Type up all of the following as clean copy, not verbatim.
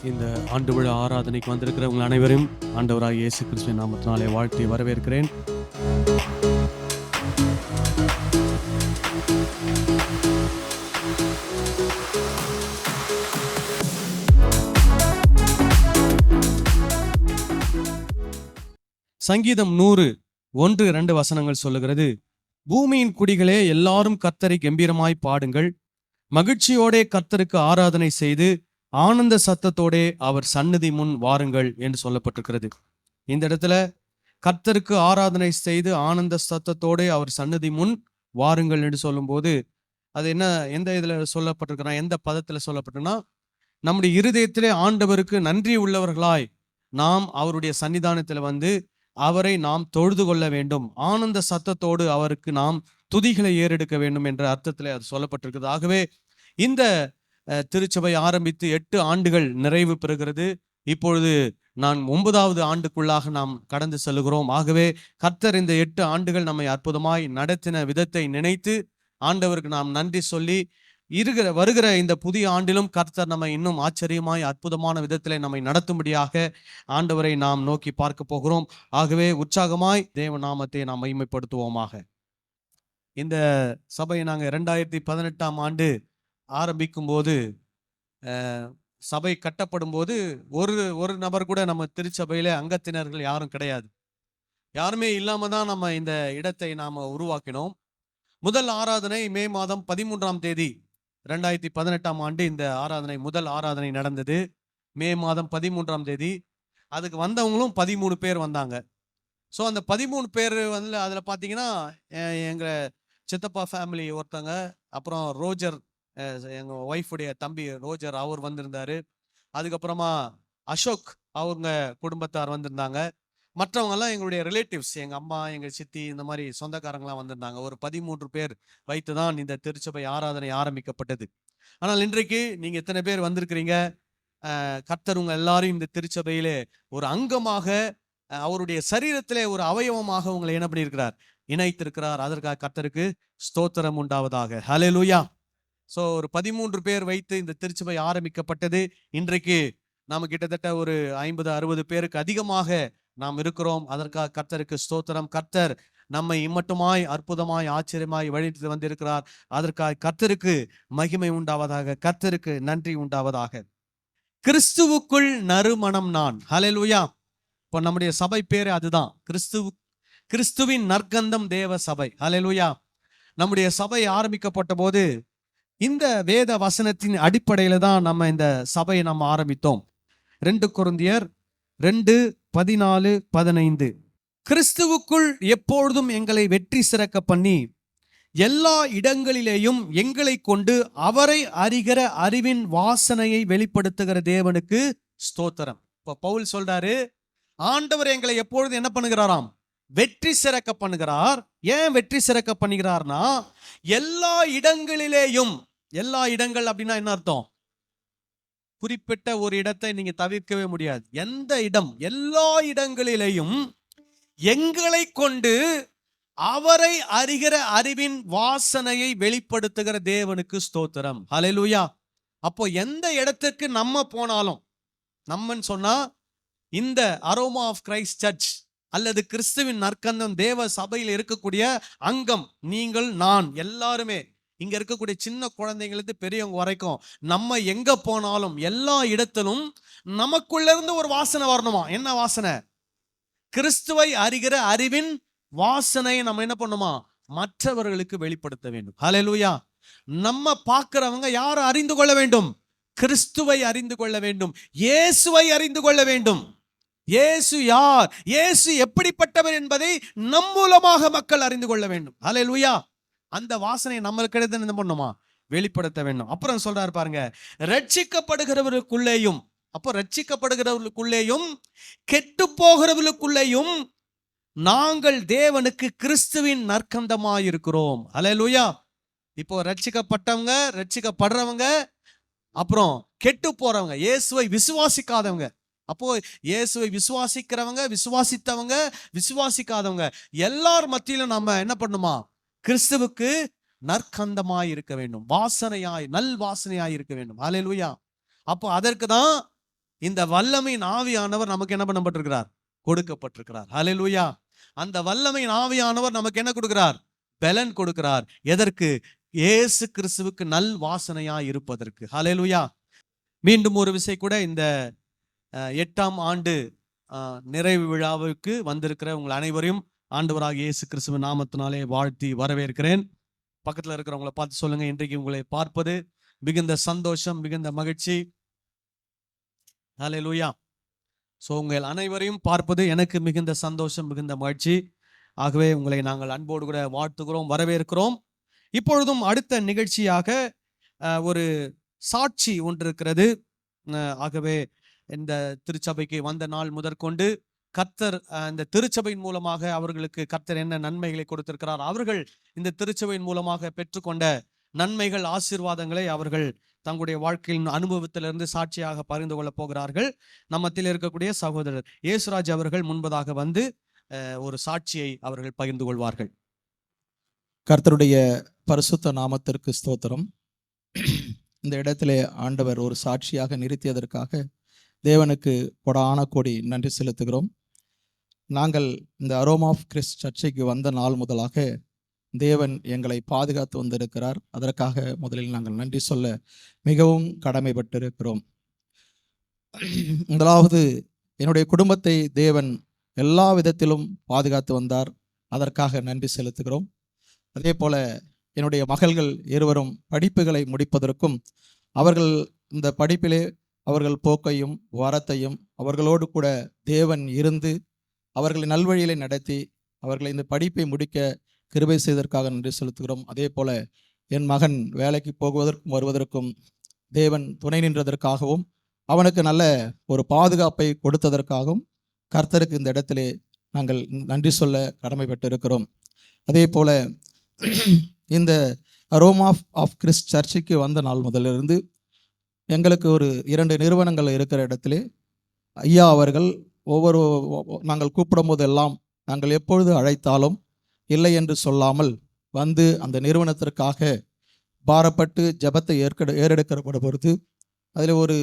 இந்த ஆண்டு விழா ஆராதனைக்கு வந்திருக்கிற உங்கள் அனைவரும் ஆண்டவராகிய இயேசு கிறிஸ்துவின் நாமத்தினாலே வாழ்த்தி வரவேற்கிறேன். சங்கீதம் 100:1-2 வசனங்கள் சொல்லுகிறது, பூமியின் குடிகளே எல்லாரும் கர்த்தரை கம்பீரமாய் பாடுங்கள், மகிழ்ச்சியோடே கர்த்தருக்கு ஆராதனை செய்து ஆனந்த சத்தத்தோடே அவர் சந்நிதி முன் வாருங்கள் என்று சொல்லப்பட்டிருக்கிறது. இந்த இடத்துல கர்த்தருக்கு ஆராதனை செய்து ஆனந்த சத்தத்தோடே அவர் சந்நிதி முன் வாருங்கள் என்று சொல்லும்போது அது என்ன, எந்த இதுல சொல்லப்பட்டிருக்கிறா, எந்த பதத்துல சொல்லப்பட்டிருக்குன்னா, நம்முடைய இருதயத்திலே ஆண்டவருக்கு நன்றி உள்ளவர்களாய் நாம் அவருடைய சன்னிதானத்தில் வந்து அவரை நாம் தொழுது கொள்ள வேண்டும், ஆனந்த சத்தத்தோடு அவருக்கு நாம் துதிகளை ஏறெடுக்க வேண்டும் என்ற அர்த்தத்தில் அது சொல்லப்பட்டிருக்கிறது. ஆகவே இந்த திருச்சபை ஆரம்பித்து 8 ஆண்டுகள் நிறைவு பெறுகிறது. இப்பொழுது நான் 9வது ஆண்டுக்குள்ளாக நாம் கடந்து செல்கிறோம். ஆகவே கர்த்தர் இந்த 8 ஆண்டுகள் நம்மை அற்புதமாய் நடத்தின விதத்தை நினைத்து ஆண்டவருக்கு நாம் நன்றி சொல்லி வருகிற இந்த புதிய ஆண்டிலும் கர்த்தர் நம்மை இன்னும் ஆச்சரியமாய் அற்புதமான விதத்திலே நம்மை நடத்தும்படியாக ஆண்டவரை நாம் நோக்கி பார்க்க போகிறோம். ஆகவே உற்சாகமாய் தேவ நாமத்தை நாம் மகிமைப்படுத்துவோமாக. இந்த சபையை நாங்கள் 2018ஆம் ஆண்டு ஆரம்பிக்கும் போது, சபை கட்டப்படும் போது ஒரு நபர் கூட நம்ம திருச்சபையில அங்கத்தினர்கள் யாரும் கிடையாது. யாருமே இல்லாம தான் நம்ம இந்த இடத்தை நாம உருவாக்கினோம். முதல் ஆராதனை மே மாதம் 13ஆம் தேதி 2018ஆம் ஆண்டு இந்த ஆராதனை, முதல் ஆராதனை நடந்தது மே மாதம் 13ஆம் தேதி. அதுக்கு வந்தவங்களும் 13 பேர் வந்தாங்க. ஸோ அந்த 13 பேர் வந்து அதில் பார்த்தீங்கன்னா எங்கள் சித்தப்பா ஃபேமிலி ஒருத்தங்க, அப்புறம் ரோஜர் எங்கள் ஒய்ஃபுடைய தம்பி ரோஜர் அவர் வந்திருந்தாரு. அதுக்கப்புறமா அசோக் அவங்க குடும்பத்தார் வந்திருந்தாங்க. மற்றவங்கெல்லாம் எங்களுடைய ரிலேட்டிவ்ஸ், எங்கள் அம்மா, எங்கள் சித்தி, இந்த மாதிரி சொந்தக்காரங்களாம் வந்திருந்தாங்க. ஒரு 13 பேர் வைத்து தான் இந்த திருச்சபை ஆராதனை ஆரம்பிக்கப்பட்டது. ஆனால் இன்றைக்கு நீங்கள் எத்தனை பேர் வந்திருக்கிறீங்க? கர்த்தர் உங்கள் எல்லாரும் இந்த திருச்சபையிலே ஒரு அங்கமாக, அவருடைய சரீரத்திலே ஒரு அவயவமாக உங்களை என்ன பண்ணியிருக்கிறார், இணைத்திருக்கிறார். அதற்காக கர்த்தருக்கு ஸ்தோத்திரம் உண்டாவதாக. ஹல்லேலூயா. ஸோ ஒரு 13 பேர் வைத்து இந்த திருச்சபை ஆரம்பிக்கப்பட்டது. இன்றைக்கு நாம் கிட்டத்தட்ட ஒரு 50-60 பேருக்கு அதிகமாக நாம் இருக்கிறோம். அதற்காக கர்த்தருக்கு ஸ்தோத்திரம். கர்த்தர் நம்மை இம்மட்டுமாய் அற்புதமாய் ஆச்சரியமாய் வழிநடத்தி வந்திருக்கிறார். அதற்காக கர்த்தருக்கு மகிமை உண்டாவதாக, கர்த்தருக்கு நன்றி உண்டாவதாக. கிறிஸ்துவுக்குள் நறுமணம் நான். ஹல்லேலூயா. இப்போ நம்முடைய சபை பேரு அதுதான், கிறிஸ்துவின் நற்கந்தம் தேவ சபை. ஹல்லேலூயா. நம்முடைய சபை ஆரம்பிக்கப்பட்ட போது இந்த வேத வசனத்தின் அடிப்படையில தான் நம்ம இந்த சபையை நம்ம ஆரம்பித்தோம். 2 கொரிந்தியர் 2:14-15, கிறிஸ்துவுக்குள் எப்பொழுதும் எங்களை வெற்றி சிறக்க பண்ணி எல்லா இடங்களிலேயும் எங்களை கொண்டு அவரை அறிகிற அறிவின் வாசனையை வெளிப்படுத்துகிற தேவனுக்கு ஸ்தோத்திரம். இப்போ பவுல் சொல்றாரு, ஆண்டவர் எங்களை எப்பொழுதும் என்ன பண்ணுகிறாராம், வெற்றி சிறக்க பண்ணுகிறார். ஏன் வெற்றி சிறக்க பண்ணுகிறார்னா, எல்லா இடங்களிலேயும், எல்லா இடங்கள் அப்படின்னா என்ன அர்த்தம்? குறிப்பிட்ட ஒரு இடத்தை நீங்க தவிர்க்கவே முடியாது. எந்த இடம், எல்லா இடங்களிலேயும் எங்களை கொண்டு அவரை அறிகிற அறிவின் வாசனையை வெளிப்படுத்துகிற தேவனுக்கு ஸ்தோத்திரம். ஹல்லேலூயா. அப்போ எந்த இடத்துக்கு நம்ம போனாலும், நம்மன்னு சொன்னா இந்த அரோமா ஆஃப் கிரைஸ்ட் சர்ச் அல்லது கிறிஸ்துவின் நற்கந்தம் தேவ சபையில் இருக்கக்கூடிய அங்கம், நீங்கள், நான், எல்லாருமே, இங்க இருக்கக்கூடிய சின்ன குழந்தைங்களுக்கு பெரியவங்க வரைக்கும், நம்ம எங்க போனாலும் எல்லா இடத்திலும் நமக்குள்ள இருந்து ஒரு வாசனை வரணுமா? என்ன வாசனை? கிறிஸ்துவை அறிகிற அறிவின் வாசனையை நம்ம என்ன பண்ணுமா, மற்றவர்களுக்கு வெளிப்படுத்த வேண்டும். ஹல்லேலூயா. நம்ம பார்க்கிறவங்க யாரை அறிந்து கொள்ள வேண்டும்? கிறிஸ்துவை அறிந்து கொள்ள வேண்டும், இயேசுவை அறிந்து கொள்ள வேண்டும். இயேசு யார், இயேசு எப்படிப்பட்டவர் என்பதை நம் மூலமாக மக்கள் அறிந்து கொள்ள வேண்டும். ஹல்லேலூயா. அந்த வாசனை நம்மளுக்கு என்ன பண்ணுமா, வெளிப்படுத்த வேண்டும். அப்புறம் சொல்றாரு பாருங்க, ரட்சிக்கப்படுகிறவர்களுக்குள்ளேயும், அப்போ ரட்சிக்கப்படுகிறவர்களுக்குள்ளேயும் கெட்டு போகிறவர்களுக்குள்ளேயும் நாங்கள் தேவனுக்கு கிறிஸ்துவின் நற்கந்தமாய் இருக்கிறோம். ஹல்லேலூயா. இப்போ ரட்சிக்கப்பட்டவங்க, ரட்சிக்கப்படுறவங்க, அப்புறம் கெட்டு போறவங்க, இயேசுவை விசுவாசிக்காதவங்க. அப்போ இயேசுவை விசுவாசிக்கிறவங்க, விசுவாசித்தவங்க, விசுவாசிக்காதவங்க எல்லார் மத்தியிலும் நம்ம என்ன பண்ணுமா, கிறிஸ்துவுக்கு நற்கந்தமாய் இருக்க வேண்டும், வாசனையாய், நல் வாசனையாய் இருக்க வேண்டும். ஹல்லேலூயா. அப்போ அதற்கு தான் இந்த வல்லமையின் ஆவியானவர் நமக்கு என்ன பண்ணப்பட்டிருக்கிறார்? கொடுக்கப்பட்டிருக்கிறார். ஹல்லேலூயா. அந்த வல்லமையின் ஆவியானவர் நமக்கு என்ன கொடுக்கிறார்? பலன் கொடுக்கிறார். எதற்கு? இயேசு கிறிஸ்துவுக்கு நல் வாசனையா இருப்பதற்கு. ஹல்லேலூயா. மீண்டும் ஒரு விசை கூட இந்த 8ஆம் ஆண்டு நிறைவு விழாவுக்கு வந்திருக்கிற உங்கள் அனைவரையும் ஆண்டவராகிய இயேசு கிறிஸ்துவின் நாமத்தினாலே வாழ்த்தி வரவேற்கிறேன். பக்கத்தில் இருக்கிறவங்களை பார்த்து சொல்லுங்க, இன்றைக்கு உங்களை பார்ப்பது மிகுந்த சந்தோஷம், மிகுந்த மகிழ்ச்சி. ஹல்லேலூயா. ஸோ உங்கள் அனைவரையும் பார்ப்பது எனக்கு மிகுந்த சந்தோஷம், மிகுந்த மகிழ்ச்சி. ஆகவே உங்களை நாங்கள் அன்போடு கூட வாழ்த்துகிறோம், வரவேற்கிறோம். இப்பொழுதும் அடுத்த நிகழ்ச்சியாக ஒரு சாட்சி ஒன்று இருக்கிறது. ஆகவே இந்த திருச்சபைக்கு வந்த நாள் முதற்கொண்டு கர்த்தர் இந்த திருச்சபையின் மூலமாக அவர்களுக்கு கர்த்தர் என்ன நன்மைகளை கொடுத்திருக்கிறார், அவர்கள் இந்த திருச்சபையின் மூலமாக பெற்றுக்கொண்ட நன்மைகள், ஆசீர்வாதங்களை அவர்கள் தங்களுடைய வாழ்க்கையின் அனுபவத்திலிருந்து சாட்சியாக பகிர்ந்து கொள்ள போகிறார்கள். நம்மத்தில் இருக்கக்கூடிய சகோதரர் இயேசுராஜ் அவர்கள் முன்பதாக வந்து ஒரு சாட்சியை அவர்கள் பகிர்ந்து கொள்வார்கள். கர்த்தருடைய பரிசுத்த நாமத்திற்கு ஸ்தோத்திரம். இந்த இடத்திலே ஆண்டவர் ஒரு சாட்சியாக நிறுத்தியதற்காக தேவனுக்கு கொடான கோடி நன்றி செலுத்துகிறோம். நாங்கள் இந்த அரோமா ஆஃப் கிறிஸ்ட் சர்ச்சைக்கு வந்த நாள் முதலாக தேவன் எங்களை பாதுகாத்து வந்திருக்கிறார். அதற்காக முதலில் நாங்கள் நன்றி சொல்ல மிகவும் கடமைப்பட்டிருக்கிறோம். முதலாவது, என்னுடைய குடும்பத்தை தேவன் எல்லா விதத்திலும் பாதுகாத்து வந்தார். அதற்காக நன்றி செலுத்துகிறோம். அதே போல என்னுடைய மகள்கள் இருவரும் படிப்புகளை முடிப்பதற்கும் அவர்கள் இந்த படிப்பிலே அவர்கள் போக்கையும் வரத்தையும் அவர்களோடு கூட தேவன் இருந்து அவர்களை நல்வழியிலே நடத்தி அவர்களை இந்த படிப்பை முடிக்க கிருபை செய்ததற்காக நன்றி செலுத்துகிறோம். அதே போல என் மகன் வேலைக்கு போகுவதற்கும் வருவதற்கும் தேவன் துணை நின்றதற்காகவும் அவனுக்கு நல்ல ஒரு பாதுகாப்பை கொடுத்ததற்காகவும் கர்த்தருக்கு இந்த இடத்திலே நாங்கள் நன்றி சொல்ல கடமைப்பட்டு இருக்கிறோம். அதே போல இந்த அரோமா ஆஃப் கிறிஸ்ட் சர்ச்சுக்கு வந்த நாள் முதலிருந்து எங்களுக்கு ஒரு 2 நிறுவனங்கள் இருக்கிற இடத்திலே ஐயா அவர்கள் ஒவ்வொரு நாங்கள் கூப்பிடும் போதெல்லாம் நாங்கள் எப்பொழுது அழைத்தாலும் இல்லை என்று சொல்லாமல் வந்து அந்த நிறுவனத்திற்காக பாரப்பட்டு ஜபத்தை ஏறெடுக்கப்பட பொறுத்து அதில் ஒரு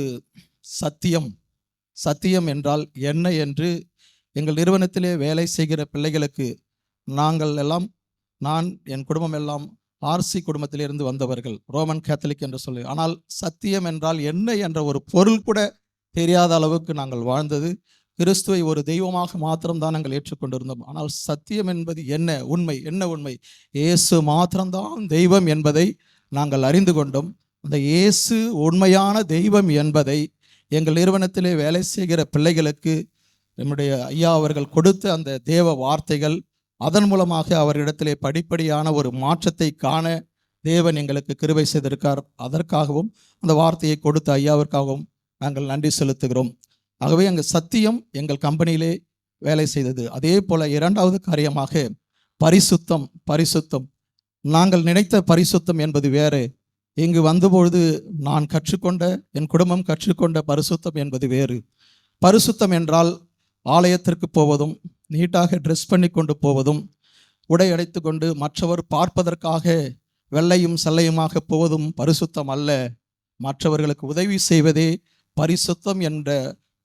சத்தியம் என்றால் என்ன என்று எங்கள் நிறுவனத்திலே வேலை செய்கிற பிள்ளைகளுக்கு நாங்கள் எல்லாம், நான் என் குடும்பம் எல்லாம் ஆர்சி குடும்பத்திலிருந்து வந்தவர்கள், ரோமன் கேத்தலிக் என்று சொல்லி, ஆனால் சத்தியம் என்றால் என்ன என்ற ஒரு பொருள் கூட தெரியாத அளவுக்கு நாங்கள் வாழ்ந்தது. கிறிஸ்துவை ஒரு தெய்வமாக மாத்திரம்தான் நாங்கள் ஏற்றுக்கொண்டிருந்தோம். ஆனால் சத்தியம் என்பது என்ன உண்மை, இயேசு மாத்திரம்தான் தெய்வம் என்பதை நாங்கள் அறிந்து கொண்டோம். அந்த இயேசு உண்மையான தெய்வம் என்பதை எங்கள் நிறுவனத்திலே வேலை செய்கிற பிள்ளைகளுக்கு நம்முடைய ஐயா அவர்கள் கொடுத்த அந்த தேவ வார்த்தைகள், அதன் மூலமாக அவரிடத்திலே படிப்படியான ஒரு மாற்றத்தை காண தேவன் எங்களுக்கு கிருபை செய்திருக்கார். அதற்காகவும் அந்த வார்த்தையை கொடுத்த ஐயாவிற்காகவும் நாங்கள் நன்றி செலுத்துகிறோம். ஆகவே அங்கே சத்தியம் எங்கள் கம்பெனியிலே வேலை செய்தது. அதே போல 2வது காரியமாக பரிசுத்தம். நாங்கள் நினைத்த பரிசுத்தம் என்பது வேறு. இங்கு வந்தபொழுது நான் கற்றுக்கொண்ட, என் குடும்பம் கற்றுக்கொண்ட பரிசுத்தம் என்பது வேறு. பரிசுத்தம் என்றால் ஆலயத்திற்கு போவதும், நீட்டாக ட்ரெஸ் பண்ணி கொண்டு போவதும், உடை அடைத்து கொண்டு மற்றவர் பார்ப்பதற்காக வெள்ளையும் செல்லையுமாக போவதும் பரிசுத்தம் அல்ல. மற்றவர்களுக்கு உதவி செய்வதே பரிசுத்தம் என்ற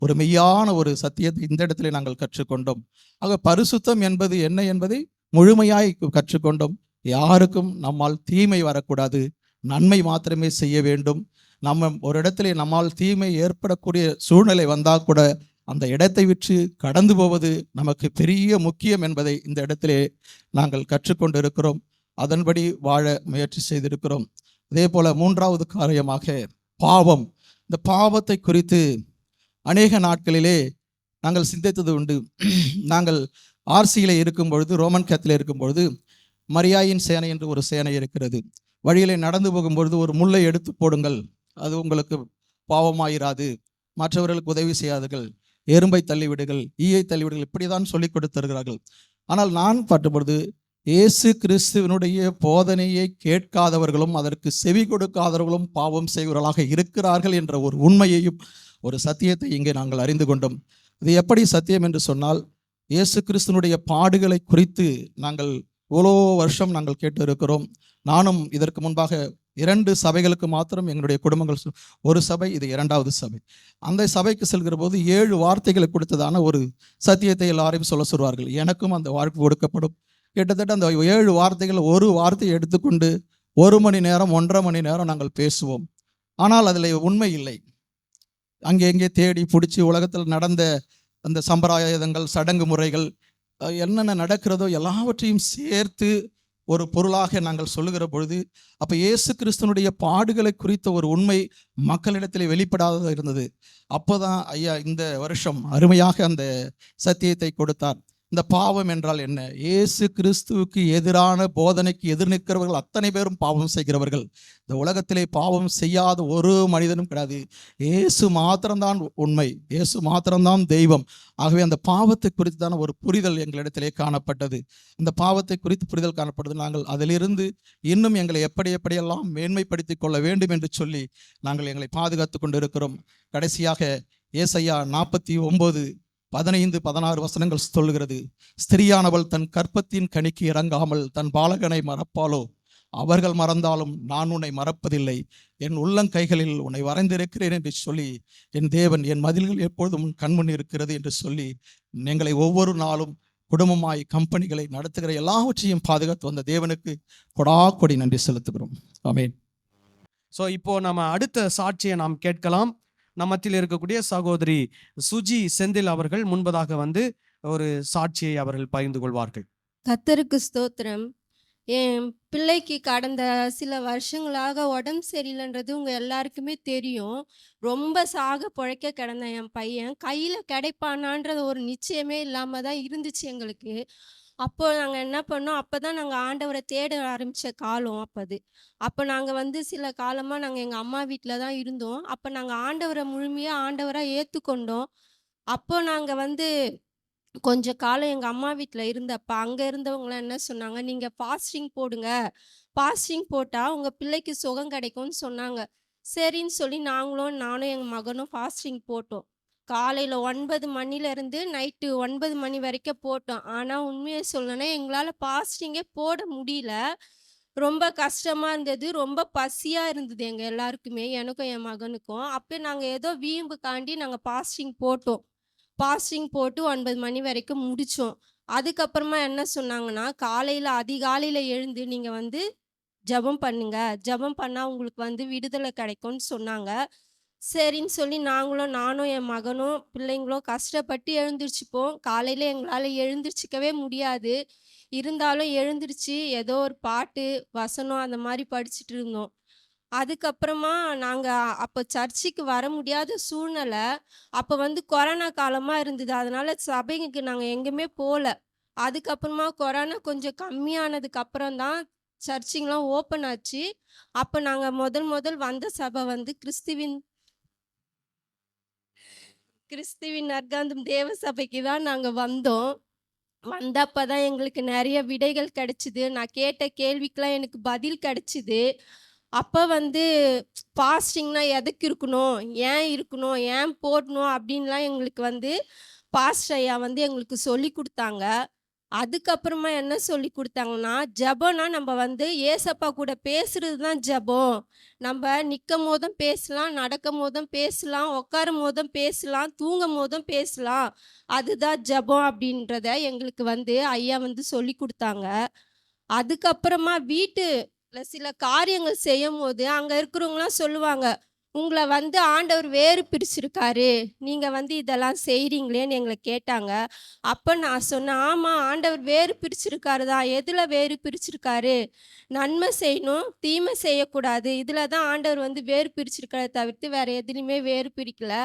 ஒரு மெய்யான ஒரு சத்தியத்தை இந்த இடத்துல நாங்கள் கற்றுக்கொண்டோம். ஆக பரிசுத்தம் என்பது என்ன என்பதை முழுமையாய் கற்றுக்கொண்டோம். யாருக்கும் நம்மால் தீமை வரக்கூடாது, நன்மை மாத்திரமே செய்ய வேண்டும். நம்ம ஒரு இடத்துல நம்மால் தீமை ஏற்படக்கூடிய சூழ்நிலை வந்தால் கூட அந்த இடத்தை விட்டு கடந்து போவது நமக்கு பெரிய முக்கியம் என்பதை இந்த இடத்திலே நாங்கள் கற்றுக்கொண்டு இருக்கிறோம். அதன்படி வாழ முயற்சி செய்திருக்கிறோம். அதே போல 3வது காரியமாக பாவம். இந்த பாவத்தை குறித்து அநேக நாட்களிலே நாங்கள் சிந்தித்தது உண்டு. நாங்கள் ஆர்சியிலே இருக்கும் பொழுது, ரோமன் கேத்தலில் இருக்கும் பொழுது, மரியாயின் சேனை என்று ஒரு சேனை இருக்கிறது. வழியிலே நடந்து போகும்பொழுது ஒரு முள்ளை எடுத்து போடுங்கள், அது உங்களுக்கு பாவமாயிராது, மற்றவர்களுக்கு உதவி செய்யாதீர்கள், எறும்பை தள்ளிவிடுங்கள், ஈயை தள்ளிவிடுங்கள், இப்படிதான் சொல்லிக் கொடுத்திருக்கிறார்கள். ஆனால் நான் பார்த்தபொழுது இயேசு கிறிஸ்துவனுடைய போதனையை கேட்காதவர்களும் அதற்கு செவி கொடுக்காதவர்களும் பாவம் செய்வர்களாக இருக்கிறார்கள் என்ற ஒரு உண்மையையும் ஒரு சத்தியத்தை இங்கே நாங்கள் அறிந்து கொண்டோம். இது எப்படி சத்தியம் என்று சொன்னால், இயேசு கிறிஸ்துவனுடைய பாடுகளை குறித்து நாங்கள் இவ்வளோ வருஷம் நாங்கள் கேட்டு இருக்கிறோம். நானும் இதற்கு முன்பாக 2 சபைகளுக்கு மாத்திரம் எங்களுடைய குடும்பங்கள் ஒரு சபை, இது 2வது சபை. அந்த சபைக்கு செல்கிற போது 7 வார்த்தைகளை கொடுத்ததான ஒரு சத்தியத்தை எல்லாரையும் சொல்லுவார்கள். எனக்கும் அந்த வாய்ப்பு கொடுக்கப்படும். கிட்டத்தட்ட அந்த 7 வார்த்தைகள் ஒரு வார்த்தையை எடுத்துக்கொண்டு 1 மணி நேரம் 1.5 மணி நேரம் நாங்கள் பேசுவோம். ஆனால் அதில் உண்மை இல்லை. அங்கே எங்கே தேடி பிடிச்சி உலகத்தில் நடந்த அந்த சம்பிரதாயங்கள், சடங்கு முறைகள், என்னென்ன நடக்கிறதோ எல்லாவற்றையும் சேர்த்து ஒரு பொருளாக நாங்கள் சொல்லுகிற பொழுது, அப்போ இயேசு கிறிஸ்துவனுடைய பாடுகளை குறித்த ஒரு உண்மை மக்களிடத்தில் வெளிப்படாத இருந்தது. அப்போதான் ஐயா இந்த வருஷம் அருமையாக அந்த சத்தியத்தை கொடுத்தார். இந்த பாவம் என்றால் என்ன? இயேசு கிறிஸ்துவுக்கு எதிரான போதனைக்கு எதிர் நிற்கிறவர்கள் அத்தனை பேரும் பாவம் செய்கிறவர்கள். இந்த உலகத்திலே பாவம் செய்யாத ஒரு மனிதனும் கிடையாது. இயேசு மாத்திரம்தான் உண்மை, இயேசு மாத்திரம்தான் தெய்வம். ஆகவே அந்த பாவத்தை குறித்தான ஒரு புரிதல் எங்களிடத்திலே காணப்பட்டது. இந்த பாவத்தை குறித்து புரிதல் காணப்பட்டது. நாங்கள் அதிலிருந்து இன்னும் எங்களை எப்படியெல்லாம் மேன்மைப்படுத்திக் கொள்ள வேண்டும் என்று சொல்லி நாங்கள் எங்களை பாதுகாத்து கொண்டு இருக்கிறோம். கடைசியாக ஏசாயா 49:15-16 வசனங்கள் சொல்லுகிறது. ஸ்திரியானவள் தன் கற்பத்தின் கனிக்கு இறங்காமல் தன் பாலகனை மறப்பாளோ? அவர்கள் மறந்தாலும் நான் உன்னை மறப்பதில்லை. என் உள்ளங்கைகளில் உன்னை வரைந்திருக்கிறேன் என்று சொல்லி, என் தேவன் என் மதில்கள் எப்பொழுதும் கண்முன் இருக்கிறது என்று சொல்லி எங்களை ஒவ்வொரு நாளும் குடும்பமாய் கம்பெனிகளை நடத்துகிற எல்லாவற்றையும் பாதுகாத்து வந்த தேவனுக்கு கொடாக்கொடி நன்றி செலுத்துகிறோம். ஆமென். ஸோ இப்போ நம்ம அடுத்த சாட்சியை நாம் கேட்கலாம். நம்மத்தில் இருக்கக்கூடிய சகோதரி சுஜி செந்தில் அவர்கள் முன்பதாக வந்து ஒரு சாட்சியை அவர்கள் பகிர்ந்து கொள்வார்கள். கர்த்தருக்கு ஸ்தோத்திரம். என் பிள்ளைக்கு கடந்த சில வருஷங்களாக உடம்பு சரியில்லைன்றது உங்கள் எல்லாருக்குமே தெரியும். ரொம்ப சாக பிழைக்க கிடந்த என் பையன் கையில் கிடைப்பானான்றது ஒரு நிச்சயமே இல்லாமல் தான் இருந்துச்சு எங்களுக்கு. அப்போ நாங்கள் என்ன பண்ணோம், அப்போ தான் நாங்கள் ஆண்டவரை தேட ஆரம்பித்த காலம் அப்போ நாங்கள் வந்து சில காலமாக நாங்கள் எங்கள் அம்மா வீட்டில் தான் இருந்தோம். அப்போ நாங்கள் ஆண்டவரை முழுமையாக ஆண்டவராக ஏற்றுக்கொண்டோம். அப்போ நாங்கள் வந்து கொஞ்ச காலம் எங்கள் அம்மா வீட்டில் இருந்தப்ப அங்கே இருந்தவங்களாம் என்ன சொன்னாங்க, நீங்கள் ஃபாஸ்டிங் போடுங்க, ஃபாஸ்டிங் போட்டால் உங்கள் பிள்ளைக்கு சுகம் கிடைக்கும்னு சொன்னாங்க. சரின்னு சொல்லி நானும் எங்கள் மகனும் ஃபாஸ்டிங் போட்டோம். காலையில் 9 மணிலேருந்து நைட்டு 9 மணி வரைக்கும் போட்டோம். ஆனால் உண்மையை சொல்லணும்னா எங்களால் ஃபாஸ்டிங்கே போட முடியல. ரொம்ப கஷ்டமாக இருந்தது, ரொம்ப பசியாக இருந்தது எங்கள் எல்லாருக்குமே, எனக்கும் என் மகனுக்கும். அப்போ நாங்கள் ஏதோ வீம்புக்காண்டி நாங்கள் ஃபாஸ்டிங் போட்டோம். ஃபாஸ்டிங் போட்டு 9 மணி வரைக்கும் முடித்தோம். அதுக்கப்புறமா என்ன சொன்னாங்கன்னா, அதிகாலையில் எழுந்து நீங்கள் வந்து ஜெபம் பண்ணுங்க, ஜெபம் பண்ணால் உங்களுக்கு வந்து விடுதலை கிடைக்கும்னு சொன்னாங்க. சரின்னு சொல்லி நானும் என் மகனும் பிள்ளைங்களும் கஷ்டப்பட்டு எழுந்திரிச்சிப்போம். காலையில் எங்களால் எழுந்திரிச்சிக்கவே முடியாது. இருந்தாலும் எழுந்திரிச்சு ஏதோ ஒரு பாட்டு, வசனம் அந்த மாதிரி படிச்சுட்டு இருந்தோம். அதுக்கப்புறமா நாங்கள் அப்போ சர்ச்சுக்கு வர முடியாத சூழ்நிலை. அப்போ வந்து கொரோனா காலமாக இருந்தது. அதனால சபைக்கு நாங்கள் எங்கேயுமே போகல. அதுக்கப்புறமா கொரோனா கொஞ்சம் கம்மியானதுக்கு அப்புறம் தான் சர்ச்சிங்லாம் ஓப்பன் ஆச்சு. அப்போ நாங்கள் முதல் வந்த சபை வந்து கிறிஸ்துவின் நற்காந்தம் தேவ சபைக்கு தான் நாங்கள் வந்தோம். வந்தப்போ தான் எங்களுக்கு நிறைய விடைகள் கிடைச்சிது. நான் கேட்ட கேள்விக்கெலாம் எனக்கு பதில் கிடைச்சிது. அப்போ வந்து ஃபாஸ்டிங்னா எதுக்கு இருக்கணும், ஏன் போடணும் அப்படின்லாம் எங்களுக்கு வந்து பாஸ்டர் ஐயா வந்து எங்களுக்கு சொல்லி கொடுத்தாங்க. அதுக்கப்புறமா என்ன சொல்லி கொடுத்தாங்கன்னா, ஜெபம்னா நம்ம வந்து ஏசப்பா கூட பேசுறது தான் ஜெபம். நம்ம நிற்கும் போதும் பேசலாம், நடக்கும் போதும் பேசலாம், உட்காரும் போதும் பேசலாம், தூங்கும் போதும் பேசலாம். அதுதான் ஜெபம் அப்படின்றத எங்களுக்கு வந்து ஐயா வந்து சொல்லி கொடுத்தாங்க. அதுக்கப்புறமா வீட்டில் சில காரியங்கள் செய்யும் போது அங்கே இருக்கிறவங்களாம் சொல்லுவாங்க, உங்களை வந்து ஆண்டவர் வேறு பிரிச்சிருக்காரு, நீங்கள் வந்து இதெல்லாம் செய்கிறீங்களேன்னு எங்களை கேட்டாங்க. அப்போ நான் சொன்னேன், ஆமாம் ஆண்டவர் வேறு பிரிச்சிருக்காரு தான். எதில் வேறு பிரிச்சிருக்காரு? நன்மை செய்யணும், தீமை செய்யக்கூடாது. இதில் தான் ஆண்டவர் வந்து வேறு பிரிச்சிருக்காரு தவிர்த்து வேறு எதுலையுமே வேறு பிரிக்கல.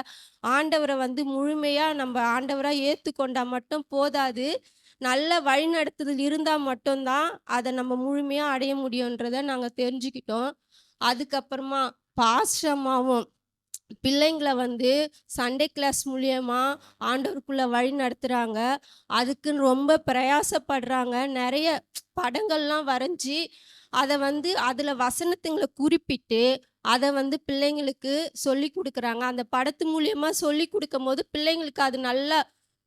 ஆண்டவரை வந்து முழுமையாக நம்ம ஆண்டவராக ஏற்றுக்கொண்டால் மட்டும் போதாது, நல்ல வழிநடத்துதல் இருந்தால் மட்டும்தான் அதை நம்ம முழுமையாக அடைய முடியுன்றதை நாங்கள் தெரிஞ்சுக்கிட்டோம். அதுக்கப்புறமா பாஸ்டர் அம்மாவும் பிள்ளைங்களை வந்து சண்டே கிளாஸ் மூலியமா ஆண்டவருக்குள்ளே வழி நடத்துகிறாங்க. அதுக்குன்னு ரொம்ப பிரயாசப்படுறாங்க. நிறைய படங்கள்லாம் வரைஞ்சி அதை வந்து அதில் வசனத்துங்களை குறிப்பிட்டு அதை வந்து பிள்ளைங்களுக்கு சொல்லி கொடுக்குறாங்க. அந்த படத்து மூலியமாக சொல்லி கொடுக்கும் போது பிள்ளைங்களுக்கு அது நல்லா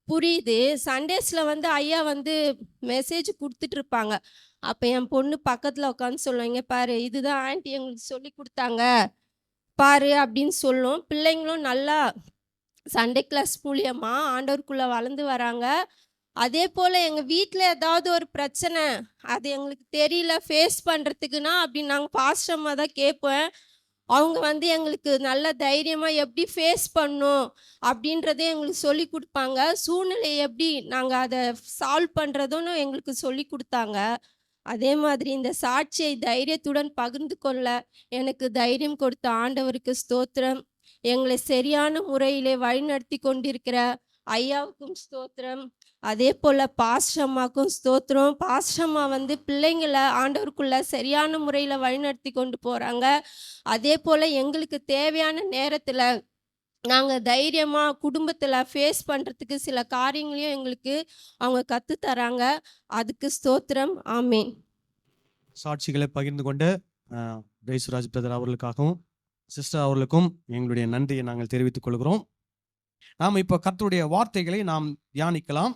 புரியுது. சண்டேஸ்ல வந்து ஐயா வந்து மெசேஜ் குடுத்துட்டு இருப்பாங்க. அப்ப என் பொண்ணு பக்கத்துல உட்காந்து சொல்லும், "இங்க பாரு இதுதான் ஆன்ட்டி எங்களுக்கு சொல்லிக் குடுத்தாங்க. பாரு" அப்படின்னு சொல்லும். பிள்ளைங்களும் நல்லா சண்டே கிளாஸ் மூலியமா ஆண்டவருக்குள்ள வளர்ந்து வராங்க. அதேபோல எங்க வீட்ல ஏதாவது ஒரு பிரச்சனை, அது எங்களுக்கு தெரியல ஃபேஸ் பண்றதுக்குன்னா, அப்படி நாங்க பாஸ்டர் அம்மா தான் கேட்பேன். அவங்க வந்து எங்களுக்கு நல்ல தைரியமா எப்படி ஃபேஸ் பண்ணணும் அப்படின்றதே எங்களுக்கு சொல்லிக் குடுப்பாங்க. சூழ்நிலைய எப்படி நாங்க அத சால்வ் பண்றதுன்னு எங்களுக்கு சொல்லிக் குடுத்தாங்க. அதே மாதிரி இந்த சாட்சியை தைரியத்துடன் பகிர்ந்து கொள்ள எனக்கு தைரியம் கொடுத்த ஆண்டவருக்கு ஸ்தோத்திரம். எங்களை சரியான முறையிலே வழிநடத்தி கொண்டிருக்கிற ஐயாவுக்கும் ஸ்தோத்திரம். அதேபோல பாஸ்டர் அம்மாக்கும் ஸ்தோத்திரம். பாஸ்டர் அம்மா வந்து பிள்ளைங்கள ஆண்டவருக்குள்ள சரியான முறையில வழிநடத்தி கொண்டு போறாங்க. அதேபோல எங்களுக்கு தேவையான நேரத்துல நாங்க தைரியமா குடும்பத்துல ஃபேஸ் பண்றதுக்கு சில காரியங்களையும் எங்களுக்கு அவங்க கத்து தராங்க. அதுக்கு ஸ்தோத்திரம். ஆமென். சாட்சிகளை பகிர்ந்து கொண்ட ஜெயசுராஜ் பிரதர் அவர்களுக்காகவும் சிஸ்டர் அவர்களுக்கும் எங்களுடைய நன்றியை நாங்கள் தெரிவித்துக் கொள்கிறோம். நாம் இப்போ கர்த்தருடைய வார்த்தைகளை நாம் தியானிக்கலாம்.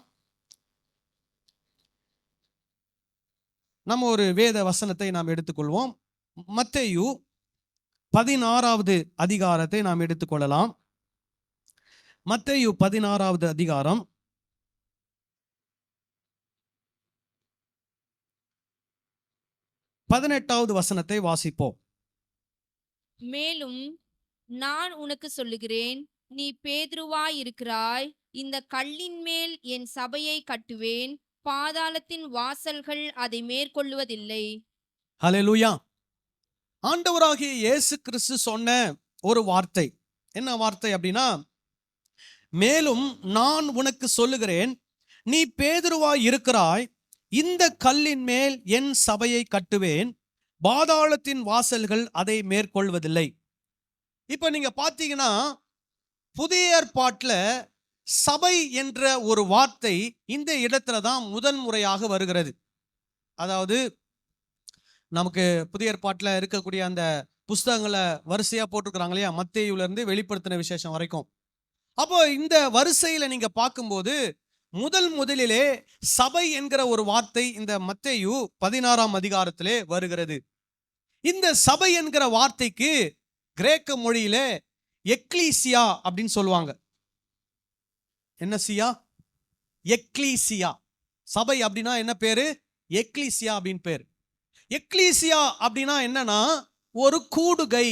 நம்ம ஒரு வேத வசனத்தை நாம் எடுத்துக்கொள்வோம். மத்தேயு 16வது அதிகாரத்தை நாம் எடுத்துக்கொள்ளலாம். மத்தேயு 16வது அதிகாரம் 18வது வசனத்தை வாசிப்போம். மேலும் நான் உனக்கு சொல்லுகிறேன், நீ பேதுருவாயிருக்கிறாய், இந்த கல்லின் மேல் என் சபையை கட்டுவேன், பாதாளத்தின் வாசல்கள் அதை மேற்கொள்ளுவதில்லை. ஹல்லேலூயா. ஆண்டவராகிய இயேசு கிறிஸ்து சொன்ன ஒரு வார்த்தை, என்ன வார்த்தை அப்படின்னா, மேலும் நான் உனக்கு சொல்லுகிறேன், நீ பேதுருவாய் இருக்கிறாய், இந்த கல்லின் மேல் என் சபையை கட்டுவேன், பாதாளத்தின் வாசல்கள் அதை மேற்கொள்வதில்லை. இப்ப நீங்க பாத்தீங்கன்னா புதிய ஏற்பாட்டுல சபை என்ற ஒரு வார்த்தை இந்த இடத்துல தான் முதல் முறையாக வருகிறது. அதாவது நமக்கு புதிய ஏற்பாட்டுல இருக்கக்கூடிய அந்த புஸ்தகங்களை வரிசையா போட்டிருக்கிறாங்க இல்லையா, மத்தேயுல இருந்து வெளிப்படுத்தின விசேஷம் வரைக்கும். அப்போ இந்த வரிசையில நீங்க பார்க்கும்போது முதலிலே சபை என்கிற ஒரு வார்த்தை இந்த மத்தேயு 16ஆம் அதிகாரத்திலே வருகிறது. இந்த சபை என்கிற வார்த்தைக்கு கிரேக்க மொழியிலே எக்லீசியா அப்படின்னு சொல்லுவாங்க. என்ன சியா? எக்லீசியா. சபை அப்படின்னா என்ன பேரு? எக்லீசியா அப்படின்னு பேரு. எக்லீசியா அப்படின்னா என்னன்னா ஒரு கூடுகை,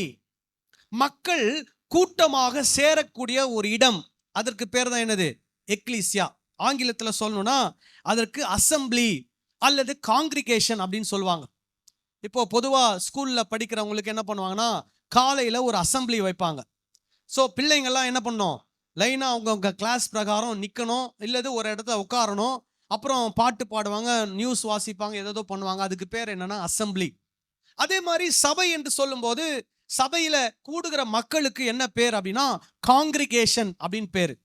மக்கள் கூட்டமாக சேரக்கூடிய ஒரு இடம். அதற்கு பேர் தான் என்னது? எக்லீசியா. ஆங்கிலத்தில் சொல்லணும்னா அதற்கு அசம்பிளி அல்லது காங்கிரிகேஷன் அப்படின்னு சொல்லுவாங்க. இப்போ பொதுவா ஸ்கூல்ல படிக்கிறவங்களுக்கு என்ன பண்ணுவாங்கன்னா காலையில ஒரு அசம்பிளி வைப்பாங்க. ஸோ பிள்ளைங்கள்லாம் என்ன பண்ணணும், லைனா அவங்கவுங்க கிளாஸ் பிரகாரம் நிற்கணும், இல்லது ஒரு இடத்துல உட்காரணும், அப்புறம் பாட்டு பாடுவாங்க, நியூஸ் வாசிப்பாங்க, ஏதோ பண்ணுவாங்க. அதுக்கு பேர் என்னன்னா அசம்பிளி. அதே மாதிரி சபை என்று சொல்லும்போது சபையில கூடுகிற மக்களுக்கு என்ன பேர் அப்படின்னா காங்கிரிகேஷன் அப்படின்னு பேரு.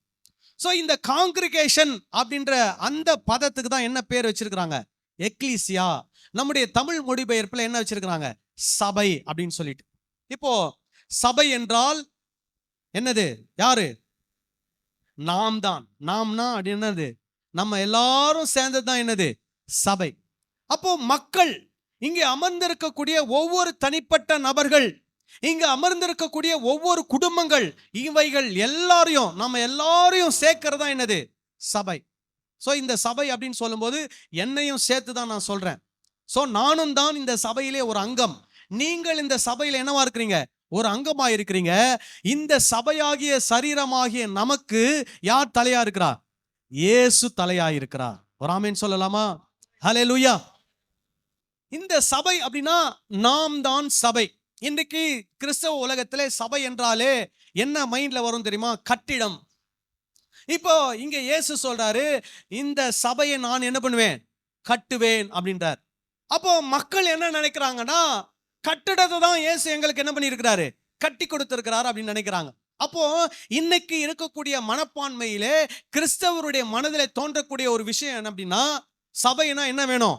ஸோ இந்த காங்கிரிகேஷன் அப்படின்ற அந்த பதத்துக்கு தான் என்ன பேர் வச்சிருக்கிறாங்க? எக்லீசியா. நம்முடைய தமிழ் மொழிபெயர்ப்புல என்ன வச்சிருக்கிறாங்க? சபை அப்படின்னு சொல்லிட்டு. இப்போ சபை என்றால் என்னது? யாரு? நாம் தான். நாம்னா அப்படி என்னது? நம்ம எல்லாரும் சேர்ந்தது தான் என்னது? சபை. அப்போ மக்கள், இங்கே அமர்ந்திருக்கக்கூடிய ஒவ்வொரு தனிப்பட்ட நபர்கள், இங்க அமர்ந்திருக்கக்கூடிய ஒவ்வொரு குடும்பங்கள், இவைகள் எல்லாரையும் நம்ம எல்லாரையும் சேர்க்கிறதா என்னது? சபை. சோ இந்த சபை அப்படின்னு சொல்லும்போது என்னையும் சேர்த்து தான் நான் சொல்றேன். சோ நானும் தான் இந்த சபையிலே ஒரு அங்கம். நீங்கள் இந்த சபையில என்னவா இருக்கிறீங்க? ஒரு அங்கமா இருக்கிறீங்க. இந்த சபையாகிய சரீரமாகிய நமக்கு யார் தலையா இருக்கிறா? இயேசு தலையா இருக்கிறார். ஒரு ஆமென் சொல்லலாமா? ஹல்லேலூயா. இந்த சபை அப்படின்னா நாம் தான் சபை. இன்றைக்கு கிறிஸ்தவ உலகத்திலே சபை என்றாலே என்ன மைண்ட்ல வரும் தெரியுமா? கட்டிடம். இப்போ இங்க இயேசு சொல்றாரு, இந்த சபையை நான் என்ன பண்ணுவேன்? கட்டுவேன் அப்படின்றார். அப்போ மக்கள் என்ன நினைக்கிறாங்கன்னா, கட்டிடத்தை தான் இயேசு எங்களுக்கு என்ன பண்ணியிருக்கிறாரு? கட்டி கொடுத்திருக்கிறார் அப்படின்னு நினைக்கிறாங்க. அப்போ இன்னைக்கு இருக்கக்கூடிய மனப்பான்மையிலே கிறிஸ்தவருடைய மனதிலே தோன்றக்கூடிய ஒரு விஷயம் என்ன அப்படின்னா, சபைனா என்ன வேணும்?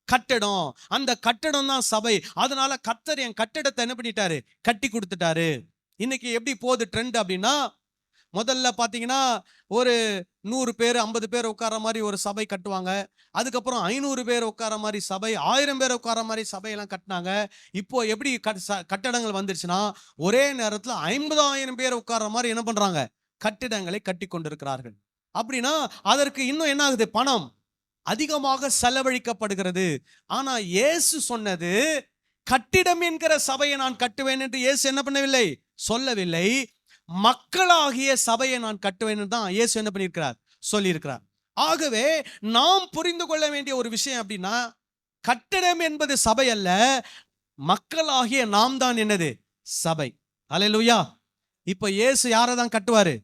கட்டடம். அந்த கட்டடம் தான் சபை. அதனால கர்த்தர் என் கட்டடத்தை என்ன பண்ணிட்டாரு? கட்டி கொடுத்துட்டாரு. இன்னைக்கு எப்படி போகுது ட்ரெண்ட் அப்படின்னா, முதல்ல பாத்தீங்கன்னா ஒரு 100 பேர் 50 பேர் உட்கார மாதிரி ஒரு சபை கட்டுவாங்க. அதுக்கப்புறம் 500 பேர் உட்கார மாதிரி சபை, 1000 பேர் உட்கார மாதிரி சபையெல்லாம் கட்டினாங்க. இப்போ எப்படி கட்டடங்கள் வந்துருச்சுன்னா ஒரே நேரத்துல 50,000 பேர் உட்கார மாதிரி என்ன பண்றாங்க, கட்டிடங்களை கட்டி கொண்டிருக்கிறார்கள். அப்படின்னா அதற்கு இன்னும் என்ன ஆகுது, பணம் அதிகமாக செலவழிக்கப்படுகிறது. ஆனா இயேசு சொன்னது, கட்டிடம் என்கிற சபையை நான் கட்டுவேன் என்று இயேசு என்ன பண்ணவில்லை, சொல்லவில்லை. மக்களாகிய சபையை நான் கட்டுவேன் தான் இயேசு என்ன பண்ணியிருக்கிறார், சொல்லியிருக்கிறார். ஆகவே நாம் புரிந்து கொள்ள வேண்டிய ஒரு விஷயம் அப்படின்னா, கட்டிடம் என்பது சபை அல்ல, மக்களாகிய நாம் தான் என்னது, சபை. அல்லேலூயா. இப்ப இயேசு யாரை தான் கட்டுவாரு,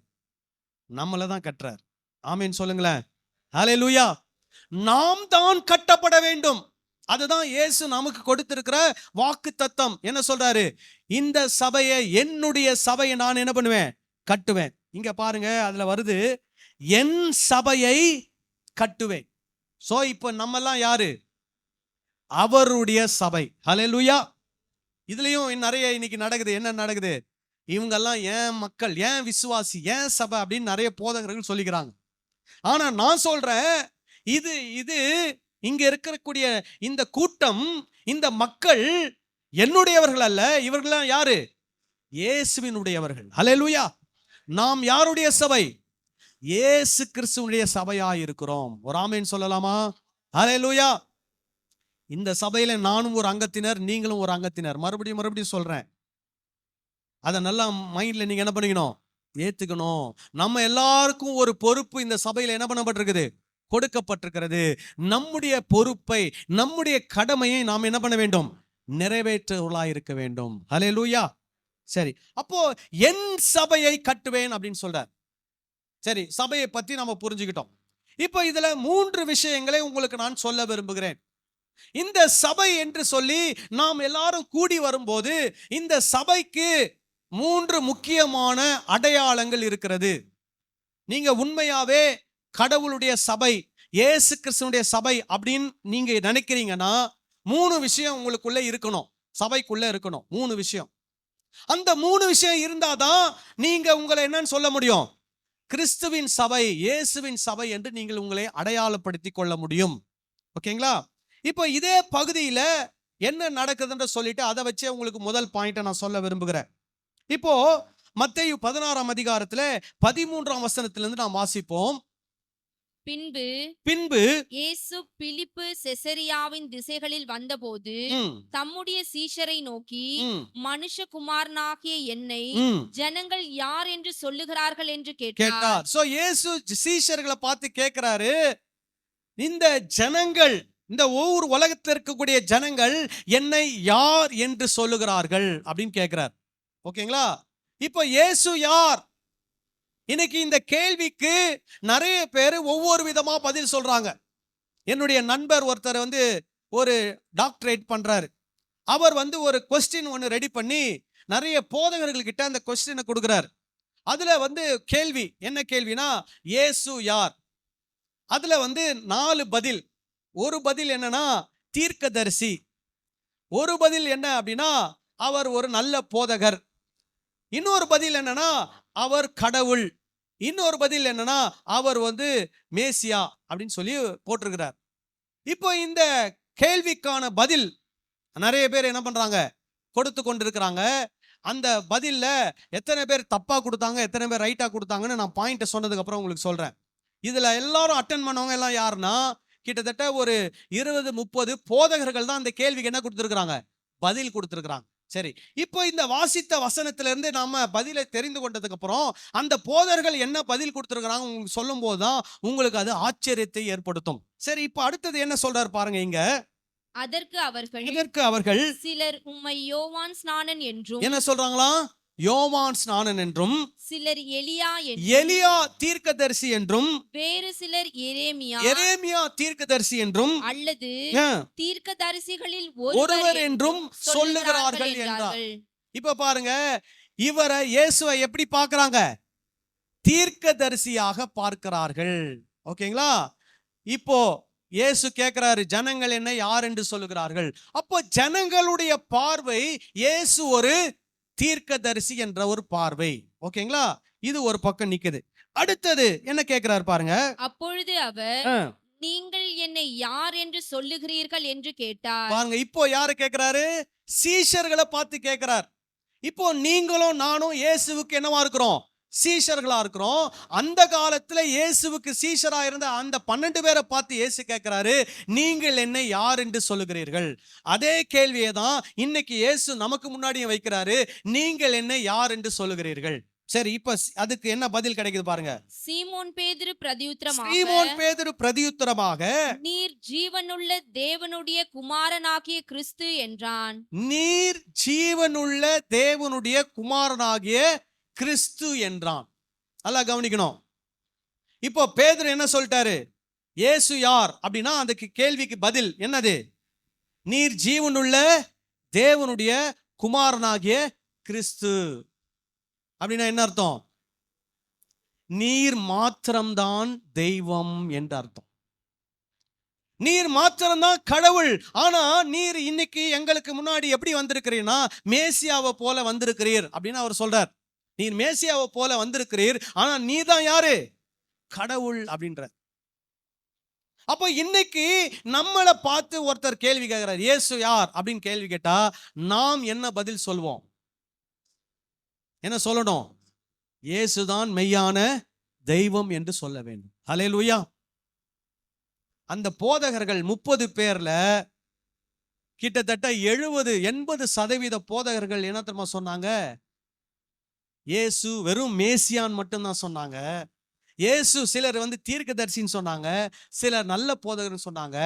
நம்மளை தான் கட்டுறார். ஆமீன் சொல்லுங்களேன். அல்லேலூயா. நாம் தான் கட்டப்பட வேண்டும். அதுதான் இயேசு நமக்கு கொடுத்திருக்கிற வாக்கு தத்தம். என்ன சொல்றாரு, இந்த சபையை, என்னுடைய சபையை நான் என்ன பண்ணுவேன், கட்டுவேன். இங்க பாருங்க, அதுல வருது, என் சபையை கட்டுவேன். சோ இப்ப நம்ம எல்லாம் யாரு, அவருடைய சபை. ஹல்லேலூயா. இதுலயும் நிறைய இன்னைக்கு நடக்குது. என்ன நடக்குது, இவங்கெல்லாம் ஏன் மக்கள், ஏன் விசுவாசி, ஏன் சபை அப்படின்னு நிறைய போதகர்கள் சொல்லிக்கிறாங்க. ஆனா நான் சொல்றேன், இது இது இங்க இருக்கக்கூடிய இந்த கூட்டம், இந்த மக்கள் என்னுடையவர்கள் அல்ல. இவர்கள் யாரு, இயேசுவினுடையவர்கள். ஹல்லேலூயா. நாம் யாருடைய சபை, இயேசு கிறிஸ்துவுடைய சபையா இருக்கிறோம். ஒரு ஆமென் சொல்லலாமா? ஹல்லேலூயா. இந்த சபையில நானும் ஒரு அங்கத்தினர், நீங்களும் ஒரு அங்கத்தினர். மறுபடியும் சொல்றேன், அதை நல்லா மைண்ட்ல நீங்க என்ன பண்ணிக்கணும், ஏத்துக்கணும். நம்ம எல்லாருக்கும் ஒரு பொறுப்பு இந்த சபையில என்ன பண்ணப்பட்டிருக்குது, கொடுக்கப்பட்டிருக்கிறது. நம்முடைய பொறுப்பை, நம்முடைய கடமையை நாம் என்ன பண்ண வேண்டும், நிறைவேற்றுவர்களாய் இருக்க வேண்டும். ஹல்லேலூயா. சரி, அப்போ என் சபையை கட்டுவேன் அப்படின்னு சொல்றார். சரி, சபையை பத்தி நம்ம புரிஞ்சுக்கிட்டோம். இப்போ இதுல 3 விஷயங்களை உங்களுக்கு நான் சொல்ல விரும்புகிறேன். இந்த சபை என்று சொல்லி நாம் எல்லாரும் கூடி வரும்போது, இந்த சபைக்கு 3 முக்கியமான அடையாளங்கள் இருக்கிறது. நீங்க உண்மையாவே கடவுளுடைய சபை, இயேசு கிறிஸ்துவுடைய சபை அப்படின்னு நீங்க நினைக்கிறீங்கன்னா 3 விஷயம் உங்களுக்குள்ள இருக்கணும், சபைக்குள்ள இருக்கணும். 3 விஷயம். அந்த 3 விஷயம் இருந்தாதான் நீங்க உங்களை என்னன்னு சொல்ல முடியும், கிறிஸ்துவின் சபை, இயேசுவின் சபை என்று நீங்கள் உங்களை அடையாளப்படுத்தி கொள்ள முடியும். ஓகேங்களா? இப்போ இதே பகுதியில என்ன நடக்குதுன்னு சொல்லிட்டு அதை வச்சே உங்களுக்கு முதல் பாயிண்ட்டை நான் சொல்ல விரும்புகிறேன். இப்போ மத்தேயு 16ஆம் அதிகாரத்துல 13ஆம் வசனத்திலிருந்து நாம் வாசிப்போம். பின்பு இயேசு பிலிப்பு செசரியாவின் திசைகளில் வந்தபோது தம்முடைய சீஷரை நோக்கி, மனுஷகுமாரனாகிய என்னை ஜனங்கள் யார் என்று சொல்லுகிறார்கள் என்று கேட்டார். சோ இயேசு சீஷர்களை பார்த்து கேட்கிறாரு, இந்த ஜனங்கள், இந்த ஒவ்வொரு உலகத்தில் இருக்கக்கூடிய ஜனங்கள் என்னை யார் என்று சொல்லுகிறார்கள் அப்படின்னு கேட்கிறார். ஓகேங்களா? இப்போ இயேசு யார்? இன்னைக்கு இந்த கேள்விக்கு நிறைய பேர் ஒவ்வொரு விதமா பதில் சொல்றாங்க. என்னுடைய நண்பர் ஒருத்தர் ஒரு டாக்டரேட் பண்றாரு. அவர் ஒரு கொஸ்டின் ஒன்று ரெடி பண்ணி நிறைய போதகர்கள்கிட்ட அந்த கொஸ்டினை கொடுக்கிறார். அதுல கேள்வி என்ன கேள்வினா, இயேசு யார்? அதுல 4 பதில். ஒரு பதில் என்னன்னா தீர்க்கதரிசி, ஒரு பதில் என்ன அப்படின்னா அவர் ஒரு நல்ல போதகர், இன்னொரு பதில் என்னன்னா அவர் கடவுள், இன்னொரு பதில் என்னன்னா அவர் மேசியா அப்படின்னு சொல்லி போட்டிருக்கிறார். இப்போ இந்த கேள்விக்கான பதில் நிறைய பேர் என்ன பண்றாங்க, கொடுத்து கொண்டிருக்கிறாங்க. அந்த பதில்ல எத்தனை பேர் தப்பா கொடுத்தாங்க, எத்தனை பேர் ரைட்டா கொடுத்தாங்கன்னு நான் பாயிண்ட்டை சொன்னதுக்கு அப்புறம் உங்களுக்கு சொல்றேன். இதுல எல்லாரும் அட்டென்ட் பண்ணவங்க எல்லாம் யாருன்னா, கிட்டத்தட்ட ஒரு 20-30 போதகர்கள் தான் அந்த கேள்விக்கு என்ன கொடுத்துருக்காங்க, பதில் கொடுத்துருக்காங்க. சரி, இப்போ இந்த வாசித்த வசனத்திலிருந்து நாம பதிலை தெரிந்து கொண்டதுக்கு அப்புறம் அந்த போதகர்கள் என்ன பதில் கொடுத்துருக்காங்க உங்களுக்கு சொல்லும் போதுதான் உங்களுக்கு அது ஆச்சரியத்தை ஏற்படுத்தும். சரி, இப்போ அடுத்தது என்ன சொல்றாரு பாருங்க. இங்க அதற்கு அவர்கள் சிலர் உம்மை யோவான் ஸ்நானன் என்றும், என்ன சொல்றாங்களா, யோவான் ஸ்நானன் என்றும், சிலர் எலியா தீர்க்கதரிசி என்றும், வேறு சிலர் எரேமியா தீர்க்கதரிசி என்றும், அல்லது தீர்க்கதரிசிகளில் ஒருவர் என்றும் சொல்லுகிறார்கள் என்றார். இப்ப பாருங்க, இவரை இயேசுவை எப்படி பார்க்கறாங்க, தீர்க்கதரிசியாக பார்க்கிறார்கள். ஓகேங்களா? இப்போ இயேசு கேட்கிறாரு, ஜனங்கள் என்ன யார் என்று சொல்லுகிறார்கள். அப்போ ஜனங்களுடைய பார்வை இயேசு ஒரு தீர்க்கதரிசி என்ற ஒரு பார்வை. ஓகேங்களா? இது ஒரு பக்கம் நிக்குது. அடுத்தது என்ன கேட்கிறாரு பாருங்க. அப்பொழுது அவர், ஆ, நீங்கள் என்னை யார் என்று சொல்லுகிறீர்கள் என்று கேட்டார். பாருங்க, இப்போ யாரு கேட்கிறாரு? சீஷர்களை பார்த்து கேட்கிறார். இப்போ நீங்களும் நானும் இயேசுவுக்கு என்னவா இருக்கிறோம்? சீஷர்களா இருக்கிறோம். அந்த காலத்துல இயேசுவுக்கு சீஷரா இருந்த அந்த 12 பேரை பார்த்து இயேசு கேட்கிறாரு, நீங்கள் என்னை யார் என்று சொல்லுகிறீர்கள்? அதே கேள்வியை தான் இன்னைக்கு இயேசு நமக்கு முன்னாடியே வைக்கிறாரு. நீங்கள் என்னை யார் என்று சொல்லுகிறீர்கள்? சரி, இப்ப அதுக்கு என்ன பதில் கிடைக்குது பாருங்க. சீமோன் பேதுரு பிரதியுத்தரமாக, சீமோன் பேதுரு பிரதியுத்தரமாக, நீர் ஜீவனுள்ள தேவனுடைய குமாரனாகிய கிறிஸ்து என்றான். நீர் ஜீவனுள்ள தேவனுடைய குமாரனாகிய கிறிஸ்து என்றான். நல்லா கவனிக்கணும். இப்போ பேதுரு என்ன சொல்லிட்டாரு? இயேசு யார் அப்படின்னா அதுக்கு கேள்விக்கு பதில் என்னது? நீர் ஜீவனுள்ள தேவனுடைய குமாரனாகிய கிறிஸ்து. அப்படின்னா என்ன அர்த்தம்? நீர் மாத்திரம்தான் தெய்வம் என்று அர்த்தம். நீர் மாத்திரம்தான் கடவுள். ஆனா நீர் இன்னைக்கு எங்களுக்கு முன்னாடி எப்படி வந்திருக்கிறீர்னா மேசியாவை போல வந்திருக்கிறீர் அப்படின்னு அவர் சொல்றார். நீர் மேசியாவை போல வந்திருக்கிறீர், ஆனா நீ தான் யாரு? கடவுள் அப்படின்ற. அப்போ இன்னைக்கு நம்மளை பார்த்து ஒருத்தர் கேள்வி கேட்கிறார், இயேசு யார் அப்படின்னு கேள்வி கேட்டா நாம் என்ன பதில் சொல்வோம்? என்ன சொல்லணும்? இயேசுதான் மெய்யான தெய்வம் என்று சொல்ல வேண்டும். ஹல்லேலூயா. அந்த போதகர்கள் 30 பேர்ல கிட்டத்தட்ட 70-80% போதகர்கள் என்ன தெரியுமா சொன்னாங்க? இயேசு வெறும் மேசியான் மட்டும்தான் சொன்னாங்க. இயேசு சிலர் தீர்க்கதரிசின்னு சொன்னாங்க, சிலர் நல்ல போதகர்னு சொன்னாங்க.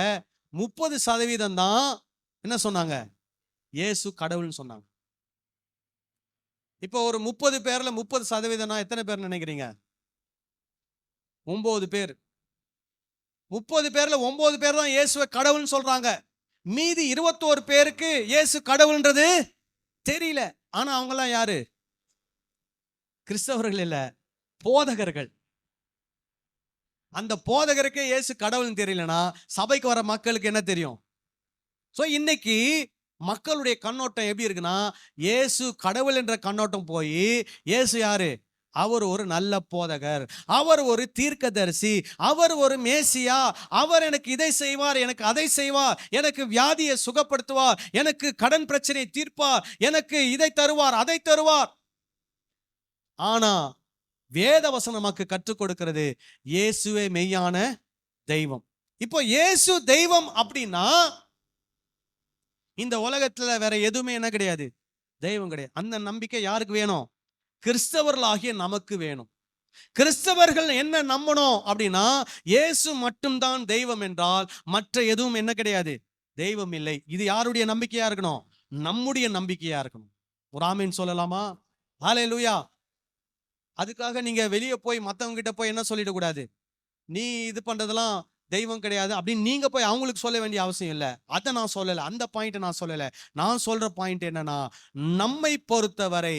30% தான் என்ன சொன்னாங்க? இயேசு கடவுள்னு சொன்னாங்க. இப்போ ஒரு 30 பேர்ல 30% எத்தனை பேர் நினைக்கிறீங்க? 9 பேர். 30 பேர்ல 9 பேர் தான் இயேசுவை கடவுள்னு சொல்றாங்க. மீதி 21 பேருக்கு இயேசு கடவுள்ன்றது தெரியல. ஆனா அவங்கெல்லாம் யாரு? கிறிஸ்தவர்கள் இல்ல, போதகர்கள். அந்த போதகருக்கே இயேசு கடவுள்னு தெரியலனா சபைக்கு வர மக்களுக்கு என்ன தெரியும்? சோ இன்னைக்கு மக்களுடைய கண்ணோட்டம் எப்படி இருக்குன்னா, இயேசு கடவுள் என்ற கண்ணோட்டம் போய் இயேசு யாரு? அவர் ஒரு நல்ல போதகர், அவர் ஒரு தீர்க்கதரிசி, அவர் ஒரு மேசியா, அவர் எனக்கு இதை செய்வார், எனக்கு அதை செய்வார், எனக்கு வியாதியை சுகப்படுத்துவார், எனக்கு கடன் பிரச்சனையை தீர்ப்பார், எனக்கு இதை தருவார், அதை தருவார். ஆனா வேதவசனம் நமக்கு கற்றுக் கொடுக்கிறது இயேசுவே மெய்யான தெய்வம். இப்போ இயேசு தெய்வம் அப்படின்னா இந்த உலகத்துல வேற எதுவுமே என்ன கிடையாது? தெய்வம் கிடையாது. அந்த நம்பிக்கை யாருக்கு வேணும்? கிறிஸ்தவர்களாகிய நமக்கு வேணும். கிறிஸ்தவர்கள் என்ன நம்பணும் அப்படின்னா இயேசு மட்டும்தான் தெய்வம் என்றால் மற்ற எதுவும் என்ன கிடையாது? தெய்வம் இல்லை. இது யாருடைய நம்பிக்கையா இருக்கணும்? நம்முடைய நம்பிக்கையா இருக்கணும். ஒரு ஆமீன் சொல்லலாமா? ஹல்லேலூயா. அதுக்காக நீங்க வெளியே போய் மத்தவங்க கிட்ட போய் என்ன சொல்லிட கூடாது, நீ இது பண்றதெல்லாம் தெய்வம் கிடையாது அப்படின்னு நீங்க போய் அவங்களுக்கு சொல்ல வேண்டிய அவசியம் இல்லை. அதை நான் சொல்லலை, அந்த பாயிண்ட் நான் சொல்லலை. நான் சொல்ற பாயிண்ட் என்னன்னா, நம்மை பொறுத்தவரை,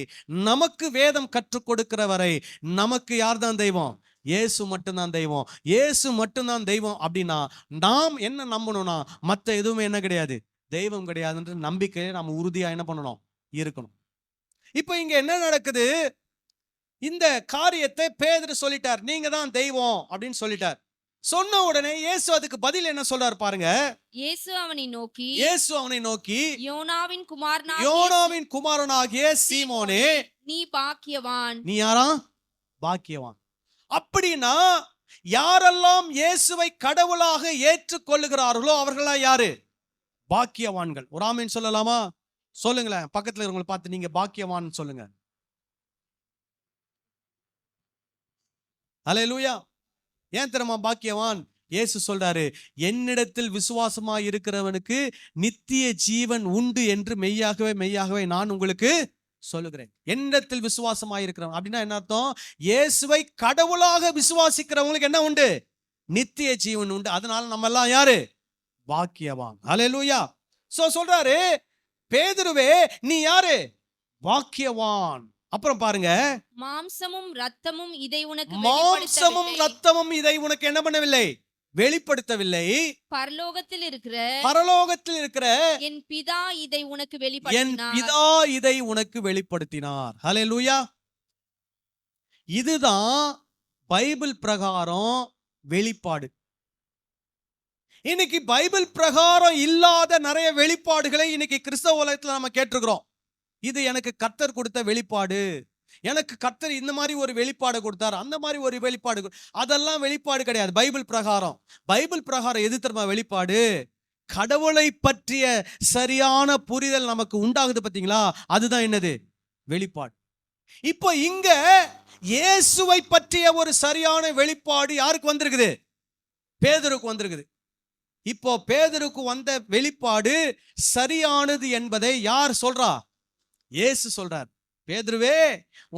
நமக்கு வேதம் கற்றுக் கொடுக்கிற வரை நமக்கு யார் தான் தெய்வம்? இயேசு மட்டும்தான் தெய்வம். இயேசு மட்டும்தான் தெய்வம் அப்படின்னா நாம் என்ன நம்பணும்னா மற்ற எதுவுமே என்ன கிடையாது? தெய்வம் கிடையாதுன்ற நம்பிக்கையை நம்ம உறுதியா என்ன பண்ணணும்? இருக்கணும். இப்போ இங்க என்ன நடக்குது? இந்த காரியத்தை பேதுரு சொல்லிட்டார், நீங்க தான் தெய்வம் அப்படின்னு சொல்லிட்டார். சொன்ன உடனே இயேசு அதுக்கு பதில் என்ன சொல்றார் பாருங்க. இயேசு அவனை நோக்கி, யோனாவின் குமாரனாகிய சீமோனே, நீ பாக்கியவான். நீ யாரா? பாக்கியவான். அப்படின்னா யாரெல்லாம் இயேசுவை கடவுளாக ஏற்றுக்கொள்ளுகிறார்களோ அவர்களா யாரு? பாக்கியவான்கள். ஒரு ஆமீன் சொல்லலாமா? சொல்லுங்களேன், பக்கத்துல இருக்கவங்களை பார்த்து நீங்க பாக்கியவான் சொல்லுங்க. ஹல்லேலூயா. ஏன் தெரியுமா பாக்கியவான்? இயேசு சொல்றாரு, என்னிடத்தில் விசுவாசமா இருக்கிறவனுக்கு நித்திய ஜீவன் உண்டு என்று மெய்யாகவே நான் உங்களுக்கு சொல்லுகிறேன். என்னிடத்தில் விசுவாசமா இருக்கிறவன் அப்படின்னா என்ன அர்த்தம்? இயேசுவை கடவுளாக விசுவாசிக்கிறவங்களுக்கு என்ன உண்டு? நித்திய ஜீவன் உண்டு. அதனால நம்ம எல்லாம் யாரு? பாக்கியவான். ஹல்லேலூயா. சொல்றாரு, பேதுருவே நீ யாரு? பாக்கியவான். அப்புறம் பாருங்க, மாம்சமும் ரத்தமும் இதை உனக்கு என்ன பண்ணவில்லை? வெளிப்படுத்தவில்லை. பரலோகத்தில் இருக்கிற என் பிதா இதை உனக்கு வெளிப்படுத்தினார். ஹல்லேலூயா. இதுதான் பைபிள் பிரகாரம் வெளிப்பாடு. இன்னைக்கு பைபிள் பிரகாரம் இல்லாத நிறைய வெளிப்பாடுகளை இன்னைக்கு கிறிஸ்தவ உலகத்துல நம்ம கேட்டிருக்கிறோம். இது எனக்கு கர்த்தர் கொடுத்த வெளிப்பாடு, எனக்கு கர்த்தர் இந்த மாதிரி ஒரு வெளிப்பாடு கொடுத்தார், அந்த மாதிரி ஒரு வெளிப்பாடு. அதெல்லாம் வெளிப்பாடு கிடையாது பைபிள் பிரகாரம். பைபிள் பிரகாரம் எது தெரியுமா வெளிப்பாடு? கடவுளை பற்றிய சரியான புரிதல் நமக்கு உண்டாகுது பாத்தீங்களா, அதுதான் என்னது வெளிப்பாடு. இப்போ இங்க இயேசுவை பற்றிய ஒரு சரியான வெளிப்பாடு யாருக்கு வந்திருக்குது? பேதுருக்கு வந்திருக்குது. இப்போ பேதுருக்கு வந்த வெளிப்பாடு சரியானது என்பதை யார் சொல்றா? இயேசு சொல்றார். பேதுருவே,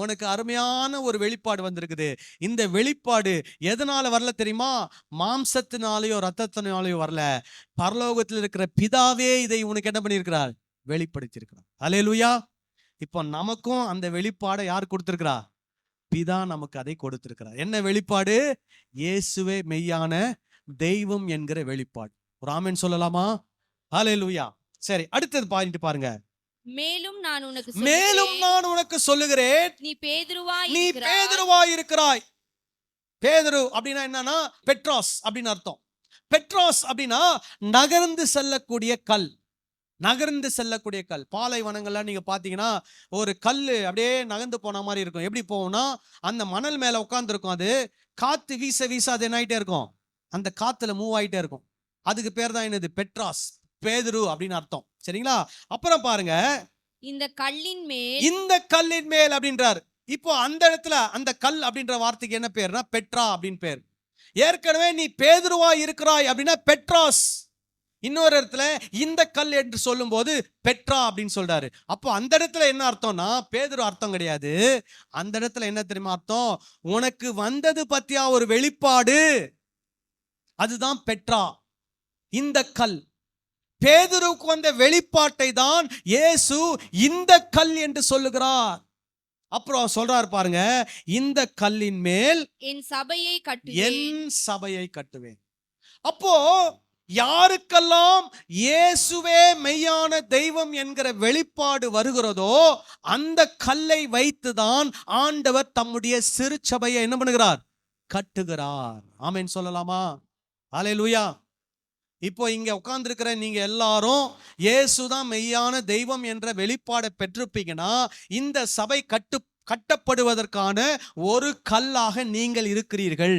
உனக்கு அருமையான ஒரு வெளிப்பாடு வந்திருக்குது. இந்த வெளிப்பாடு எதனால வரல தெரியுமா? மாம்சத்தினாலேயோ ரத்தத்தினாலேயோ வரல. பரலோகத்தில் இருக்கிற பிதாவே இதை உனக்கு என்ன பண்ணியிருக்கிறார்? வெளிப்படுத்தி இருக்கிறார். அல்லேலூயா. இப்போ நமக்கும் அந்த வெளிப்பாடை யார் கொடுத்திருக்கிறா? பிதா நமக்கு அதை கொடுத்திருக்கிறார். என்ன வெளிப்பாடு? இயேசுவே மெய்யான தெய்வம் என்கிற வெளிப்பாடு. ஒரு ஆமென் சொல்லலாமா? அல்லேலூயா. சரி, அடுத்தது பாருங்க. மேலும் நான் உனக்கு சொல்லுகிறேன், நீ பேதுருவாய் நீ இருக்கிறாய். பேதுருவாய் இருக்கிறாய். பேதுரு அப்படின்னா என்னன்னா பெட்ரோஸ் அப்படின்னு அர்த்தம். பெட்ரோஸ் அப்படின்னா நகர்ந்து செல்லக்கூடிய கல். நகர்ந்து செல்லக்கூடிய கல். பாலைவனங்கள்லாம் நீங்க பாத்தீங்கன்னா ஒரு கல் அப்படியே நகர்ந்து போன மாதிரி இருக்கும். எப்படி போகும்னா அந்த மணல் மேல உட்கார்ந்துருக்கும். அது காத்து வீச வீச அது என்ன ஆயிட்டே இருக்கும்? அந்த காத்துல மூவ் ஆயிட்டே இருக்கும். அதுக்கு பேர் தான் என்னது? பெட்ராஸ், பேதுரு அப்படின்னு அர்த்தம். சரிங்களா? அப்புறம் பாருங்க, இந்த கல்லின் மேல் அப்படின்றார். இப்போ அந்த இடத்துல அந்த கல் அப்படின்ற வார்த்தைக்கு என்ன பேர்னா பெட்ரா அப்படின்னு பேர். ஏற்கனவே நீ பேதுருவா இருக்கிறாய் அப்படின்னா பெட்ராஸ். இன்னொரு இடத்துல இந்த கல் என்று சொல்லும் போது பெட்ரா அப்படின்னு சொல்றாரு. அப்போ அந்த இடத்துல என்ன அர்த்தம்னா பேதுரு அர்த்தம் கிடையாது. அந்த இடத்துல என்ன தெரியுமா அர்த்தம்? உனக்கு வந்தது பத்தியா ஒரு வெளிப்பாடு, அதுதான் பெட்ரா. இந்த கல் பேதுருக்கு வந்த வெளிப்பாட்டை தான் இயேசு இந்த கல் என்று சொல்லுகிறார். அப்புறம் சொல்றார் பாருங்க, இந்த கல்லின் மேல் என் சபையை கட்டுவேன். அப்போ யாருக்கெல்லாம் இயேசுவே மெய்யான தெய்வம் என்கிற வெளிப்பாடு வருகிறதோ அந்த கல்லை வைத்துதான் ஆண்டவர் தம்முடைய சிறு சபையை என்ன பண்ணுகிறார்? கட்டுகிறார். ஆமென் சொல்லலாமா? அல்லேலூயா. இப்போ இங்க உட்கார்ந்துருக்கிற நீங்க எல்லாரும் இயேசுதான் மெய்யான தெய்வம் என்ற வெளிப்பாடை பெற்றிருப்பீங்கன்னா இந்த சபை கட்டப்படுவதற்கான ஒரு கல்லாக நீங்கள் இருக்கிறீர்கள்.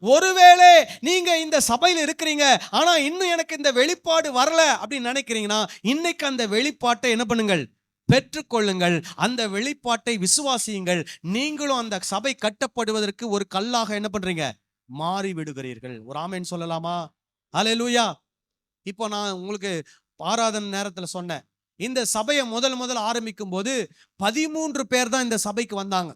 ஒருவேளை நீங்க இந்த சபையில் இருக்கிறீங்க, ஆனா இன்னும் எனக்கு இந்த வெளிப்பாடு வரல அப்படின்னு நினைக்கிறீங்கன்னா இன்னைக்கு அந்த வெளிப்பாட்டை என்ன பண்ணுங்கள்? பெற்றுக்கொள்ளுங்கள். அந்த வெளிப்பாட்டை விசுவாசியுங்கள். நீங்களும் அந்த சபை கட்டப்படுவதற்கு ஒரு கல்லாக என்ன பண்றீங்க? மாறி விடுகிறீர்கள். ஒரு ஆமென் சொல்லலாமா? அல்லேலூயா. இப்போ நான் உங்களுக்கு ஆராதனை நேரத்துல சொன்னேன், இந்த சபையை முதல் ஆரம்பிக்கும் போது 13 பேர் தான் இந்த சபைக்கு வந்தாங்க.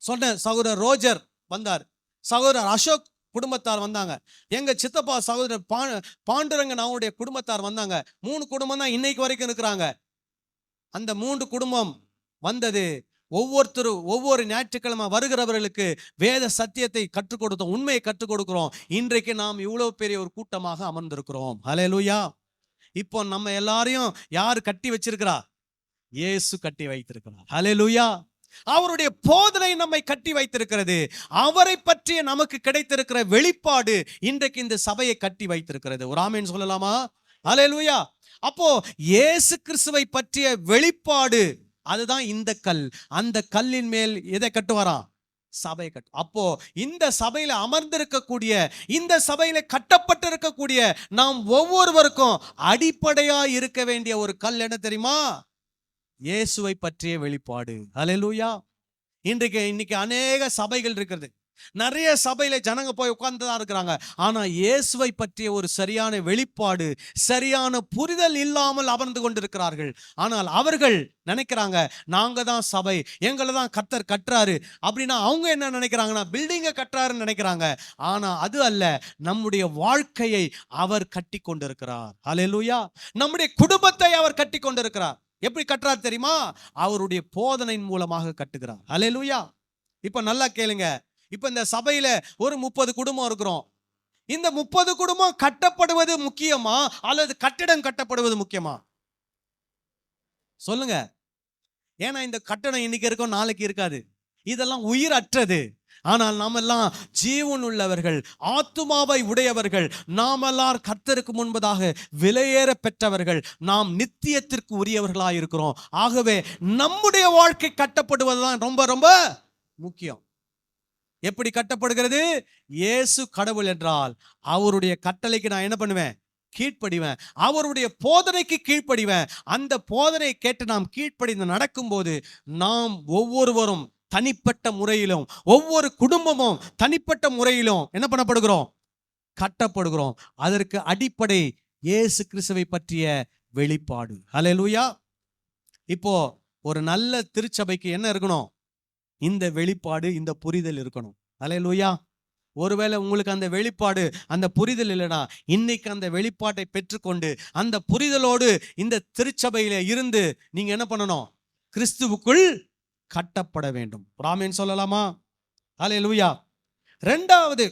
சொன்னேன், சகோதரர் ரோஜர் வந்தார், சகோதரர் அசோக் குடும்பத்தார் வந்தாங்க, எங்க சித்தப்பா சகோதரர் பாண்டுரங்கன் அவருடைய குடும்பத்தார் வந்தாங்க. 3 குடும்பம் தான் இன்னைக்கு வரைக்கும் இருக்கிறாங்க. அந்த 3 குடும்பம் வந்தது. ஒவ்வொரு ஞாயிற்றுக்கிழமை வருகிறவர்களுக்கு வேத சத்தியத்தை கற்றுக் கொடுத்தோம், உண்மையை கற்றுக் கொடுக்கிறோம். இன்றைக்கு நாம் இவ்வளவு பெரிய ஒரு கூட்டமாக அமர்ந்திருக்கிறோம். அல்லேலூயா. இப்போ நம்ம எல்லாரையும் யார் கட்டி வச்சிருக்கிறா? இயேசு கட்டி வைத்திருக்கிறார். அல்லேலூயா. அவருடைய போதனை நம்மை கட்டி வைத்திருக்கிறது. அவரை பற்றிய நமக்கு கிடைத்திருக்கிற வெளிப்பாடு இன்றைக்கு இந்த சபையை கட்டி வைத்திருக்கிறது. ஒரு ஆமென் சொல்லலாமா? அல்லேலூயா. அப்போ இயேசு கிறிஸ்துவை பற்றிய வெளிப்பாடு, அதுதான் இந்த கல். அந்த கல்லின் மேல் எதை கட்டுவாராம்? சபை கட்டு. அப்போ இந்த சபையில அமர்ந்திருக்கக்கூடிய, இந்த சபையில கட்டப்பட்டிருக்கக்கூடிய நாம் ஒவ்வொருவருக்கும் அடிப்படையா இருக்க வேண்டிய ஒரு கல் என்ன தெரியுமா? இயேசுவை பற்றிய வெளிப்பாடு. அல்லேலூயா. இன்னைக்கு அநேக சபைகள் இருக்கிறது. நிறைய சபையில ஜனங்க போய் உட்கார்ந்துதான் இருக்கிறாங்க. ஆனா இயேசுவை பற்றிய ஒரு சரியான வெளிப்பாடு, சரியான புரிதல் இல்லாமல் அமர்ந்து கொண்டிருக்கிறார்கள். ஆனால் அவர்கள் நினைக்கிறாங்க, நாங்க தான் சபை, எங்களை தான் கர்த்தர் கட்டுறாரு அப்படின்னா அவங்க என்ன நினைக்கிறாங்கன்னா பில்டிங்கை கட்டுறாருன்னு நினைக்கிறாங்க. ஆனா அது அல்ல, நம்முடைய வாழ்க்கையை அவர் கட்டி கொண்டிருக்கிறார். அல்லேலூயா. நம்முடைய குடும்பத்தை அவர் கட்டி கொண்டிருக்கிறார். எப்படி கட்டுறார் தெரியுமா? அவருடைய போதனையின் மூலமாக கட்டுகிறார். அல்லேலூயா. இப்ப நல்லா கேளுங்க. இப்ப இந்த சபையில ஒரு 30 குடும்பம் இருக்கிறோம். இந்த 30 குடும்பம் கட்டப்படுவது முக்கியமா அல்லது கட்டிடம் கட்டப்படுவது முக்கியமா? சொல்லுங்க. ஏன்னா இந்த கட்டணம் இன்னைக்கு இருக்கும், நாளைக்கு இருக்காது. இதெல்லாம் உயிர் அற்றது. ஆனால் நாமெல்லாம் ஜீவன் உள்ளவர்கள், ஆத்துமாவை உடையவர்கள். நாமெல்லாம் கர்த்தருக்கு முன்பதாக விலையேற பெற்றவர்கள். நாம் நித்தியத்திற்கு உரியவர்களாக இருக்கிறோம். ஆகவே நம்முடைய வாழ்க்கை கட்டப்படுவதுதான் ரொம்ப ரொம்ப முக்கியம். எப்படி கட்டப்படுகிறது? இயேசு கடவுள் என்றால் அவருடைய கட்டளைக்கு நான் என்ன பண்ணுவேன்? கீழ்ப்படிவேன். அவருடைய போதனைக்கு கீழ்ப்படிவேன். அந்த போதனை கேட்டு நாம் கீழ்ப்படிந்து நடக்கும்போது நாம் ஒவ்வொருவரும் தனிப்பட்ட முறையிலும், ஒவ்வொரு குடும்பமும் தனிப்பட்ட முறையிலும் என்ன பண்ணப்படுகிறோம்? கட்டப்படுகிறோம். அதற்கு அடிப்படை இயேசு கிறிஸ்துவை பற்றிய வெளிப்பாடு. ஹல்லேலூயா. இப்போ ஒரு நல்ல திருச்சபைக்கு என்ன இருக்கணும்? இந்த வெளிப்பாடு, இந்த புரிதல் இருக்கணும். ஹல்லேலூயா. ஒருவேளை உங்களுக்கு அந்த வெளிப்பாடு, அந்த புரிதல் இல்லைனா, இன்னைக்கு அந்த வெளிப்பாட்டை பெற்றுக்கொண்டு அந்த புரிதலோடு இந்த திருச்சபையில இருந்து நீங்க என்ன பண்ணணும்? கிறிஸ்துவுக்குள் கட்டப்பட வேண்டும். ஆமென் சொல்லலாமா? ஹல்லேலூயா. இரண்டாவது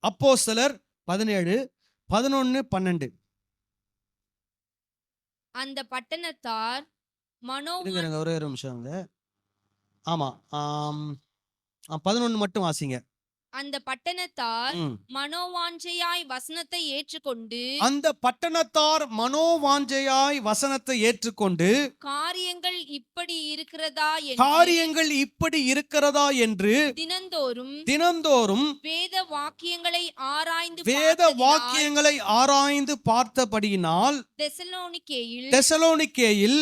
அப்போஸ்தலர் 17, 11, 12. அந்த பட்டணத்தார் இருங்க ஒரே ஒரு நிமிஷம். ஆமா, 11 மட்டும் வாசிங்க. அந்த பட்டணத்தார் ம். மனோவாஞ்சையாய் வசனத்தை ஏற்றுக்கொண்டு அந்த பட்டணத்தார் மனோவாஞ்சையாய் வசனத்தை ஏற்றுக்கொண்டு காரியங்கள் இப்படி இருக்கிறதா என்று தினந்தோறும் வேத வாக்கியங்களை ஆராய்ந்து பார்த்தபடியினால் தெசலோனிக்கேயில்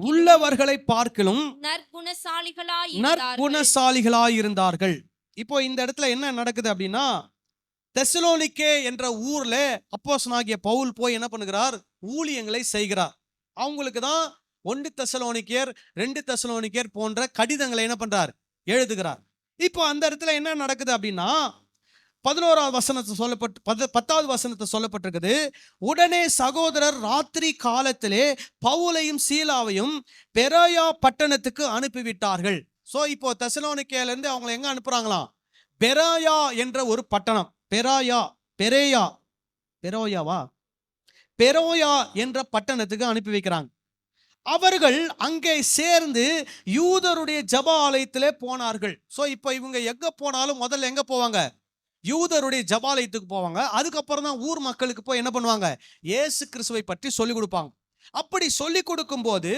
உள்ளவர்களை பார்க்கிலும் நற்குணசாலிகளாய் இருந்தார்கள். இப்போ இந்த இடத்துல என்ன நடக்குது அப்படின்னா, தெசலோனிக்கே என்ற ஊர்ல அப்போஸ்தலனாகிய பவுல் போய் என்ன பண்ணுகிறார்? ஊழியங்களை செய்கிறார். அவங்களுக்கு தான் 1 தெசலோனிக்கேர், 2 தெசலோனிக்கேர் போன்ற கடிதங்களை என்ன பண்றார்? எழுதுகிறார். இப்போ அந்த இடத்துல என்ன நடக்குது அப்படின்னா, 11வது வசனத்தை சொல்லப்பட்டு 10வது வசனத்தை சொல்லப்பட்டிருக்குது. உடனே சகோதரர் ராத்திரி காலத்திலே பவுலையும் சீலாவையும் பெரோயா பட்டணத்துக்கு அனுப்பிவிட்டார்கள். சோ இப்போ தெசலோனிக்கேல இருந்து அவங்களை எங்க அனுப்புறாங்களாம்? பெரோயா என்ற ஒரு பட்டணம். பெரோயா என்ற பட்டணத்துக்கு அனுப்பி வைக்கிறாங்க. அவர்கள் அங்கே சேர்ந்து யூதருடைய ஜெப ஆலயத்திலே போனார்கள். சோ இப்போ இவங்க எங்க போனாலும் முதல்ல எங்க போவாங்க? யூதருடைய ஜெபாலயத்துக்கு போவாங்க. அதுக்கப்புறம் தான் ஊர் மக்களுக்கு போய் என்ன பண்ணுவாங்க? இயேசு கிறிஸ்துவை பற்றி சொல்லிக் கொடுப்பாங்க. அப்படி சொல்லிக் கொடுக்கும் போது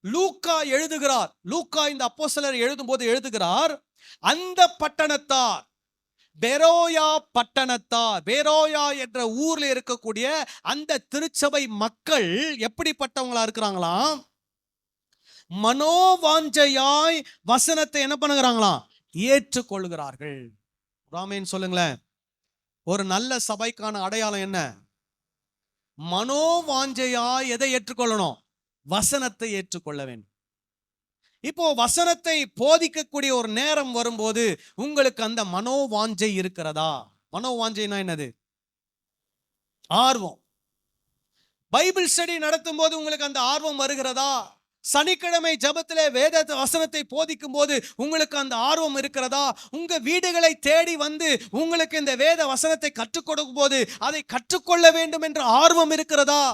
லூக்கா எழுதுகிறார். லூக்கா இந்த அப்போஸ்தலர் எழுதும்போது எழுதுகிறார், அந்த பட்டணத்தார், பெரோயா என்ற ஊர்ல இருக்கக்கூடிய அந்த திருச்சபை மக்கள் எப்படிப்பட்டவங்களா இருக்கிறாங்களாம்? மனோவாஞ்சையாய் வசனத்தை என்ன பண்ணுகிறாங்களாம்? ஏற்றுக்கொள்கிறார்கள். ஆமென் சொல்லுங்களேன். ஒரு நல்ல சபைக்கான அடையாளம் என்ன? மனோவாஞ்சையாய் எதை ஏற்றுக்கொள்ளணும்? வசனத்தை ஏற்றுக்கொள்ள வேண்டும். இப்போ வசனத்தை போதிக்கக்கூடிய ஒரு நேரம் வரும்போது உங்களுக்கு அந்த மனோவாஞ்சை இருக்கிறதா? மனோவாஞ்சைனா என்னது? ஆர்வம். பைபிள் ஸ்டடி நடத்தும் போது உங்களுக்கு அந்த ஆர்வம் வருகிறதா? சனிக்கிழமை ஜெபத்திலே வேத வசனத்தை போதிக்கும் போது உங்களுக்கு அந்த ஆர்வம் இருக்கிறதா? உங்க வீடுகளை தேடி வந்து உங்களுக்கு இந்த வேத வசனத்தை கற்றுக் கொடுக்கும் போது அதை கற்றுக்கொள்ள வேண்டும் என்ற ஆர்வம் இருக்கிறதா?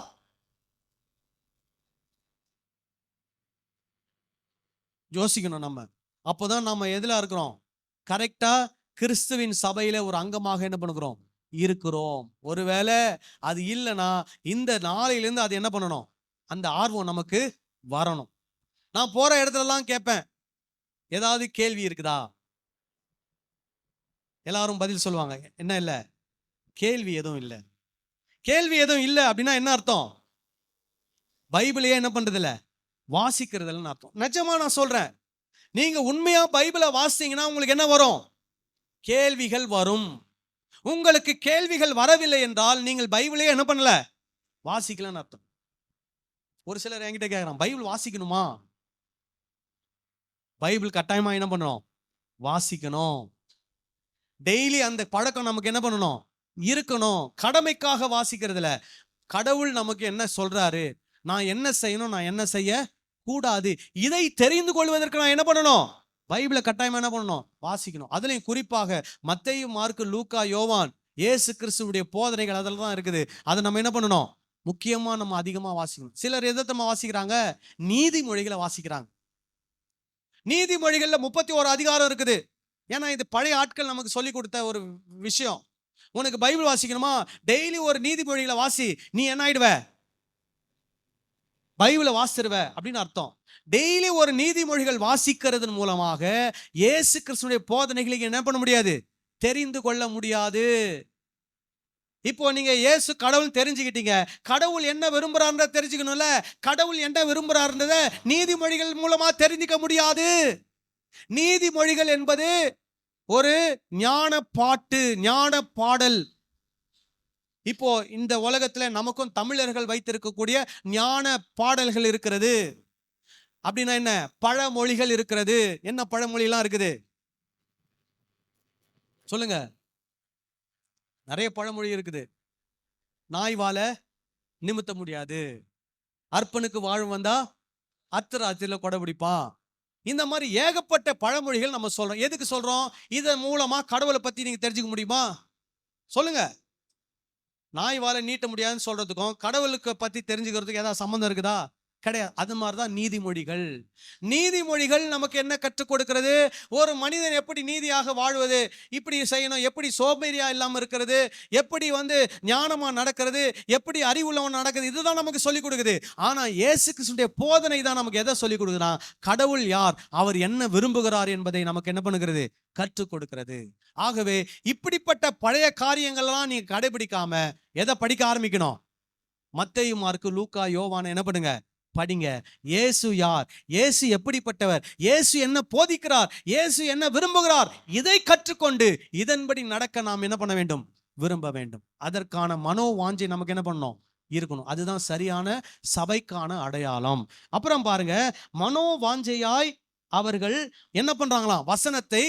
யோசிக்கணும். நம்ம அப்போதான் நம்ம எதுல இருக்கிறோம்? கரெக்டா கிறிஸ்துவின் சபையில ஒரு அங்கமாக என்ன பண்ணுகிறோம்? இருக்கிறோம். ஒருவேளை அது இல்லைன்னா இந்த நாளையிலிருந்து அது என்ன பண்ணணும்? அந்த ஆர்வம் நமக்கு வரணும். நான் போற இடத்துலலாம் கேட்பேன், ஏதாவது கேள்வி இருக்குதா? எல்லாரும் பதில் சொல்லுவாங்க, என்ன இல்லை? கேள்வி எதுவும் இல்லை. கேள்வி எதுவும் இல்லை அப்படின்னா என்ன அர்த்தம்? பைபிளையே என்ன பண்றது இல்லை, வாசிக்கிறதுலன்னு அர்த்தம். நிஜமா நான் சொல்றேன், நீங்க உண்மையா பைபிளை வாசித்தீங்கன்னா உங்களுக்கு என்ன வரும்? கேள்விகள் வரும். உங்களுக்கு கேள்விகள் வரவில்லை என்றால் நீங்கள் பைபிளையே என்ன பண்ணல, வாசிக்கலன்னு அர்த்தம். ஒரு சிலர் என்கிட்ட கேட்கறான், பைபிள் வாசிக்கணுமா? பைபிள் கட்டாயமா என்ன பண்ணணும்? வாசிக்கணும். டெய்லி அந்த பழக்கம் நமக்கு என்ன பண்ணணும்? இருக்கணும். கடமைக்காக வாசிக்கிறதுல கடவுள் நமக்கு என்ன சொல்றாரு, நான் என்ன செய்யணும், நான் என்ன செய்ய கூடாது, இதை தெரிந்து கொள்வதற்கு நான் என்ன பண்ணணும்? பைபிளை கட்டாயமா என்ன பண்ணணும்? வாசிக்கணும். அதுலயும் குறிப்பாக மத்தேயு, மார்க்கு, லூக்கா, யோவான், இயேசு கிறிஸ்துவுடைய போதனைகள் அதில் தான் இருக்குது. அதை நம்ம என்ன பண்ணணும்? முக்கியமா நம்ம அதிகமா வாசிக்கணும். சிலர் எதை வாசிக்கிறாங்க? நீதிமொழிகளை வாசிக்கிறாங்க. நீதிமொழிகள்ல 31 அதிகாரம் இருக்குது. ஏன்னா இது பழைய ஆட்கள் நமக்கு சொல்லி கொடுத்த ஒரு விஷயம். உனக்கு பைபிள் வாசிக்கணுமா, டெய்லி ஒரு நீதிமொழிகளை வாசி, நீ என்ன ஆயிடுவ? பைபிளை வாசிச்சிருவ அப்படின்னு அர்த்தம். டெய்லி ஒரு நீதிமொழிகள் வாசிக்கிறதன் மூலமாக இயேசு கிறிஸ்துவினுடைய போதனைகளை என்ன பண்ண முடியாது? தெரிந்து கொள்ள முடியாது. இப்போ நீங்க இயேசு கடவுள் தெரிஞ்சுக்கிட்டீங்க, கடவுள் என்ன விரும்புறாருன்றத தெரிஞ்சுக்கணும்ல. கடவுள் என்ன விரும்புறாருன்றத நீதிமொழிகள் மூலமா தெரிஞ்சுக்க முடியாது. நீதிமொழிகள் என்பது ஒரு ஞான பாட்டு, ஞான பாடல். இப்போ இந்த உலகத்துல நமக்கும் தமிழர்கள் வைத்திருக்கக்கூடிய ஞான பாடல்கள் இருக்கிறது. அப்படின்னா என்ன? பழமொழிகள் இருக்கிறது. என்ன பழமொழிலாம் இருக்குது சொல்லுங்க? நிறைய பழமொழி இருக்குது. நாய் வாழ நிமித்த முடியாது, அர்ப்பனுக்கு வாழும் வந்தா அர்த்தராத்திரியில கொடை பிடிப்பான். இந்த மாதிரி ஏகப்பட்ட பழமொழிகள் நம்ம சொல்றோம். எதுக்கு சொல்றோம்? இதன் மூலமா கடவுளை பத்தி நீங்க தெரிஞ்சுக்க முடியுமா? சொல்லுங்க. நாய் வாழ நீட்ட முடியாதுன்னு சொல்றதுக்கும் கடவுளுக்கு பத்தி தெரிஞ்சுக்கிறதுக்கு ஏதாவது சம்பந்தம் இருக்குதா? கிடையாது. அது மாதிரிதான் நீதிமொழிகள். நீதிமொழிகள் நமக்கு என்ன கற்றுக் கொடுக்கிறது? ஒரு மனிதன் எப்படி நீதியாக வாழ்வது, இப்படி செய்யணும், எப்படி சோம்பேறியா இல்லாம இருக்கிறது, எப்படி ஞானமா நடக்கிறது, எப்படி அறிவுள்ளவன் நடக்குது, இதுதான் நமக்கு சொல்லிக் கொடுக்குது. ஆனா இயேசு கிறிஸ்துவினுடைய போதனை தான் நமக்கு எதை சொல்லிக் கொடுக்குதுன்னா, கடவுள் யார், அவர் என்ன விரும்புகிறார் என்பதை நமக்கு என்ன பண்ணுகிறது? கற்றுக் கொடுக்கிறது. ஆகவே இப்படிப்பட்ட பழைய காரியங்கள்லாம் நீங்க கடைபிடிக்காம எதை படிக்க ஆரம்பிக்கணும்? மத்தேயு, மார்க்கு, லூக்கா, யோவானை என்ன பண்ணுங்க? படிங்க. இயேசு யார், இயேசு எப்படிப்பட்டவர், இயேசு என்ன போதிக்கிறார், இயேசு என்ன விரும்புகிறார், இதை கற்றுக்கொண்டு இதன்படி நடக்க நாம் என்ன பண்ண வேண்டும்? விரும்ப வேண்டும். அதற்கான மனோ வாஞ்சை நமக்கு என்ன பண்ணணும்? இருக்கணும். அதுதான் சரியான சபைக்கான அடையாளம். அப்புறம் பாருங்க, மனோ வாஞ்சையாய் அவர்கள் என்ன பண்றாங்களாம்? வசனத்தை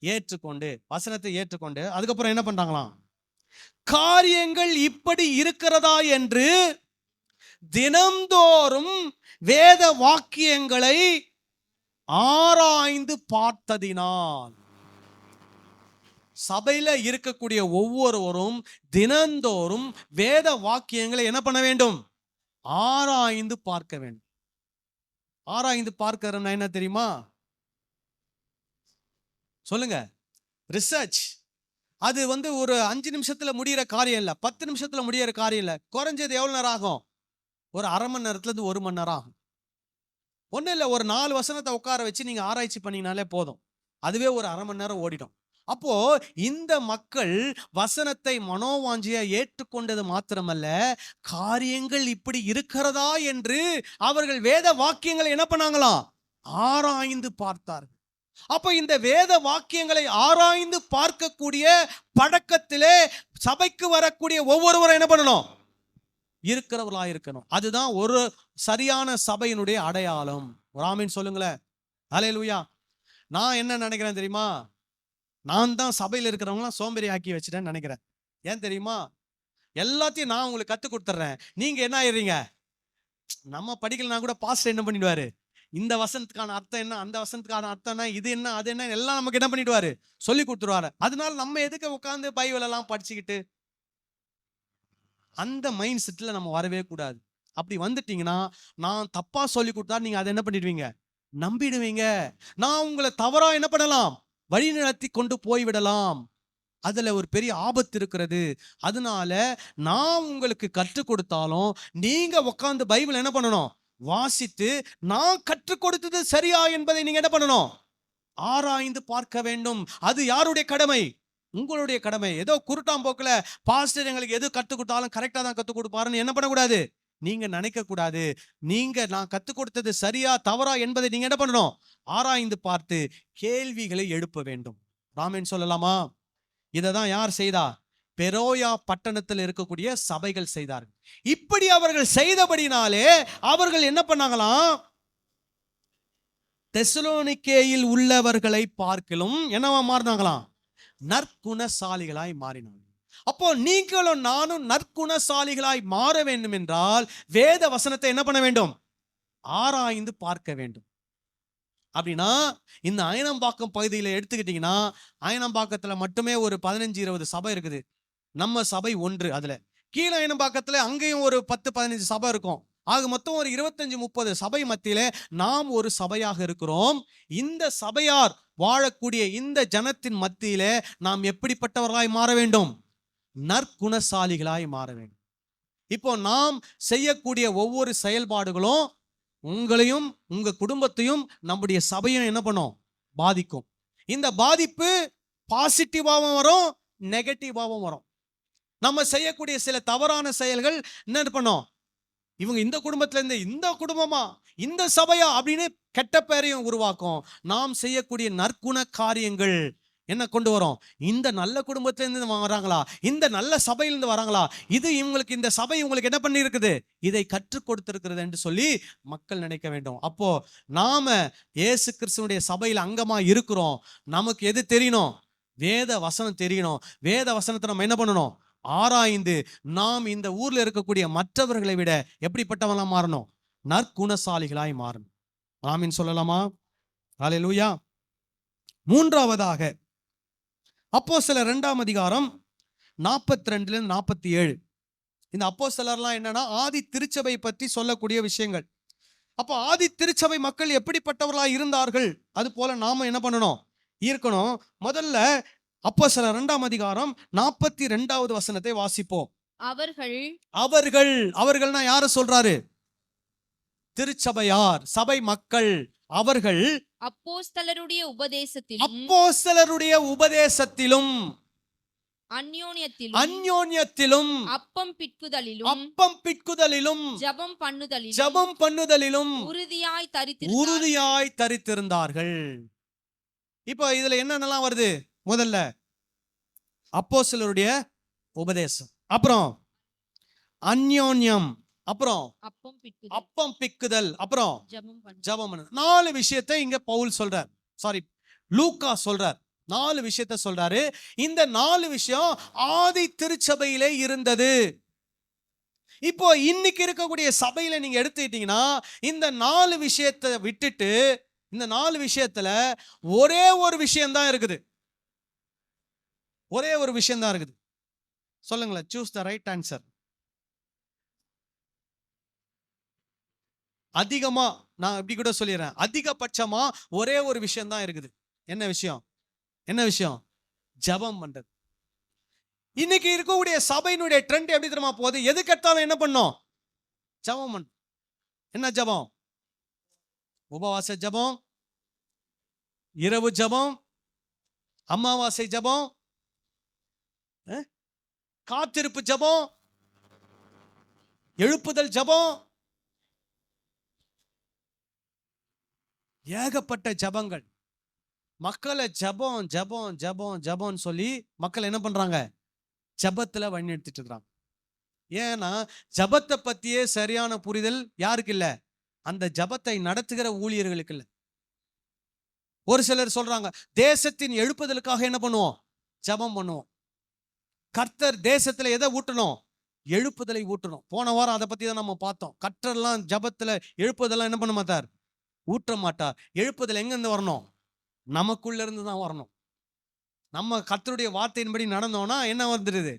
ஏற்றுக்கொண்டு அதுக்கப்புறம் என்ன பண்றாங்களாம்? காரியங்கள் இப்படி இருக்கிறதா என்று தினம்தோறும் வேத வாக்கியங்களை ஆராய்ந்து பார்த்ததினால். சபையில இருக்கக்கூடிய ஒவ்வொருவரும் தினந்தோறும் வேத வாக்கியங்களை என்ன பண்ண வேண்டும்? ஆராய்ந்து பார்க்க வேண்டும். ஆராய்ந்து பார்க்கிறோம்னா என்ன தெரியுமா? சொல்லுங்க. ரிசர்ச். அது ஒரு 5 நிமிஷத்துல முடிகிற காரியம் இல்லை, 10 நிமிஷத்துல முடிகிற காரியம் இல்லை. குறைஞ்சது எவ்வளவு நேரம் ஆகும்? ஒரு அரை மணி நேரத்துல இருந்து 1 மணி நேரம் ஆகும். ஒன்றும் இல்லை, ஒரு 4 வசனத்தை உட்கார வச்சு நீங்க ஆராய்ச்சி பண்ணீங்கனாலே போதும், அதுவே ஒரு அரை மணி நேரம் ஓடிடும். அப்போ இந்த மக்கள் வசனத்தை மனோவாஞ்சியா ஏற்றுக்கொண்டது மாத்திரமல்ல, காரியங்கள் இப்படி இருக்கிறதா என்று அவர்கள் வேத வாக்கியங்களை என்ன பண்ணாங்களாம்? ஆராய்ந்து பார்த்தார்கள். அப்ப இந்த வேத வாக்கியங்களை ஆராய்ந்து பார்க்கக்கூடிய பழக்கத்திலே சபைக்கு வரக்கூடிய ஒவ்வொருவரும் என்ன பண்ணணும்? இருக்கிறவர்களா இருக்கணும். அதுதான் ஒரு சரியான சபையினுடைய அடையாளம். ஒரு ஆமீன் சொல்லுங்களேன். ஹல்லேலூயா. நான் என்ன நினைக்கிறேன் தெரியுமா? நான் தான் சபையில் இருக்கிறவங்களாம் சோம்பேறி ஆக்கி வச்சுட்டேன்னு நினைக்கிறேன். ஏன் தெரியுமா? எல்லாத்தையும் நான் உங்களுக்கு கற்றுக் கொடுத்துட்றேன், நீங்க என்ன ஆயிடுறீங்க? நம்ம படிக்கலனா கூட பாஸ்டர் என்ன பண்ணிடுவாரு? இந்த வசனத்துக்கான அர்த்தம் என்ன, அந்த வசனத்துக்கான அர்த்தம் என்ன, இது என்ன, அது என்ன, எல்லாம் நமக்கு என்ன பண்ணிடுவாரு? சொல்லி கொடுத்துருவாரு. அதனால நம்ம எதுக்கு உட்காந்து பைபிள் எல்லாம் படிச்சுக்கிட்டு? அந்த மைண்ட் செட்ல நம்ம வரவே கூடாது. அப்படி வந்துட்டீங்கன்னா, நான் தப்பா சொல்லி கொடுத்தா நீங்க அதை என்ன பண்ணிடுவீங்க? நம்பிடுவீங்க. நான் உங்களை தவறா என்ன பண்ணலாம்? வழி நடத்தி கொண்டு போய்விடலாம். அதுல ஒரு பெரிய ஆபத்து இருக்கிறது. அதனால நான் உங்களுக்கு கற்றுக் கொடுத்தாலும் நீங்க உட்காந்து பைபிள் என்ன பண்ணணும்? வாசித்து நான் கற்றுக் கொடுத்தது சரியா என்பதை நீங்க என்ன பண்ணணும்? ஆராய்ந்து பார்க்க வேண்டும். அது யாருடைய கடமை? உங்களுடைய கடமை. ஏதோ குருட்டாம்போக்குல பாஸ்டர் எங்களுக்கு எது கற்றுக் கொடுத்தாலும் கரெக்டா தான் கற்றுக் கொடுப்பாருன்னு என்ன பண்ணக்கூடாது? நீங்க நினைக்க கூடாது. நீங்க நான் கற்றுக் கொடுத்தது சரியா தவறா என்பதை நீங்க என்ன பண்ணணும்? ஆராய்ந்து பார்த்து கேள்விகளை எழுப்ப வேண்டும். ராமேன் சொல்லலாமா? இததான் யார் செய்தா? பெரோயா பட்டணத்தில் இருக்கக்கூடிய சபைகள் செய்தார்கள். இப்படி அவர்கள் செய்தபடினாலே அவர்கள் என்ன பண்ணாங்களாம்? தெசலோனிக்கேயில் உள்ளவர்களை பார்க்கலும் என்னவா மாறினாங்களாம்? நற்குணசாலிகளாய் மாறினாங்க. அப்போ நீங்களும் நானும் நற்குணசாலிகளாய் மாற வேண்டும் என்றால் வேத வசனத்தை என்ன பண்ண வேண்டும்? ஆராய்ந்து பார்க்க வேண்டும். அப்படின்னா இந்த அயனம்பாக்கம் பகுதியில் எடுத்துக்கிட்டீங்கன்னா, அயனம்பாக்கத்துல மட்டுமே ஒரு 15-20 சபை இருக்குது. நம்ம சபை ஒன்று. அதுல கீழே பக்கத்துல அங்கேயும் ஒரு 10-15 சபை இருக்கும். ஆக மொத்தம் ஒரு 25-30 சபை மத்தியிலே நாம் ஒரு சபையாக இருக்கிறோம். இந்த சபையார் வாழக்கூடிய இந்த ஜனத்தின் மத்தியிலே நாம் எப்படிப்பட்டவர்களாய் மாற வேண்டும்? நற்குணசாலிகளாய் மாற வேண்டும். இப்போ நாம் செய்யக்கூடிய ஒவ்வொரு செயல்பாடுகளும் உங்களையும் உங்க குடும்பத்தையும் நம்முடைய சபையும் என்ன பண்ணும்? பாதிக்கும். இந்த பாதிப்பு பாசிட்டிவாகவும் வரும், நெகட்டிவாகவும் வரும். நம்ம செய்யக்கூடிய சில தவறான செயல்கள் என்ன பண்ணும்? இவங்க இந்த குடும்பத்துல இருந்து இந்த குடும்பமா இந்த சபையா அப்படின்னு கெட்ட பெயரையும் உருவாக்கும். நாம் செய்யக்கூடிய நற்குண காரியங்கள் என்ன கொண்டு வரும்? இந்த நல்ல குடும்பத்திலிருந்து வராங்களா, இந்த நல்ல சபையிலிருந்து வராங்களா, இது இவங்களுக்கு இந்த சபை இவங்களுக்கு என்ன பண்ணி இருக்குது, இதை கற்றுக் கொடுத்திருக்கிறது என்று சொல்லி மக்கள் நினைக்க வேண்டும். அப்போ நாம இயேசு கிறிஸ்துவுடைய சபையில் அங்கமா இருக்கிறோம். நமக்கு எது தெரியணும்? வேத வசனம் தெரியணும். வேத வசனத்தை நம்ம என்ன பண்ணணும்? ஆராய்ந்து நாம் இந்த ஊர்ல இருக்கக்கூடிய மற்றவர்களை விட எப்படிப்பட்டவங்களா மாறணும்? நற்குணசாலிகளாய் மாறணும். ஆமீன் சொல்லலாமா? ஹல்லேலூயா. மூன்றாவதாக அப்போஸ்தலர் 2ஆம் அதிகாரம் 42-47. இந்த அப்போஸ்தலர்லாம் என்னன்னா ஆதி திருச்சபை பற்றி சொல்லக்கூடிய விஷயங்கள். அப்போ ஆதி திருச்சபை மக்கள் எப்படிப்பட்டவர்களாய் இருந்தார்கள், அது போல நாம என்ன பண்ணணும்? இருக்கணும். முதல்ல அப்போஸ்தலர் 2ஆம் அதிகாரம் 42வது வசனத்தை வாசிப்போம். அவர்கள்னா யார சொல்றாரு? திருச்சபையார், சபை மக்கள். அவர்கள் அப்போஸ்தலருடைய உபதேசத்திலும் அந்யோன்யத்திலும் அப்பம் பிட்குதலிலும் ஜெபம் பண்ணுதலிலும் உறுதியாய் தரித்திருந்தார்கள். இப்போ இதுல என்னென்னலாம் வருது? முதல்ல அப்போஸ்தலருடைய உபதேசம், அப்புறம் அந்யோன்யம், அப்புறம் அப்பம் பிக்குதல், அப்புறம் ஜெபம் பண்ணு. 4 விஷயத்தை இங்க பவுல் சொல்றார், லூக்கா சொல்றார். 4 விஷயத்தை சொல்றாரு. இந்த 4 விஷயம் ஆதி திருச்சபையிலே இருந்தது. இப்போ இன்னைக்கு இருக்கக்கூடிய சபையில நீங்க எடுத்துக்கிட்டீங்கன்னா இந்த 4 விஷயத்தை விட்டுட்டு இந்த 4 விஷயத்துல ஒரே ஒரு விஷயம்தான் இருக்குது. ஒரே ஒரு விஷயம்தான் இருக்குது. சொல்லுங்களேன், சூஸ் த ரைட் ஆன்சர். அதிகமா நான் இப்படி கூட சொல்லிடுறேன், அதிகபட்சமா ஒரே ஒரு விஷயம் தான் இருக்குது. என்ன விஷயம்? என்ன விஷயம்? ஜெபம் பண்றது. இன்னைக்கு இருக்கக்கூடிய சபையினுடைய ட்ரெண்ட் எப்படி தெரியுமா போகுது? எது கேட்டாலும் என்ன பண்ணும்? ஜெபம் பண்ணும். என்ன ஜெபம்? உபவாச ஜெபம், இரவு ஜெபம், அமாவாசை ஜெபம், காத்திருப்பு ஜெபம், எழுப்புதல் ஜெபம், ஏகப்பட்ட ஜபங்கள். மக்களை ஜபம் ஜபம் ஜபம் ஜபம்னு சொல்லி மக்கள் என்ன பண்றாங்க? ஜபத்துல வழி எடுத்துட்டு இருக்கிறாங்க. ஏன்னா ஜபத்தை பத்தியே சரியான புரிதல் யாருக்கு இல்ல? அந்த ஜபத்தை நடத்துகிற ஊழியர்களுக்கு இல்ல. ஒரு சிலர் சொல்றாங்க, தேசத்தின் எழுப்புதலுக்காக என்ன பண்ணுவோம்? ஜபம் பண்ணுவோம். கர்த்தர் தேசத்துல எதை ஊட்டணும்? எழுப்புதலை ஊட்டணும். போன வாரம் அதை பத்தி தான் நம்ம பார்த்தோம். கர்த்தர்லாம் ஜபத்துல எழுப்புதெல்லாம் என்ன பண்ண மாட்டார்? ஊற்ற மாட்டார். எழுப்புதல் எங்க இருந்து வரணும்? நமக்குள்ள இருந்து தான் வரணும். நம்ம கர்த்தருடைய வார்த்தையின்படி நடந்தோம்னா என்ன வந்துடுது?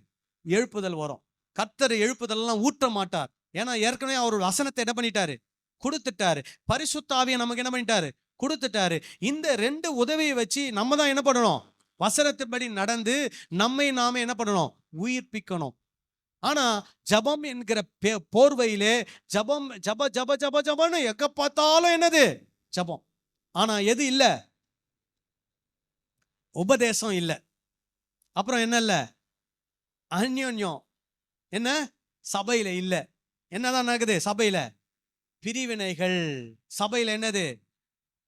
எழுப்புதல் வரும். கர்த்தர் எழுப்புதல் எல்லாம் ஊற்ற மாட்டார். ஏன்னா ஏற்கனவே அவர் வசனத்தை என்ன பண்ணிட்டாரு? கொடுத்துட்டாரு. பரிசுத்த ஆவியை நமக்கு என்ன பண்ணிட்டாரு? கொடுத்துட்டாரு. இந்த 2 உதவியை வச்சு நம்ம தான் என்ன பண்ணணும்? வசனத்தின்படி நடந்து நம்மை நாம என்ன பண்ணணும்? உயிர்ப்பிக்கணும். ஆனா ஜபம் என்கிற போர்வையிலே ஜபம் ஜப ஜப ஜப ஜபன்னு எங்க பார்த்தாலும் என்னது? ஜபம். ஆனா எது இல்ல? உபதேசம் இல்ல. அப்புறம் என்ன இல்ல? அந்யோன்யம் என்ன? சபையில இல்ல. என்னதான் நடக்குது சபையில? பிரிவினைகள். சபையில என்னது?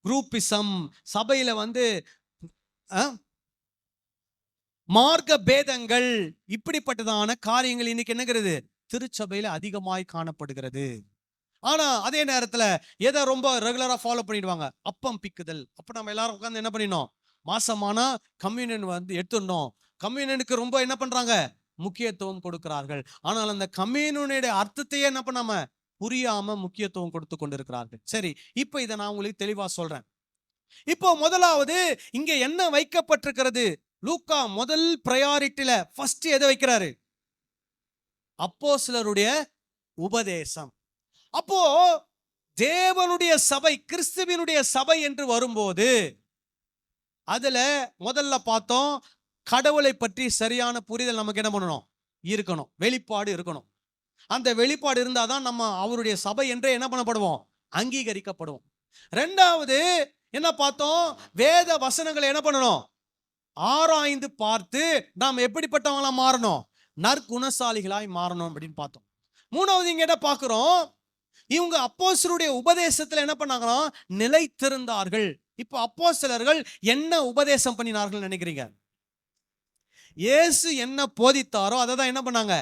குரூப்பிசம். சபையில மார்க்க பேதங்கள். இப்படிப்பட்டதான காரியங்கள் இன்னைக்கு என்னங்கிறது? திருச்சபையில அதிகமாய் காணப்படுகிறது. ஆனா அதே நேரத்துல எதை ரொம்ப ரெகுலரா ஃபாலோ பண்ணிடுவாங்க? அப்பம் பிக்குதல். அப்ப நம்ம எல்லாரும் உட்கார்ந்து என்ன பண்ணினோம்? மாசமானா கம்யூனியன் எடுத்துடணும். கம்யூனியனுக்கு ரொம்ப என்ன பண்றாங்க? முக்கியத்துவம் கொடுக்கிறார்கள். ஆனால் அந்த கம்யூனியனுடைய அர்த்தத்தையே என்ன பண்ணாம புரியாம முக்கியத்துவம் கொடுத்து கொண்டிருக்கிறார்கள். சரி, இப்ப இதை நான் உங்களுக்கு தெளிவா சொல்றேன். இப்போ முதலாவது இங்க என்ன வைக்கப்பட்டிருக்கிறது? லூக்கா முதல் பிரையாரிட்டில ஃபர்ஸ்ட் எதை வைக்கிறாரு? அப்போஸ்தலருடைய உபதேசம். அப்போ தேவனுடைய சபை, கிறிஸ்துவினுடைய சபை என்று வரும்போது அதுல முதல்ல பார்த்தோம், கடவுளை பற்றி சரியான புரிதல் நமக்கு என்ன பண்ணணும், இருக்கணும், வெளிப்பாடு இருக்கணும். அந்த வெளிப்பாடு இருந்தாதான் நம்ம அவருடைய சபை என்றே என்ன பண்ணப்படுவோம், அங்கீகரிக்கப்படுவோம். ரெண்டாவது என்ன பார்த்தோம், வேத வசனங்களை என்ன பண்ணணும், ஆராய்ந்து பார்த்து நாம் எப்படிப்பட்டவங்களா மாறணும், நற்குணசாலிகளாய் மாறணும் அப்படின்னு பார்த்தோம். மூணாவது இங்க என்ன பார்க்கிறோம், இவங்க அப்போஸ்தலருடைய உபதேசத்துல என்ன பண்ணாங்கன்னா நிலைத்திருந்தார்கள். இப்போ அப்போஸ்தலர்கள் என்ன உபதேசம் பண்ணினார்கள் நினைக்கிறீங்க? இயேசு என்ன போதித்தாரோ அதை தான் என்ன பண்ணாங்க,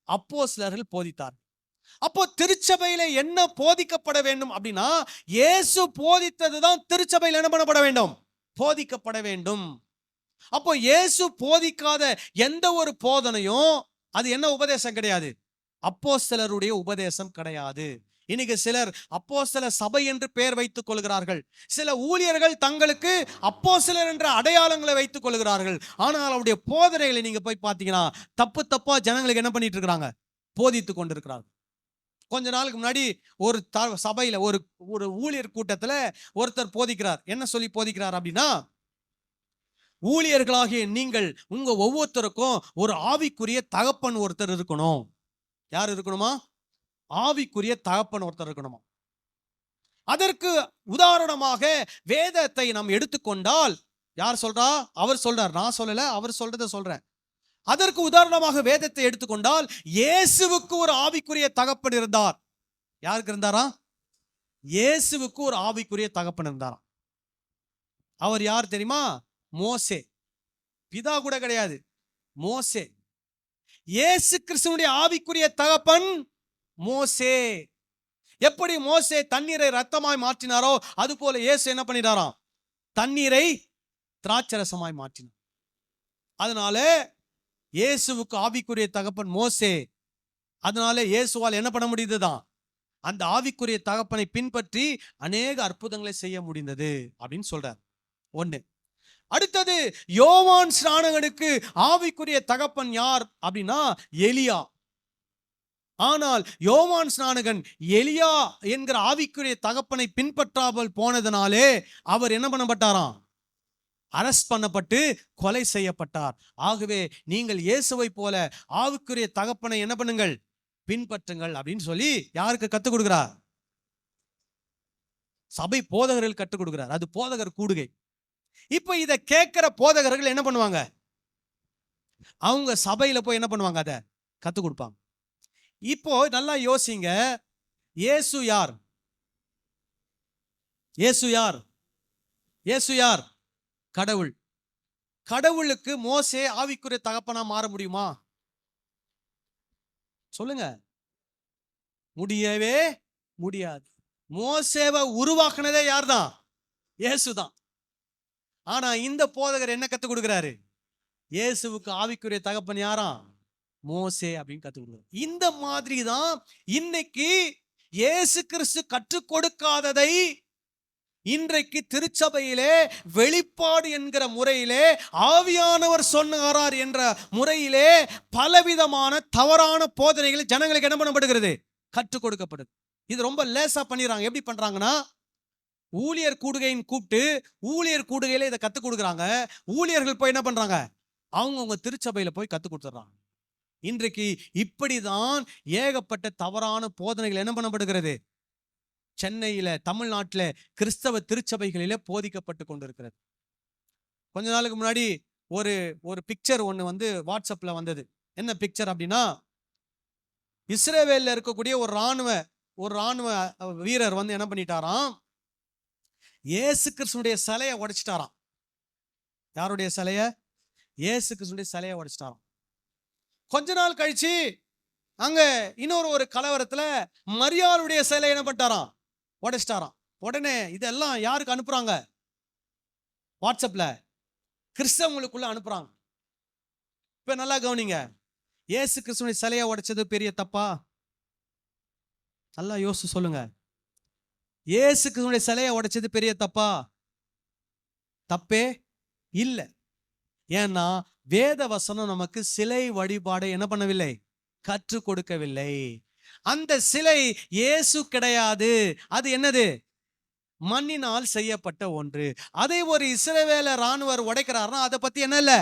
அப்போஸ்தலர்கள் போதித்தார். அப்போ திருச்சபையில என்ன போதிக்கப்பட வேண்டும் அப்படின்னா, இயேசு போதித்தது தான் திருச்சபையில் என்ன பண்ணப்பட வேண்டும், போதிக்கப்பட வேண்டும். அப்போ இயேசு போதிக்காத எந்த ஒரு போதனையும் அது என்ன உபதேசம் கிடையாது, அப்போஸ்தலருடைய உபதேசம் கிடையாது. இன்னைக்கு சிலர் அப்போஸ்தல சபை என்று பெயர் வைத்துக் கொள்கிறார்கள். சில ஊழியர்கள் தங்களுக்கு அப்போஸ்தலர் என்ற அடையாளங்களை வைத்துக் கொள்கிறார்கள். ஆனால் அவருடைய போதனைகளை நீங்க போய் பார்த்தீங்கன்னா தப்பு தப்பா ஜனங்களுக்கு என்ன பண்ணிட்டு இருக்கிறாங்க, போதித்து கொண்டிருக்கிறார்கள். கொஞ்ச நாளுக்கு முன்னாடி ஒரு சபையில ஒரு ஊழியர் கூட்டத்துல ஒருத்தர் போதிக்கிறார். என்ன சொல்லி போதிக்கிறார் அப்படின்னா, ஊழியர்களாகிய நீங்கள் உங்க ஒவ்வொருத்தருக்கும் ஒரு ஆவிக்குரிய தகப்பன் ஒருத்தர் இருக்கணும். யார் இருக்கணுமா, ஆவிக்குரிய தகப்பன் ஒருத்தர் இருக்கணுமா. அதற்கு உதாரணமாக வேதத்தை நாம் எடுத்துக்கொண்டால், யார் சொல்றா, அவர் சொல்றார், நான் சொல்லல, அவர் சொல்றதை சொல்றேன். அதற்கு உதாரணமாக வேதத்தை எடுத்துக்கொண்டால், இயேசுவுக்கு ஒரு ஆவிக்குரிய தகப்பன் இருந்தார். யாருக்கு இருந்தாரா, இயேசுவுக்கு ஒரு ஆவிக்குரிய தகப்பன் இருந்தாராம். அவர் யார் தெரியுமா, மோசே. பிதா கூட கிடையாது, மோசே. இயேசு கிறிஸ்துவுடைய ஆவிக்குரிய தகப்பன் மோசே. எப்படி மோசே தண்ணீரை ரத்தமாய் மாற்றினாரோ அது போல இயேசு என்ன பண்ணினாராம், தண்ணீரை திராட்சரசமாய் மாற்றினார். அதனால இயேசுவுக்கு ஆவிக்குரிய தகப்பன் மோசே. அதனால இயேசுவால் என்ன பண்ண முடிந்ததுதான், அந்த ஆவிக்குரிய தகப்பனை பின்பற்றி அநேக அற்புதங்களை செய்ய முடிந்தது அப்படின்னு சொல்றார். ஒண்ணு. அடுத்தது, யோவான் ஸ்நானகனுக்கு ஆவிக்குரிய தகப்பன் யார் அப்படின்னா எலியா. ஆனால் யோவான் ஸ்நானகன் எலியா என்கிற ஆவிக்குரிய தகப்பனை பின்பற்றாமல் போனதனாலே அவர் என்ன பண்ணப்பட்டாராம், அரெஸ்ட் பண்ணப்பட்டு கொலை செய்யப்பட்டார். ஆகவே நீங்கள் இயேசுவை போல ஆவிக்குரிய தகப்பனை என்ன பண்ணுங்கள், பின்பற்றுங்கள் அப்படின்னு சொல்லி யாருக்கு கத்துக் கொடுக்கிறார், சபை போதகர்கள் கற்றுக் கொடுக்கிறார். அது போதகர் கூடுகை. இப்ப இதை கேட்கிற போதகர்கள் என்ன பண்ணுவாங்க, அவங்க சபையில போய் என்ன பண்ணுவாங்க, அதை கத்துக் கொடுப்பாங்க. இப்போ நல்லா யோசிங்க, இயேசு யார், இயேசு யார், இயேசு யார், கடவுள். கடவுளுக்கு மோசே ஆவிக்குரிய தகப்பனா மாற முடியுமா, சொல்லுங்க, முடியவே முடியாது. மோசேவை உருவாக்குனதே யார்தான், இயேசுதான். ஆனா இந்த போதகர் என்ன கத்துக் கொடுக்கிறாரு, இயேசுவுக்கு ஆவிக்குரிய தகப்பன் யாராம், மோசே அப்படின்னு கத்துக் கொடுக்கிறார். இந்த மாதிரி தான் இன்னைக்கு இயேசு கிறிஸ்து கற்றுக் கொடுக்காததை இன்றைக்கு திருச்சபையிலே வெளிப்பாடு என்கிற முறையிலே, ஆவியானவர் சொன்னார் என்ற முறையிலே பலவிதமான தவறான போதனைகள் ஜனங்களுக்கு என்ன பண்ணப்படுகிறது, கற்றுக் கொடுக்கப்படுது. இது ரொம்ப லேசா பண்ணிடுறாங்க. எப்படி பண்றாங்கன்னா, ஊழியர் கூடுகைன்னு கூப்பிட்டு ஊழியர் கூடுகையில இதை கத்துக் கொடுக்குறாங்க. ஊழியர்கள் போய் என்ன பண்றாங்க, அவங்கவுங்க திருச்சபையில போய் கத்துக் கொடுத்துட்றாங்க. இன்றைக்கு இப்படிதான் ஏகப்பட்ட தவறான போதனைகள் என்ன பண்ணப்படுகிறது, சென்னையில, தமிழ்நாட்டில் கிறிஸ்தவ திருச்சபைகளிலே போதிக்கப்பட்டு கொண்டிருக்கிறது. கொஞ்ச நாளுக்கு முன்னாடி ஒரு பிக்சர் ஒன்று வந்து வாட்ஸ்அப்ல வந்தது. என்ன பிக்சர் அப்படின்னா, இஸ்ரேவேல்ல இருக்கக்கூடிய ஒரு ராணுவ வீரர் வந்து என்ன பண்ணிட்டாராம், இயேசு கிறிஸ்துடைய சிலையை உடைச்சிட்டாராம். யாருடைய சிலைய, இயேசு கிறிஸ்துடைய சிலையை உடைச்சிட்டாராம். கொஞ்ச நாள் கழிச்சு அங்க இன்னொரு கலவரத்துல மரியாளுடைய சிலை என்ன பண்ணிட்டாராம், உடைச்சிட்டாராம். உடனே இதெல்லாம் யாருக்கு அனுப்புறாங்க, வாட்ஸ்அப்ல கிறிஸ்தவங்களுக்குள்ள அனுப்புறாங்க. இப்ப நல்லா கவனிங்க, இயேசு கிறிஸ்துடைய சிலையை உடைச்சது பெரிய தப்பா, நல்லா யோசிச்சு சொல்லுங்க. இயேசு கிறிஸ்துடைய சிலையை உடைச்சது பெரிய தப்பா, தப்பே இல்லை. ஏன்னா வேத வசனம் நமக்கு சிலை வழிபாடை என்ன பண்ணவில்லை, கற்றுக் கொடுக்கவில்லை. அந்த சிலை இயேசு கிடையாது. அது என்னது? மண்ணினால் செய்யப்பட்ட ஒன்று. அதை ஒரு இஸ்ரவேல ராணுவர் உடைக்கிறாருன்னா அதை பத்தி என்ன இல்ல,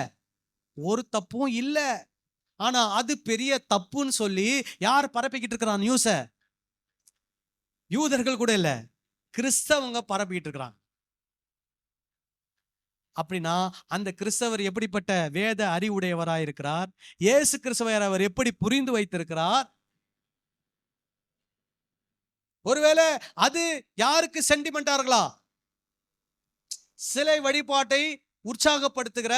ஒரு தப்பும் இல்ல. ஆனா அது பெரிய தப்புன்னு சொல்லி யார் பரப்பிக்கிட்டு இருக்கிறான் நியூஸ? யூதர்கள் கூட இல்ல, கிறிஸ்தவங்க பரப்பிக்கிட்டு இருக்கிறாங்க. அப்படின்னா அந்த கிறிஸ்தவர் எப்படிப்பட்ட வேத அறிவுடையவராய் இருக்கிறார்? இயேசு கிறிஸ்தவர் அவர் எப்படி புரிந்து வைத்திருக்கிறார்? ஒருவேளை அது யாருக்கு சென்டிமெண்டா இருக்கலாம்? சிலை வழிபாட்டை உற்சாகப்படுத்துகிற,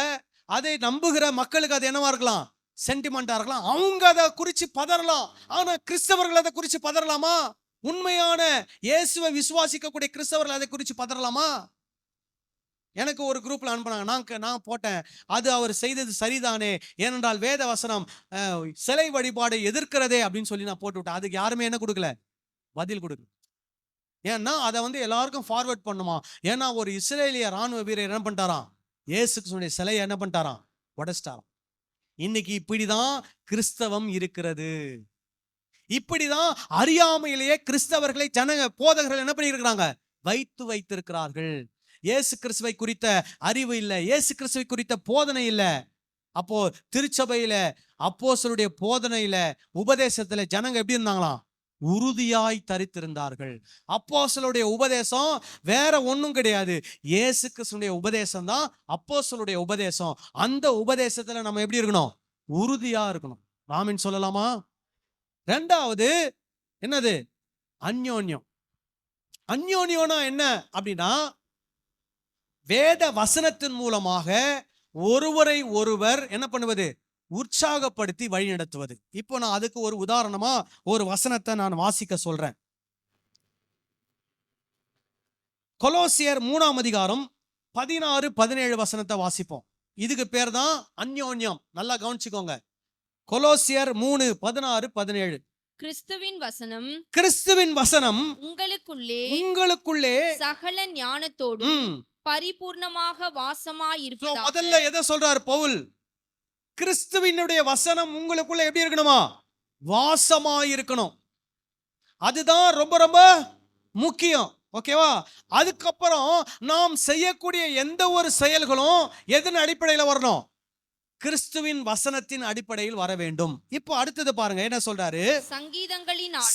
அதை நம்புகிற மக்களுக்கு அது என்னவா இருக்கலாம்? சென்டிமெண்டா இருக்கலாம். அவங்க அதை குறிச்சு பதறலாம். ஆனா கிறிஸ்தவர்கள் அதை குறிச்சு பதறலாமா? உண்மையான இயேசுவை விசுவாசிக்கக்கூடிய கிறிஸ்தவர்கள் அதை குறிச்சு பதறலாமா? எனக்கு ஒரு குரூப்ல அனுப்புனாங்க. நான் போட்டேன், அது அவர் செய்தது சரிதானே, ஏனென்றால் வேத வசனம் சிலை வழிபாடை எதிர்க்கிறதே அப்படின்னு சொல்லி நான் போட்டு விட்டேன். அதுக்கு யாருமே என்ன கொடுக்கல, பதில் கொடுக்கல. ஏன்னா அதை எல்லாருக்கும் ஃபார்வர்ட் பண்ணுமா. ஏன்னா ஒரு இஸ்ரேலிய ராணுவ வீரர் என்ன பண்ணிட்டாராம்? இயேசு கிறிஸ்துவின் சிலையை என்ன பண்ணிட்டாராம்? உடைச்சிட்டாராம். இன்னைக்கு இப்படிதான் கிறிஸ்தவம் இருக்கிறது. இப்படிதான் அறியாமையிலேயே கிறிஸ்தவர்களை போதகர்கள் என்ன பண்ணியிருக்கிறாங்க? வைத்திருக்கிறார்கள். இயேசு கிறிஸ்துவை குறித்த அறிவு இல்லை, இயேசு கிறிஸ்துவை குறித்த போதனை இல்லை. அப்போ திருச்சபையில அப்போஸ்தலருடைய போதனையில உபதேசத்துல ஜனங்க எப்படி இருந்தாங்களாம்? உறுதியாய் தரித்திருந்தார்கள். அப்போஸ்தலருடைய உபதேசம் வேற ஒண்ணும் கிடையாது, இயேசு கிறிஸ்துவினுடைய உபதேசம் தான் அப்போஸ்தலருடைய உபதேசம். அந்த உபதேசத்துல நம்ம எப்படி இருக்கணும்? உறுதியா இருக்கணும். ஆமென் சொல்லலாமா? ரெண்டாவது என்னது? அந்யோன்யம். அந்யோன்யம்னா என்ன அப்படின்னா, வேத வசனத்தின் மூலமாக ஒருவரை ஒருவர் என்ன பண்ணுவது? உற்சாகப்படுத்தி வழி நடத்துவது. இப்போ நான் அதுக்கு ஒரு உதாரணமா ஒரு வசனத்தை நான் வாசிக்க சொல்றேன். கொலோசியர் 3ஆம் அதிகாரம் 16-17 வசனத்தை வாசிப்போம். இதுக்கு பேர் தான் அந்யோன்யம். நல்லா கவனிச்சுக்கோங்க. கொலோசியர் 3:16-17. கிறிஸ்துவின் வசனம் கிறிஸ்துவின் வசனம் உங்களுக்குள்ளே சகல ம், ஞானத்தோடும் பரிபூர்ணமாக வாசமாயிருப்பதாக. முதல்ல எதை சொல்றாரு பவுல்? கிறிஸ்துவினுடைய வசனம் உங்களுக்குள்ள எப்படி இருக்கணுமா? வாசமாயிருக்கணும். அதுதான் ரொம்ப ரொம்ப முக்கியம். ஓகேவா? அதுக்கப்புறம் நாம் செய்யக்கூடிய எந்த ஒரு செயல்களும் எதன் அடிப்படையில் வரணும்? கிறிஸ்துவின் வசனத்தின் அடிப்படையில் வர வேண்டும். இப்போ அடுத்தது பாருங்க என்ன சொல்றாரு?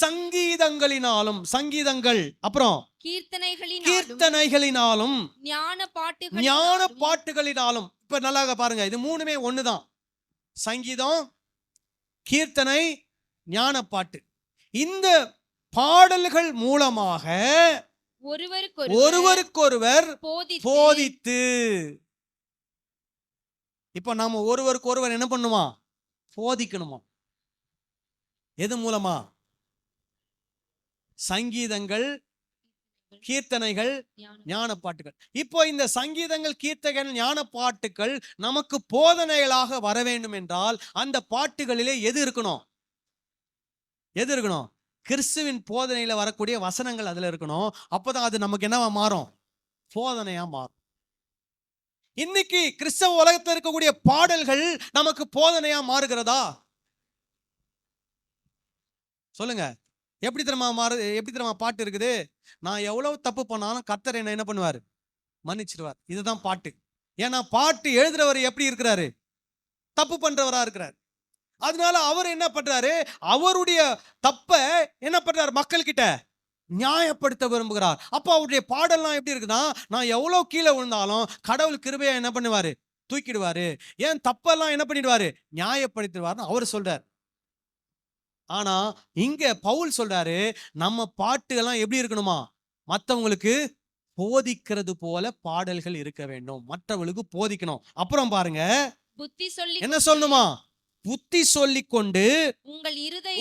சங்கீதங்களினாலும், சங்கீதங்கள், அப்புறம் கீர்த்தனைகளினாலும், ஞான பாட்டுகளினாலும். இப்ப நல்லா பாருங்க, இது மூணுமே ஒண்ணுதான். சங்கீதம், கீர்த்தனை, ஞான பாட்டு. இந்த பாடல்கள் மூலமாக ஒருவருக்கொருவர் போதித்து, இப்ப நாம ஒருவருக்கொருவர் என்ன பண்ணுமா? போதிக்கணுமா. எது மூலமா? சங்கீதங்கள், கீர்த்தனைகள், ஞான பாட்டுகள். இப்போ இந்த சங்கீதங்கள், கீர்த்தனைகள், ஞான பாட்டுகள் நமக்கு போதனைகளாக வர வேண்டும் என்றால் அந்த பாட்டுகளிலே எது இருக்கணும்? எது இருக்கணும்? கிறிஸ்துவின் போதனையில வரக்கூடிய வசனங்கள் அதுல இருக்கணும். அப்பதான் அது நமக்கு என்னவா மாறும்? போதனையா மாறும். இன்னைக்கு கிறிஸ்தவ உலகத்தில் இருக்கக்கூடிய பாடல்கள் நமக்கு போதனையா மாறுகிறதா? சொல்லுங்க. எப்படி தெரியுமா பாட்டு இருக்குது? நான் எவ்வளவு தப்பு பண்ணாலும் கர்த்தர் என்ன பண்ணுவார்? மன்னிச்சிடுவார். இதுதான் பாட்டு. ஏன்னா பாட்டு எழுதுறவர் எப்படி இருக்கிறாரு? தப்பு பண்றவரா இருக்கிறார். அதனால அவர் என்ன பண்றாரு? அவருடைய தப்ப என்ன பண்றாரு? மக்கள் கிட்ட நியாயப்படுத்த விரும்புகிறார். அப்போ அவருடைய பாடல்லாம் எப்படி இருக்குன்னா, நான் எவ்வளவு கீழே விழுந்தாலும் கடவுள் கிருபையா என்ன பண்ணுவாரு? தூக்கிடுவாரு. ஏன் தப்பெல்லாம் என்ன பண்ணிடுவாரு? நியாயப்படுத்திடுவார்னு அவர் சொல்றார். ஆனா இங்க பவுல் சொல்றாரு, நம்ம பாட்டுகள்லாம் எப்படி இருக்கணுமா? மற்றவங்களுக்கு போதிக்கிறது போல பாடல்கள் இருக்க வேண்டும். மற்றவங்களுக்கு போதிக்கணும். அப்புறம் பாருங்க என்ன சொல்லணுமா? புத்தி சொல்லிக் கொண்டு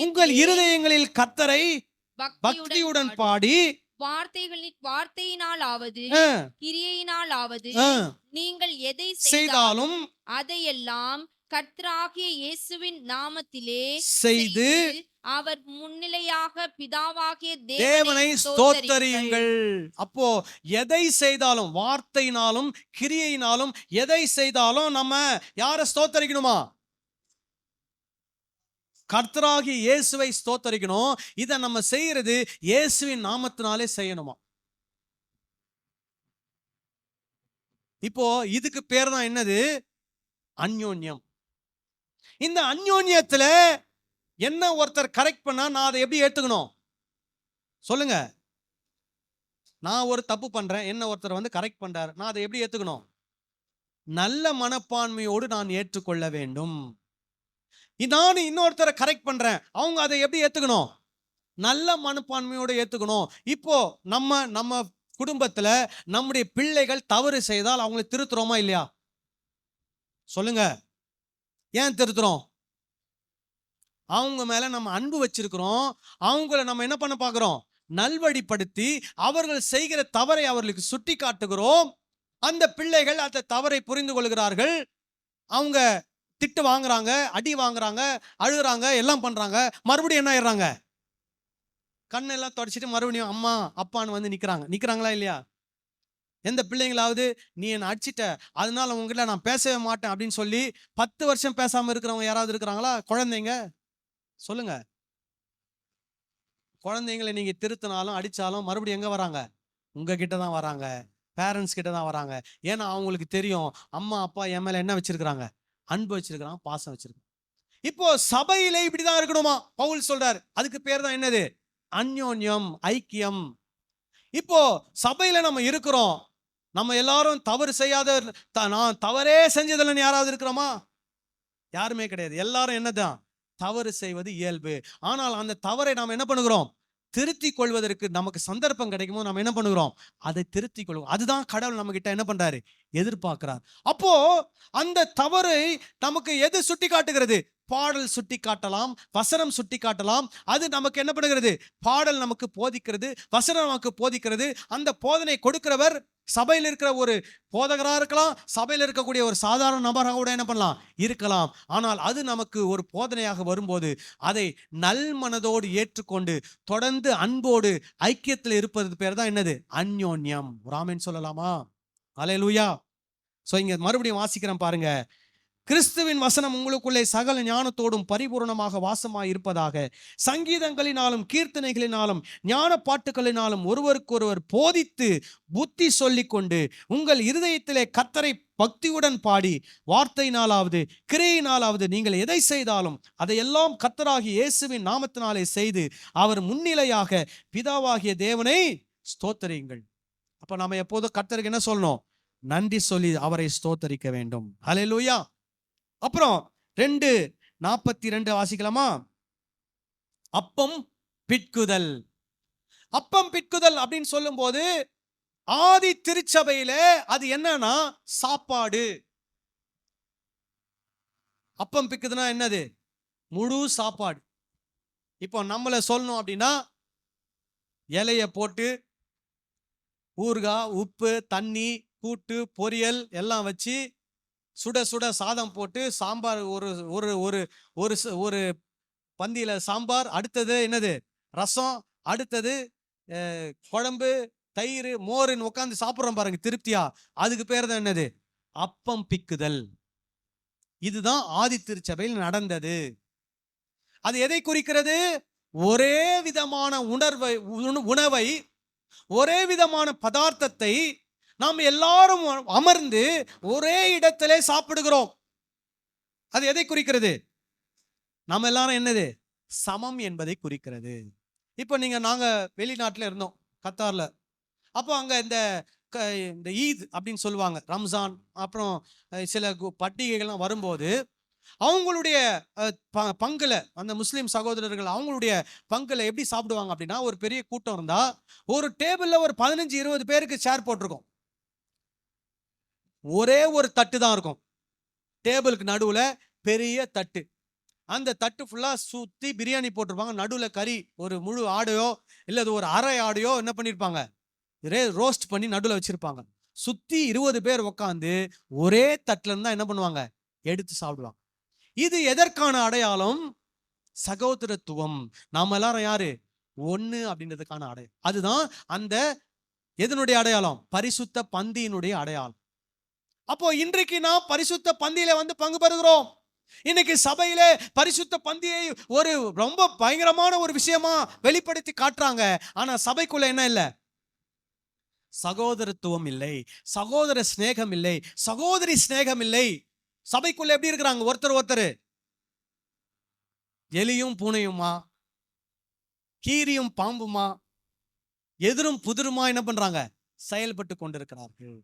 உங்கள் இருதயங்களில் கர்த்தரை பக்தியுடன் பாடி வார்த்தையினாலாவது கிரியையினாலாவது நீங்கள் எதை செய்தாலும் அதையெல்லாம் கர்த்தராகிய இயேசுவின் நாமத்திலே செய்து அவர் முன்னிலையாக பிதாவாகிய தேவனை ஸ்தோத்தரியுங்கள். அப்போ எதை செய்தாலும், வார்த்தையினாலும் கிரியையினாலும் எதை செய்தாலும் நம்ம யாரை ஸ்தோத்தரிக்கணுமா? கர்த்தராகிய இயேசுவை ஸ்தோத்தரிக்கணும். இதை நம்ம செய்யறது இயேசுவின் நாமத்தினாலே செய்யணுமா. இப்போ இதுக்கு பேர் தான் என்னது? அந்யோன்யம். இந்த அந்யோன்யத்துல என்ன ஒருத்தர் கரெக்ட் பண்ணா நான் அதை எப்படி ஏத்துக்கணும் சொல்லுங்க. நான் ஒரு தப்பு பண்றேன், என்ன ஒருத்தர் வந்து கரெக்ட் பண்றாரு, நான் அதை எப்படி ஏத்துக்கணும்? நல்ல மனப்பான்மையோடு நான் ஏற்றுக்கொள்ள வேண்டும். நான் இன்னொருத்தரை கரெக்ட் பண்றேன், அவங்க அதை எப்படி ஏத்துக்கணும்? நல்ல மனப்பான்மையோடு ஏத்துக்கணும். இப்போ நம்ம குடும்பத்துல நம்முடைய பிள்ளைகள் தவறு செய்தால் அவங்களை திருத்துறோமா இல்லையா? சொல்லுங்க. ஏன் திருத்துறோம்? அவங்க மேல நம்ம அன்பு வச்சிருக்கிறோம். அவங்கள நம்ம என்ன பண்ண பார்க்கிறோம்? நல்வழிப்படுத்தி அவர்கள் செய்கிற தவறை அவர்களுக்கு சுட்டி காட்டுகிறோம். அந்த பிள்ளைகள் அந்த தவறை புரிந்து கொள்கிறார்கள். அவங்க திட்டு வாங்குறாங்க, அடி வாங்குறாங்க, அழுகுறாங்க, எல்லாம் பண்றாங்க. மறுபடியும் என்ன ஆயிடுறாங்க? கண்ணெல்லாம் தொடச்சிட்டு மறுபடியும் அம்மா அப்பான்னு வந்து நிக்கிறாங்களா இல்லையா? எந்த பிள்ளைங்களாவது நீ என்ன அடிச்சிட்ட, அதனால உங்ககிட்ட நான் பேசவே மாட்டேன் அப்படின்னு சொல்லி 10 வருஷம் பேசாம இருக்கிறவங்க யாராவது இருக்கிறாங்களா? குழந்தைங்க சொல்லுங்க. குழந்தைங்களை நீங்க திருத்தினாலும் அடிச்சாலும் மறுபடியும் எங்க வராங்க? உங்ககிட்ட தான் வராங்க, பேரண்ட்ஸ் கிட்ட தான் வராங்க. ஏன்னா அவங்களுக்கு தெரியும் அம்மா அப்பா என் மேல என்ன வச்சிருக்கிறாங்க? அன்பு வச்சிருக்கிறாங்க, பாசம் வச்சிருக்காங்க. இப்போ சபையிலே இப்படிதான் இருக்கணுமா? பவுல் சொல்றாரு. அதுக்கு பேர் தான் என்னது? அந்யோன்யம், ஐக்கியம். இப்போ சபையில நம்ம இருக்கிறோம், நம்ம எல்லாரும் தவறு செய்யாத, நான் தவறே செஞ்சதில்லைன்னு யாராவது இருக்கிறோமா? யாருமே கிடையாது. எல்லாரும் என்னதான்? தவறு செய்வது இயல்பு. ஆனால் அந்த தவறை நாம் என்ன பண்ணுகிறோம்? திருத்திக் கொள்வதற்கு நமக்கு சந்தர்ப்பம் கிடைக்குமோ நம்ம என்ன பண்ணுகிறோம்? அதை திருத்திக் கொள்வோம். அதுதான் கடவுள் நம்ம கிட்ட என்ன பண்றாரு? எதிர்பார்க்கிறார். அப்போ அந்த தவறை நமக்கு எது சுட்டி காட்டுகிறது? பாடல் சுட்டி காட்டலாம், வசனம் சுட்டி காட்டலாம். அது நமக்கு என்ன பண்ணுகிறது? பாடல் நமக்கு போதிக்கிறது, வசனம் நமக்கு போதிக்கிறது. அந்த போதனை கொடுக்கிறவர் சபையில் இருக்கிற ஒரு போதகரா இருக்கலாம், சபையில் இருக்கக்கூடிய ஒரு சாதாரண நபராக கூட என்ன பண்ணலாம்? இருக்கலாம். ஆனால் அது நமக்கு ஒரு போதனையாக வரும்போது அதை நல் மனதோடு ஏற்றுக்கொண்டு தொடர்ந்து அன்போடு ஐக்கியத்தில் இருப்பது பேர் தான் என்னது? அந்யோன்யம். ஆமென் சொல்லலாமா? அல்லேலூயா. சோ இங்க மறுபடியும் வாசிக்கிறேன் பாருங்க. கிறிஸ்துவின் வசனம் உங்களுக்குள்ளே சகல ஞானத்தோடும் பரிபூர்ணமாக வாசமாய் இருப்பதாக, சங்கீதங்களினாலும் கீர்த்தனைகளினாலும் ஞான பாட்டுகளினாலும் ஒருவருக்கொருவர் போதித்து புத்தி சொல்லிக்கொண்டு உங்கள் இருதயத்திலே கர்த்தரை பக்தியுடன் பாடி வார்த்தையினாலாவது கிரையினாலாவது நீங்கள் எதை செய்தாலும் அதையெல்லாம் கர்த்தராகிய இயேசுவின் நாமத்தினாலே செய்து அவர் முன்னிலையாக பிதாவாகிய தேவனை ஸ்தோத்தரியுங்கள். அப்ப நாம எப்போதும் கர்த்தருக்கு என்ன சொல்லணும்? நன்றி சொல்லி அவரை ஸ்தோத்தரிக்க வேண்டும். ஹல்லேலூயா. அப்புறம் 2:42 வாசிக்கலாமா? அப்பம் பிட்குதல். அப்பம் பிட்குதல் அப்படின்னு சொல்லும் போது ஆதி திருச்சபையில அது என்னன்னா சாப்பாடு. அப்பம் பிக்குதுன்னா என்னது? முழு சாப்பாடு. இப்போ நம்மள சொல்லணும் அப்படின்னா இலைய போட்டு ஊறுகாய், உப்பு, தண்ணி, கூட்டு, பொரியல் எல்லாம் வச்சு சுட சுட சாதம் போட்டு சாம்பார், ஒரு ஒரு ஒரு ஒரு ஒரு பந்தியில சாம்பார், அடுத்தது என்னது? ரசம், அடுத்தது குழம்பு, தயிர், மோருன்னு உட்காந்து சாப்பிட்றோம் பாருங்க திருப்தியா. அதுக்கு பேர் தான் என்னது? அப்பம் பிக்குதல். இதுதான் ஆதி திருச்சபையில் நடந்தது. அது எதை குறிக்கிறது? ஒரே விதமான உணவை, ஒரே விதமான பதார்த்தத்தை நாம் எல்லாரும் அமர்ந்து ஒரே இடத்திலே சாப்பிடுகிறோம். அது எதை குறிக்கிறது? நம்ம எல்லாரும் என்னது? சமம் என்பதை குறிக்கிறது. இப்போ நாங்க வெளிநாட்டுல இருந்தோம், கத்தார்ல. அப்போ அங்க இந்த ஈத் அப்படின்னு சொல்லுவாங்க, ரம்ஜான், அப்புறம் சில பண்டிகைகள்லாம் வரும்போது அவங்களுடைய பங்குல, அந்த முஸ்லிம் சகோதரர்கள் அவங்களுடைய பங்குல எப்படி சாப்பிடுவாங்க அப்படின்னா, ஒரு பெரிய கூட்டம் இருந்தா ஒரு டேபிள்ல ஒரு 15-20 பேருக்கு சேர் போட்டிருக்கோம். ஒரே ஒரு தட்டு தான் இருக்கும், டேபிளுக்கு நடுவுல பெரிய தட்டு. அந்த தட்டு ஃபுல்லா சுத்தி பிரியாணி போட்டிருப்பாங்க. நடுவுல கறி, ஒரு முழு ஆடையோ இல்ல ஒரு அரை ஆடையோ என்ன பண்ணிருப்பாங்க? ரோஸ்ட் பண்ணி நடுவுல வச்சிருப்பாங்க. சுத்தி 20 பேர் உட்காந்து ஒரே தட்டுல இருந்தா என்ன பண்ணுவாங்க? எடுத்து சாப்பிடுவாங்க. இது எதற்கான அடையாளம்? சகோதரத்துவம். நாம எல்லாரும் யாரு? ஒண்ணு அப்படின்றதுக்கான அடையாளம். அதுதான் அந்த எதனுடைய அடையாளம்? பரிசுத்த பந்தியினுடைய அடையாளம். அப்போ இன்றைக்கு நாம் பரிசுத்த பந்தியில வந்து பங்கு பெறுகிறோம். இன்னைக்கு சபையிலே பரிசுத்த பந்தியை ஒரு ரொம்ப பயங்கரமான ஒரு விஷயமா வெளிப்படுத்தி காட்டுறாங்க. ஆனா சபைக்குள்ள என்ன இல்ல? சகோதரத்துவம் இல்லை, சகோதர சிநேகம் இல்லை, சகோதரி சிநேகம் இல்லை. சபைக்குள்ள எப்படி இருக்கிறாங்க? ஒருத்தர் ஒருத்தர் எலியும் பூனையுமா, கீரியும் பாம்புமா, எதிரும் புதிருமா என்ன பண்றாங்க? செயல்பட்டு கொண்டிருக்கிறார்கள்.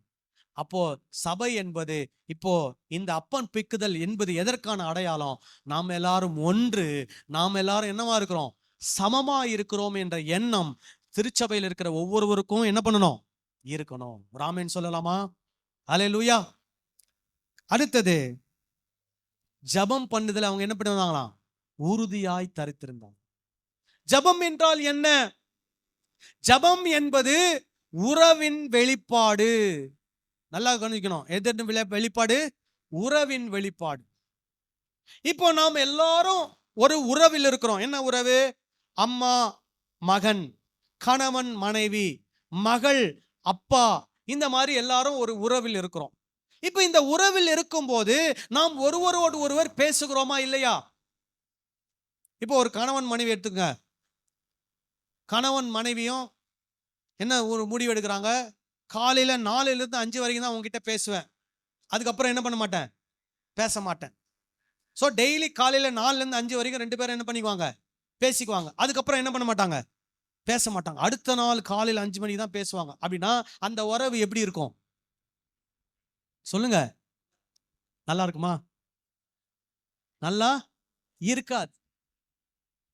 அப்போ சபை என்பது, இப்போ இந்த அப்பன் பிக்குதல் என்பது எதற்கான அடையாளம்? நாம் எல்லாரும் ஒன்று, நாம் எல்லாரும் என்னவா இருக்கிறோம்? சமமா இருக்கிறோம் என்ற எண்ணம் திருச்சபையில் இருக்கிற ஒவ்வொருவருக்கும் என்ன பண்ணணும்? இருக்கணும். ராமேன் சொல்லலாமா? அல்லேலூயா. அடுத்தது, ஜபம் பண்ணுதல் அவங்க என்ன பண்ணுவாங்களாம்? உறுதியாய் தரித்திருந்தாங்க. ஜபம் என்றால் என்ன? ஜபம் என்பது உறவின் வெளிப்பாடு. நல்லா கவனிக்கணும். எதன் வெளிப்பாடு? உறவின் வெளிப்பாடு. இப்போ நாம் எல்லாரும் ஒரு உறவில் இருக்கிறோம். என்ன உறவு? அம்மா மகன், கணவன் மனைவி, மகள் அப்பா, இந்த மாதிரி எல்லாரும் ஒரு உறவில் இருக்கிறோம். இப்போ இந்த உறவில் இருக்கும்போது நாம் ஒருவரோடு ஒருவர் பேசுகிறோமா இல்லையா? இப்போ ஒரு கணவன் மனைவி எடுத்துங்க. கணவன் மனைவியும் என்ன ஒரு முடிவு எடுக்கிறாங்க? காலையில 4லிருந்து 5 வரைக்கும் தான் உங்ககிட்ட பேசுவேன், அதுக்கப்புறம் என்ன பண்ண மாட்டேன், பேச மாட்டேன். ஸோ டெய்லி காலையில 4லிருந்து 5 வரைக்கும் 2 பேரும் என்ன பண்ணிக்குவாங்க? பேசிக்குவாங்க. அதுக்கப்புறம் என்ன பண்ண மாட்டாங்க? பேச மாட்டாங்க. அடுத்த நாள் காலையில 5 மணிக்கு தான் பேசுவாங்க. அப்படின்னா அந்த உறவு எப்படி இருக்கும்? சொல்லுங்க. நல்லா இருக்குமா? நல்லா இருக்காது.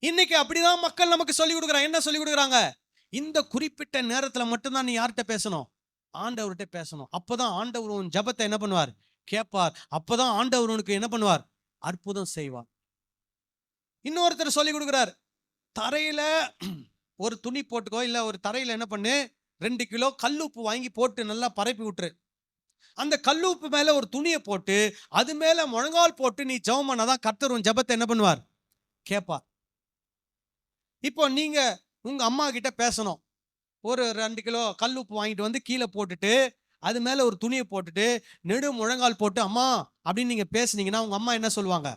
இன்னைக்கு அப்படிதான் மக்கள் நமக்கு சொல்லி கொடுக்குறாங்க. என்ன சொல்லி கொடுக்குறாங்க? இந்த குறிப்பிட்ட நேரத்துல மட்டும்தான் நீ யார்கிட்ட பேசணும்? ஆண்டவர்கிட்ட பேசணும். அப்பதான் ஆண்டவர் உன் ஜபத்தை என்ன பண்ணுவார்? கேட்பார். அப்பதான் ஆண்டவர் உனக்கு என்ன பண்ணுவார்? அற்புதம் செய்வார். இன்னொருத்தர் சொல்லி கொடுக்குறார், தரையில ஒரு துணி போட்டுக்கோ, இல்ல ஒரு தரையில என்ன பண்ணு, 2 கிலோ கல்லுப்பு வாங்கி போட்டு நல்லா பரப்பி விட்டுரு. அந்த கல்லுப்பு மேல ஒரு துணியை போட்டு அது மேல முழங்கால் போட்டு நீ ஜெபம் பண்ணாதான் கர்த்தர் உன் ஜபத்தை என்ன பண்ணுவார்? கேட்பார். இப்போ நீங்க உங்க அம்மா கிட்ட பேசணும். ஒரு 2 கிலோ கல்லுப்பு வாங்கிட்டு வந்து கீழே போட்டுட்டு அது மேல ஒரு துணியை போட்டுட்டு நெடு முழங்கால் போட்டு அம்மா அப்படின்னு நீங்க பேசுனீங்கன்னா உங்க அம்மா என்ன சொல்லுவாங்க?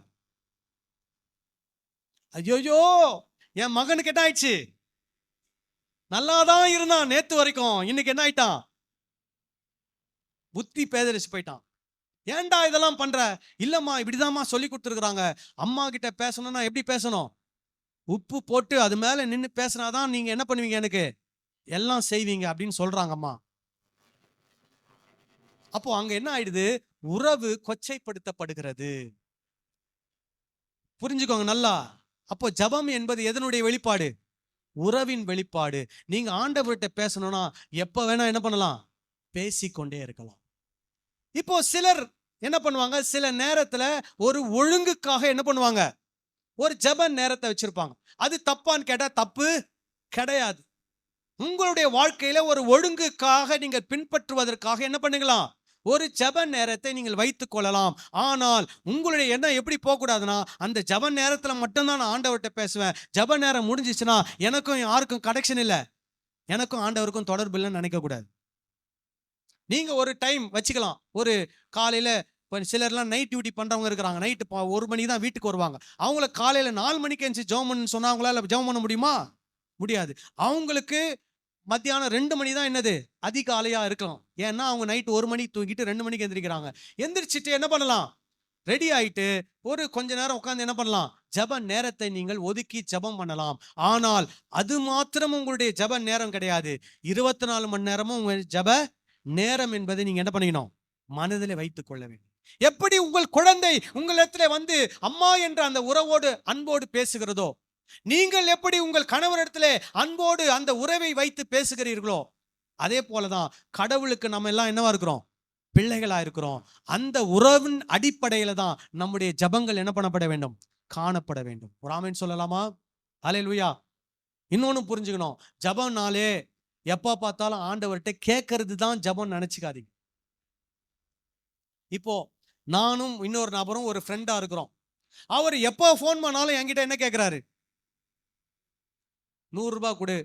ஐயோயோ, என் மகனுக்கு என்ன ஆயிடுச்சு? நல்லாதான் இருந்தான் நேத்து வரைக்கும், இன்னைக்கு என்ன ஆயிட்டான்? புத்தி பேதரிச்சு போயிட்டான். ஏன்டா இதெல்லாம் பண்ற? இல்லம்மா இப்படிதாம்மா சொல்லி கொடுத்துருக்காங்க. அம்மா கிட்ட பேசணும்னா எப்படி பேசணும்? உப்பு போட்டு அது மேல நின்று பேசினாதான் நீங்க என்ன பண்ணுவீங்க, எனக்கு எல்லாம் செய்வீங்க அப்படின்னு சொல்றாங்க அம்மா. அப்போ அங்க என்ன ஆயிடுது? உறவு கொச்சைப்படுத்தப்படுகிறது. புரிஞ்சுக்கோங்க நல்லா. அப்போ ஜபம் என்பது எதனுடைய வெளிப்பாடு? உறவின் வெளிப்பாடு. நீங்க ஆண்டவர்கிட்ட பேசணும்னா எப்ப வேணா என்ன பண்ணலாம்? பேசிக்கொண்டே இருக்கலாம். இப்போ சிலர் என்ன பண்ணுவாங்க? சில நேரத்துல ஒரு ஒழுங்குக்காக என்ன பண்ணுவாங்க? ஒரு ஜப நேரத்தை வச்சிருப்பாங்க. அது தப்பான்னு கேட்டா தப்பு கிடையாது. உங்களுடைய வாழ்க்கையில ஒரு ஒழுங்குக்காக நீங்கள் பின்பற்றுவதற்காக என்ன பண்ணுங்களாம்? ஒரு ஜப நேரத்தை நீங்கள் வைத்துக் கொள்ளலாம். ஆனால் உங்களுடைய எண்ணம் எப்படி போகக்கூடாதுன்னா, அந்த ஜப நேரத்துல மட்டும்தான் நான் ஆண்டவர்கிட்ட பேசுவேன், ஜப நேரம் முடிஞ்சிச்சுன்னா எனக்கும் யாருக்கும் கனெக்ஷன் இல்லை, எனக்கும் ஆண்டவருக்கும் தொடர்பு இல்லைன்னு நினைக்க கூடாது. நீங்க ஒரு டைம் வச்சுக்கலாம். ஒரு காலையில சிலர்லாம் நைட் டியூட்டி பண்றவங்க இருக்கிறாங்க. நைட்டு 1 மணிக்கு தான் வீட்டுக்கு வருவாங்க. அவங்கள காலையில 4 மணிக்கு எழுந்து ஜெபம் பண்ணு சொன்னா அவங்களால ஜெபம் பண்ண முடியுமா? முடியாது. அவங்களுக்கு மத்தியானம் 2 மணி தான் என்னது அதிகாலையா இருக்கலாம். ஏன்னா அவங்க நைட் 1 மணிக்கு தூங்கிட்டு 2 மணிக்கு எந்திரிக்கிறாங்க. எந்திரிச்சிட்டு என்ன பண்ணலாம்? ரெடி ஆயிட்டு ஒரு கொஞ்ச நேரம் உட்கார்ந்து என்ன பண்ணலாம்? ஜப நேரத்தை நீங்கள் ஒதுக்கி ஜபம் பண்ணலாம். ஆனால் அது மாத்திரம் உங்களுடைய ஜப நேரம் கிடையாது. 24 மணி நேரமும் உங்க ஜப நேரம் என்பதை நீங்க என்ன பண்ணிக்கணும்? மனதிலே வைத்துக் கொள்ள வேண்டும். எப்படி உங்கள் குழந்தை உங்களிடத்துல வந்து அம்மா என்ற அந்த உறவோடு அன்போடு பேசுகிறதோ, நீங்கள் எப்படி உங்கள் கணவரிடத்துல அன்போடு அந்த உறவை வைத்து பேசுகிறீர்களோ, அதே போலதான் கடவுளுக்கு நம்ம எல்லாம் என்னவா இருக்கிறோம்? பிள்ளைகளா இருக்கிறோம். அந்த உறவின் அடிப்படையில தான் நம்முடைய ஜபங்கள் என்ன பண்ணப்பட வேண்டும்? காணப்பட வேண்டும். ஒரு ஆமென் சொல்லலாமா? அல்லேலூயா. இன்னொன்னு புரிஞ்சுக்கணும். ஜபம்னாலே எப்ப பார்த்தாலும் ஆண்டவர்கிட்ட கேட்கறது தான் ஜபம் நினைச்சுக்காதீங்க. இப்போ நானும் இன்னொரு நபரும் ஒரு ஃப்ரெண்டா இருக்கிறோம். அவர் எப்போ ஃபோன் பண்ணாலும் என்கிட்ட என்ன கேட்கிறாரு? 100 ரூபாய் கொடு,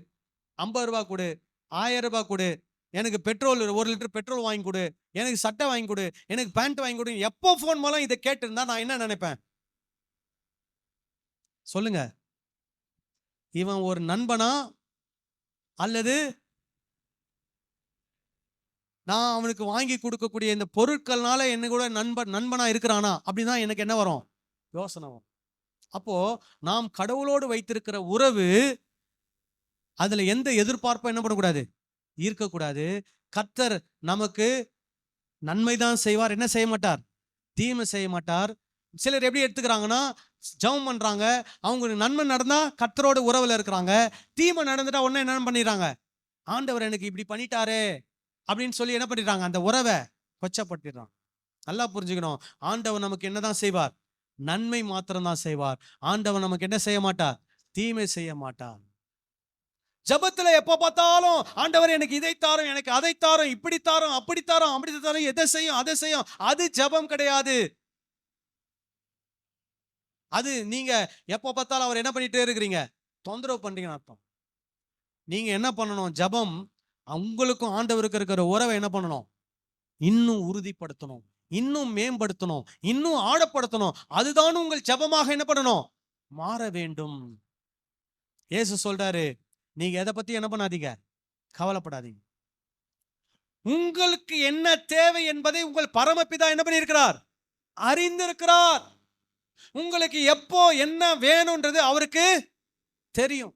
50 ரூபாய் கொடு, 1000 ரூபாய் கொடு, எனக்கு பெட்ரோல் 1 லிட்டர் பெட்ரோல் வாங்கி கொடு, எனக்கு சட்டை வாங்கி கொடு, எனக்கு பேண்ட் வாங்கி கொடு. எப்போ ஃபோன் பண்ணாலும் இதை கேட்டு இருந்தா நான் என்ன நினைப்பேன்? சொல்லுங்க, இவன் ஒரு நண்பனா அல்லது நான் அவனுக்கு வாங்கி கொடுக்கக்கூடிய இந்த பொருட்கள்னால என்ன கூட நண்பனா இருக்கிறானா அப்படின்னு தான் எனக்கு என்ன வரும், யோசனை வரும். அப்போ நாம் கடவுளோடு வைத்திருக்கிற உறவு, அதுல எந்த எதிர்பார்ப்பும் என்ன பண்ணக்கூடாது, இருக்கக்கூடாது. கர்த்தர் நமக்கு நன்மைதான் செய்வார், என்ன செய்ய மாட்டார், தீமை செய்ய மாட்டார். சிலர் எப்படி எடுத்துக்கிறாங்கன்னா, ஜெபம் பண்றாங்க, அவங்களுக்கு நன்மை நடந்தா கர்த்தரோட உறவுல இருக்கிறாங்க, தீமை நடந்துட்டா உடனே என்ன பண்ணிடுறாங்க, ஆண்டவர் எனக்கு இப்படி பண்ணிட்டாரே அப்படின்னு சொல்லி என்ன பண்ணிடுறாங்க, அந்த உறவை கொச்சப்படுத்திடுறாங்க. நல்லா புரிஞ்சுக்கணும், ஆண்டவர் நமக்கு என்னதான் செய்வார், நன்மை மாத்திரம் தான் செய்வார். ஆண்டவர் நமக்கு என்ன செய்ய மாட்டார், தீமை செய்ய மாட்டார். ஜபத்துல எப்ப பார்த்தாலும் ஆண்டவர் எனக்கு இதை தாரும், எனக்கு அதை தாரும், இப்படி தாரும், அப்படி தாரும், அப்படி தாரும், எதை செய்யும் அதை செய்யும், அது ஜபம் கிடையாது. அது நீங்க எப்ப பார்த்தாலும் அவர் என்ன பண்ணிட்டே இருக்கிறீங்க, தொந்தரவு பண்றீங்கன்னு அர்த்தம். நீங்க என்ன பண்ணணும், ஜபம் உங்களுக்கும் ஆண்டவருக்கு இருக்கிற உறவை என்ன பண்ணணும், இன்னும் உறுதிப்படுத்தணும், இன்னும் மேம்படுத்தணும், இன்னும் ஆழப்படுத்தணும். அதுதான் உங்கள் ஜபமாக என்ன பண்ணணும், மாற வேண்டும். இயேசு சொல்றாரு, நீங்க எதை பத்தி என்ன பண்ணாதீங்க, கவலைப்படாதீங்க. உங்களுக்கு என்ன தேவை என்பதை உங்கள் பரமபிதா என்ன பண்ணியிருக்கிறார், அறிந்திருக்கிறார். உங்களுக்கு எப்போ என்ன வேணும்ன்றது அவருக்கு தெரியும்.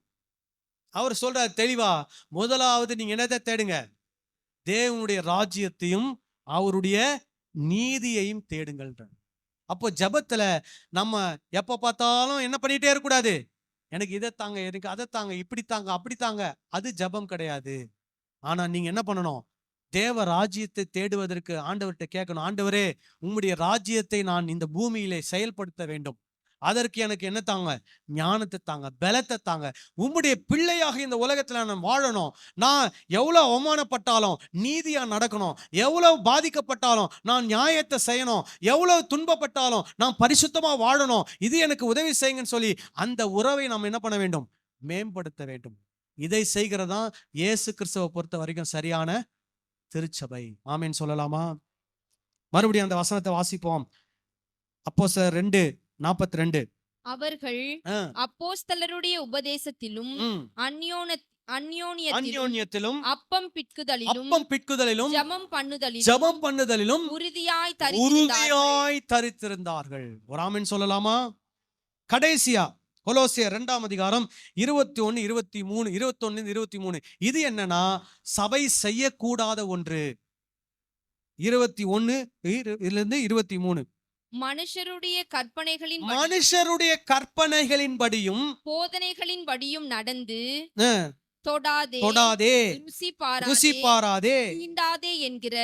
அவர் சொல்றார் தெளிவா, முதலாவது நீங்க என்னத்தை தேடுங்க, தேவனுடைய ராஜ்யத்தையும் அவருடைய நீதியையும் தேடுங்கள். அப்போ ஜபத்துல நம்ம எப்ப பார்த்தாலும் என்ன பண்ணிட்டே இருக்கக்கூடாது, எனக்கு இதை தாங்க, எனக்கு அதை தாங்க, இப்படி தாங்க, அப்படி தாங்க, அது ஜபம் கிடையாது. ஆனா நீங்க என்ன பண்ணணும், தேவ ராஜ்யத்தை தேடுவதற்கு ஆண்டவர்கிட்ட கேட்கணும், ஆண்டவரே உம்முடைய ராஜ்யத்தை நான் இந்த பூமியிலே செயல்படுத்த வேண்டும், அதற்கு எனக்கு என்ன தாங்க, ஞானத்தை தாங்க, பலத்தை தாங்க, உம்முடைய பிள்ளையாக இந்த உலகத்துல நான் வாழணும். நான் எவ்வளவு அவமானப்பட்டாலும் நீதியா நடக்கணும், எவ்வளவு பாதிக்கப்பட்டாலும் நான் நியாயத்தை செய்யணும், எவ்வளவு துன்பப்பட்டாலும் நான் பரிசுத்தமா வாழணும், இது எனக்கு உதவி செய்யுங்கன்னு சொல்லி அந்த உறவை நாம் என்ன பண்ண வேண்டும், மேம்படுத்த வேண்டும். இதை செய்கிறதா இயேசு கிறிஸ்துவை பொறுத்த வரைக்கும் சரியான திருச்சபை. ஆமேன் சொல்லலாமா? மறுபடியும் அந்த வசனத்தை வாசிப்போம். அப்போஸ்தலர் 2:42. அவர்கள் அப்போஸ்தலருடைய உபதேசத்திலும் அந்யோன்யத்திலும் அப்பம் பிட்குதலிலும் ஜெபம் பண்ணுதலிலும் உறுதியாய் தரித்திருந்தார்கள். ஒரு ஆமென் சொல்லலாமா? கடைசியா கொலோசியர் 2:21-23 இது என்னன்னா, சபை செய்யக்கூடாத ஒன்று. 21-23 மனுஷருடைய கற்பனைகளின்படியும் போதனைகளின்படியும் நடந்து தொடாதே, ருசி பாராதே, தீண்டாதே என்கிற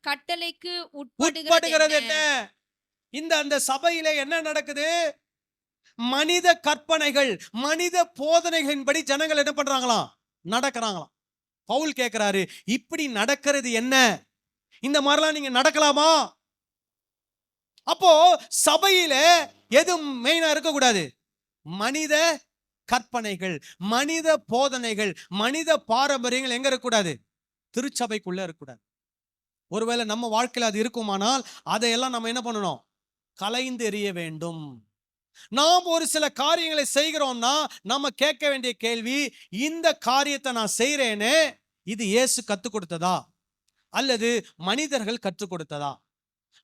கட்டளைக்கு உட்படுகிறது என்ன? அந்த சபையில என்ன நடக்குது, மனித கற்பனைகள், மனித போதனைகளின்படி ஜனங்கள் என்ன பண்றாங்களாம், நடக்கிறாங்களாம். பவுல் கேட்கிறாரு, இப்படி நடக்கிறது என்ன, இந்த மாதிரிலாம் நீங்க நடக்கலாமா? அப்போ சபையில எது மெயினா இருக்கக்கூடாது, மனித கற்பனைகள், மனித போதனைகள், மனித பாரம்பரியங்கள் எங்க இருக்கக்கூடாது, திருச்சபைக்குள்ள இருக்கக்கூடாது. ஒருவேளை நம்ம வாழ்க்கையில அது இருக்குமானால் அதையெல்லாம் நம்ம என்ன பண்ணணும், கலைந்து எறிய வேண்டும். நாம் ஒரு சில காரியங்களை செய்கிறோம்னா நம்ம கேட்க வேண்டிய கேள்வி, இந்த காரியத்தை நான் செய்யறேனே, இது இயேசு கற்றுக் கொடுத்ததா அல்லது மனிதர்கள் கற்றுக் கொடுத்ததா?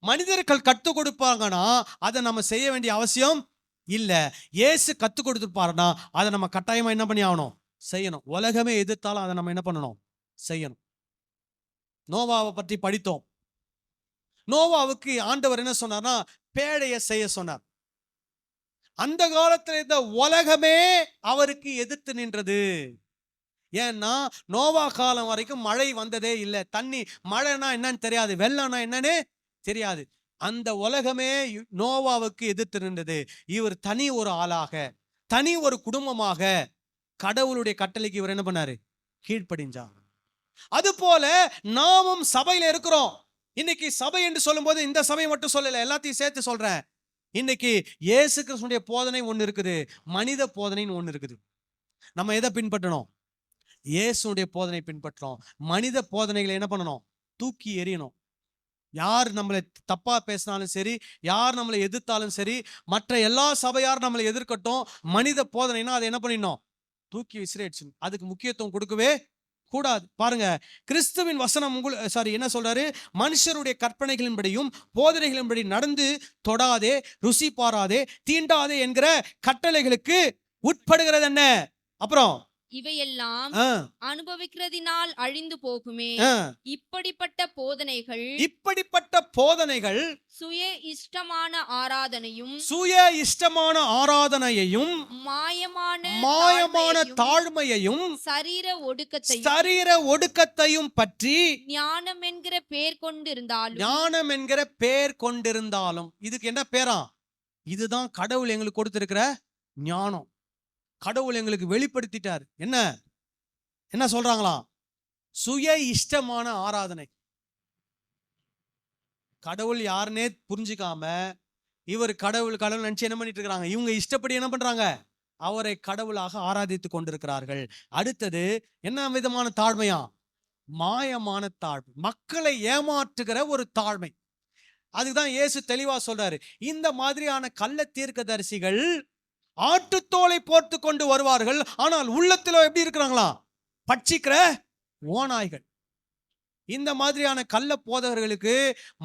மனிதர்கள் கற்றுக் கொடுப்பாங்கன்னா அதை நம்ம செய்ய வேண்டிய அவசியம் இல்ல. இயேசு கற்றுக் கொடுத்துருப்பாருன்னா அதை நம்ம கட்டாயமா என்ன பண்ணி ஆகணும், செய்யணும். உலகமே எதிர்த்தாலும் அதை நம்ம என்ன பண்ணணும், செய்யணும். நோவாவை பற்றி படித்தோம். நோவாவுக்கு ஆண்டவர் என்ன சொன்னார்னா, பேழையை செய்ய சொன்னார். அந்த காலத்துல இந்த உலகமே அவருக்கு எதிர்த்து நின்றது. ஏன்னா நோவா காலம் வரைக்கும் மழை வந்ததே இல்லை. தண்ணி, மழைனா என்னன்னு தெரியாது, வெள்ளம்னா என்னன்னு தெரியாது. அந்த உலகமே நோவாவுக்கு எதிர்த்து நின்றது. இவர் தனி ஒரு ஆளாக, தனி ஒரு குடும்பமாக கடவுளுடைய கட்டளைக்கு இவர் என்ன பண்ணாரு, கீழ்ப்படிஞ்சார். அது போல நாமும் சபையில இருக்கிறோம். இன்னைக்கு சபை என்று சொல்லும் போது இந்த சபை மட்டும் சொல்லல, எல்லாத்தையும் சேர்த்து சொல்றேன். இன்னைக்கு இயேசு கிறிஸ்துடைய போதனை ஒன்று இருக்குது, மனித போதனைன்னு ஒன்று இருக்குது. நம்ம எதை பின்பற்றணும், இயேசுடைய போதனை பின்பற்றணும். மனித போதனைகளை என்ன பண்ணணும், தூக்கி எறியணும். யார் நம்மளை தப்பா பேசினாலும் சரி, யார் நம்மளை எதிர்த்தாலும் சரி, மற்ற எல்லா சபையாரும் நம்மளை எதிர்க்கட்டும், மனித போதனைனா அதை என்ன பண்ணிடணும்? தூக்கி விசிறிடுச்சு. அதுக்கு முக்கியத்துவம் கொடுக்கவே கூடாது. பாருங்க, கிறிஸ்துவின் வசனம் என்ன சொல்றாரு? மனுஷருடைய கற்பனைகளின்படியும் போதனைகளின்படி நடந்து தொடாதே, ருசி பாராதே, தீண்டாதே என்கிற கட்டளைகளுக்கு உட்படுகிறது என்ன? அப்புறம் இவையெல்லாம் ஆ, அனுபவிக்கிறதினால் அழிந்து போகுமே. ஆ, இப்படிப்பட்ட போதனைகள் இப்படிப்பட்ட போதனைகள் சுய இஷ்டமான ஆராதனையும் சுய இஷ்டமான ஆராதனையையும் மாயமான தாழ்மையையும் சரீர ஒடுக்கத்தையும் சரீர ஒடுக்கத்தையும் பற்றி ஞானம் என்கிற பேர் கொண்டிருந்தாலும் ஞானம் என்கிற பேர் கொண்டிருந்தாலும். இதுக்கு என்ன பேரா? இதுதான் கடவுள் எங்களுக்கு கொடுத்திருக்கிற ஞானம். கடவுள் எங்களுக்கு வெளிப்படுத்திட்டார். என்ன என்ன சொல்றாங்களா? சுய இஷ்டமான ஆராதனை. கடவுள் யாருன்னே புரிஞ்சுக்காம இவர் கடவுள் கடவுள் நினைச்சு என்ன பண்ணிட்டு இருக்காங்க? இவங்க இஷ்டப்படி என்ன பண்றாங்க? அவரை கடவுளாக ஆராதித்து கொண்டிருக்கிறார்கள். அடுத்தது என்ன விதமான தாழ்மையா? மாயமான தாழ்மை, மக்களை ஏமாற்றுகிற ஒரு தாழ்மை. அதுதான் இயேசு தெளிவா சொல்றாரு. இந்த மாதிரியான கள்ள தீர்க்கதரிசிகள் ஆட்டுத்தோலை போர்த்து கொண்டு வருவார்கள், ஆனால் உள்ளத்துல எப்படி இருக்கிறாங்களா? பட்சிக்கிற ஓநாய்கள். இந்த மாதிரியான கள்ள போதகர்களுக்கு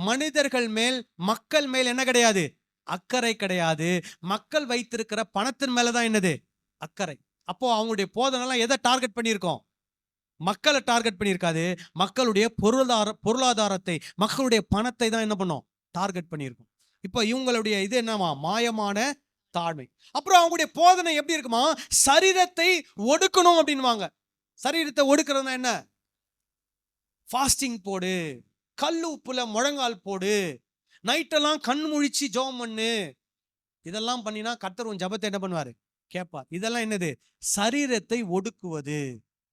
மனிதர்கள் மேல், மக்கள் மேல் என்ன கிடையாது? அக்கறை கிடையாது. மக்கள் வைத்திருக்கிற பணத்தின் மேலதான் என்னது? அக்கறை. அப்போ அவங்களுடைய போதனைலாம் எதை டார்கெட் பண்ணியிருக்கோம்? மக்களை டார்கெட் பண்ணியிருக்காது. மக்களுடைய பொருளாதாரத்தை, மக்களுடைய பணத்தை தான் என்ன பண்ணோம்? டார்கெட் பண்ணியிருக்கோம். இப்போ இவங்களுடைய இது என்னவா? மாயமான தாழ்மை. அப்புறம் அவங்களுடைய போதனை எப்படி இருக்குமா? சரீரத்தை ஒடுக்கணும் அப்படின்வாங்க. சரீரத்தை ஒடுக்கிறதுனா என்ன? ஃபாஸ்டிங் போடு, கல் உப்புல முழங்கால் போடு, நைட்டெல்லாம் கண் முழிச்சு ஜெபம் பண்ணு. இதெல்லாம் பண்ணினா கர்த்தர் உன் ஜெபத்தை என்ன பண்ணுவாரு? கேட்பார். இதெல்லாம் என்னது? சரீரத்தை ஒடுக்குவது.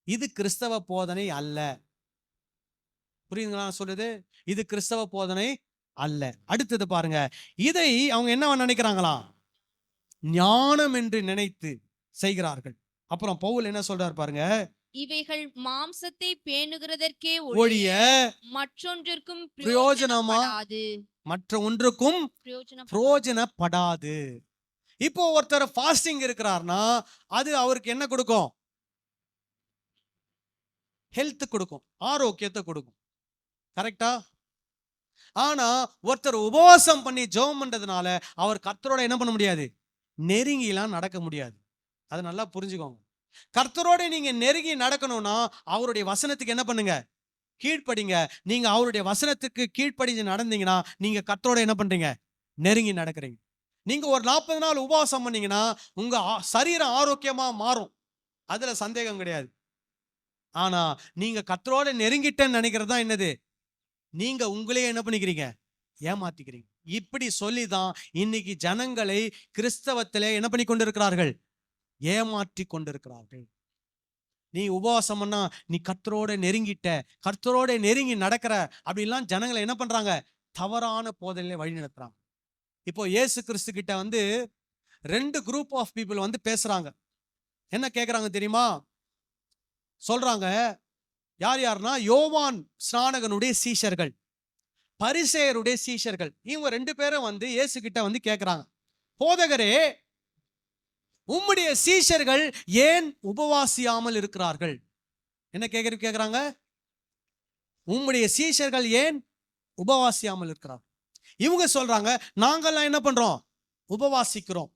இது கிறிஸ்தவ போதனை அல்ல. புரியுதுங்களா சொல்றது? இது கிறிஸ்தவ போதனை அல்ல. அடுத்தது பாருங்க, இதை அவங்க என்ன நினைக்கிறாங்களா? ஞானம் என்று நினைத்து செய்கிறார்கள். அப்புறம் பவுல் என்ன சொல்றாரு பாருங்க, இவைகள் மாம்சத்தை பேணுகிறதற்கே ஒழிய மற்றொன்றிற்கும் பிரயோஜனப்படாது. இப்போ ஒருத்தர் ஃபாஸ்டிங் இருக்கிறார்னா அது அவருக்கு என்ன கொடுக்கும்? ஹெல்த் கொடுக்கும், ஆரோக்கியத்தை கொடுக்கும். கரெக்டா? ஆனா ஒருத்தர் உபவாசம் பண்ணி ஜெபம் பண்றதுனால அவர் கர்த்தரோட என்ன பண்ண முடியாது? நெருங்கிலாம் நடக்க முடியாது. அதை நல்லா புரிஞ்சுக்கோங்க. கர்த்தரோட நீங்க நெருங்கி நடக்கணும்னா அவருடைய வசனத்துக்கு என்ன பண்ணுங்க? கீழ்ப்படிங்க. நீங்க அவருடைய வசனத்துக்கு கீழ்ப்படிஞ்சு நடந்தீங்கன்னா நீங்க கர்த்தரோட என்ன பண்றீங்க? நெருங்கி நடக்கிறீங்க. நீங்க ஒரு 40 நாள் உபவாசம் பண்ணீங்கன்னா உங்க சரீரம் ஆரோக்கியமா மாறும், அதுல சந்தேகம் கிடையாது. ஆனா நீங்க கர்த்தரோட நெருங்கிட்டேன்னு நினைக்கிறது தான் என்னது? நீங்க உங்களையே என்ன பண்ணிக்கிறீங்க? ஏமாத்திக்கிறீங்க. இப்படி சொல்லிதான் இன்னைக்கு ஜனங்களை கிறிஸ்தவத்திலே என்ன பண்ணி கொண்டிருக்கிறார்கள்? ஏமாற்றி கொண்டிருக்கிறார்கள். நீ உபவாசம் பண்ணா நீ கர்த்தரோட நெருங்கிட்ட, கர்த்தரோட நெருங்கி நடக்கிற அப்படின்லாம் ஜனங்களை என்ன பண்றாங்க? தவறான போதனையில வழி நடத்துறாங்க. இப்போ இயேசு கிறிஸ்து கிட்ட 2 குரூப் ஆஃப் பீப்புள் பேசுறாங்க. என்ன கேட்கறாங்க தெரியுமா? சொல்றாங்க, யார் யாருன்னா யோவான் ஸ்நானகனுடைய சீஷர்கள், பரிசேயருடைய சீஷர்கள். இவங்க 2 பேரும் இயேசு கிட்ட கேட்கறாங்க, போதகரே உம்முடைய சீஷர்கள் ஏன் உபவாசியாமல் இருக்கிறார்கள்? என்ன கேட்கறாங்க? உம்முடைய சீஷர்கள் ஏன் உபவாசியாமல் இருக்கிறார்கள்? இவங்க சொல்றாங்க, நாங்கெல்லாம் என்ன பண்றோம்? உபவாசிக்கிறோம்.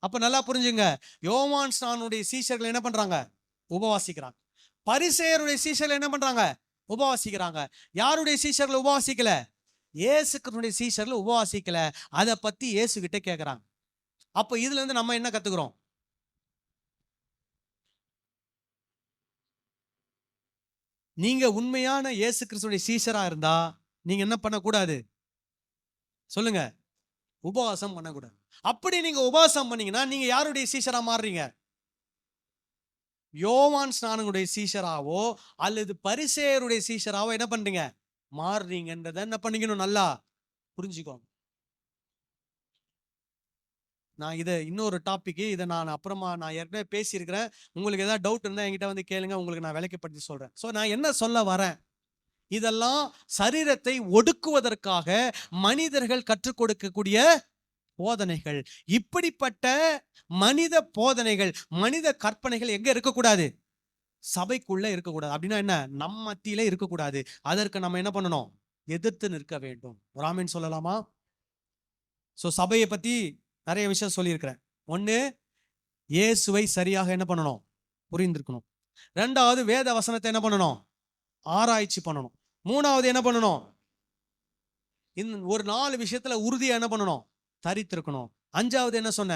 அப்ப நல்லா புரிஞ்சுங்க, யோவான் ஸ்நானனுடைய சீஷர்கள் என்ன பண்றாங்க? உபவாசிக்கிறாங்க. பரிசேயருடைய சீஷர்கள் என்ன பண்றாங்க? உபவாசிக்கிறாங்க. யாருடைய சீஷர்கள் உபவாசிக்கல? இயேசு கிறிஸ்துவினுடைய சீஷர்கள் உபவாசிக்கல. அதை பத்தி இயேசு கிட்ட கேட்கறாங்க. அப்ப இதுல இருந்து நம்ம என்ன கத்துக்கிறோம்? நீங்க உண்மையான இயேசு கிறிஸ்துவினுடைய சீஷரா இருந்தா நீங்க என்ன பண்ணக்கூடாது? சொல்லுங்க, உபவாசம் பண்ணக்கூடாது. அப்படி நீங்க உபவாசம் பண்ணீங்கன்னா நீங்க யாருடைய சீஷரா மாறுறீங்க? யோவான் ஸ்நானனுடைய சீஷராவோ அல்லது பரிசேயருடைய சீஷராவோ என்ன பண்றீங்க? மாறுறீங்கன்றத என்ன பண்ணிக்கணும்? நல்லா புரிஞ்சுக்கோங்க. நான் இதை இன்னொரு டாபிக், இதை நான் அப்புறமா நான் ஏற்கனவே பேசியிருக்கிறேன். உங்களுக்கு ஏதாவது டவுட் இருந்தால் என்கிட்ட கேளுங்க, உங்களுக்கு நான் விளக்கப்படுத்தி சொல்றேன். ஸோ நான் என்ன சொல்ல வரேன், இதெல்லாம் சரீரத்தை ஒடுக்குவதற்காக மனிதர்கள் கற்றுக் கொடுக்கக்கூடிய போதனைகள். இப்படிப்பட்ட மனித போதனைகள், மனித கற்பனைகள் எங்க இருக்கக்கூடாது? சபைக்குள்ள இருக்கக்கூடாது. அப்படின்னா என்ன? நம்ம மத்தியில இருக்கக்கூடாது. அதற்கு நம்ம என்ன பண்ணணும்? எதிர்த்து நிற்க வேண்டும். ஒரு ஆமீன் சொல்லலாமா? சோ சபையை பத்தி நிறைய விஷயம் சொல்லியிருக்கிறேன். ஒண்ணு, இயேசுவை சரியாக என்ன பண்ணணும்? புரிந்திருக்கணும். ரெண்டாவது, வேத வசனத்தை என்ன பண்ணணும்? ஆராய்ச்சி பண்ணணும். மூணாவது என்ன பண்ணணும்? இந்த ஒரு 4 விஷயத்துல உறுதியா என்ன பண்ணணும்? தரித்திருக்கணும். அஞ்சாவது என்ன சொன்ன?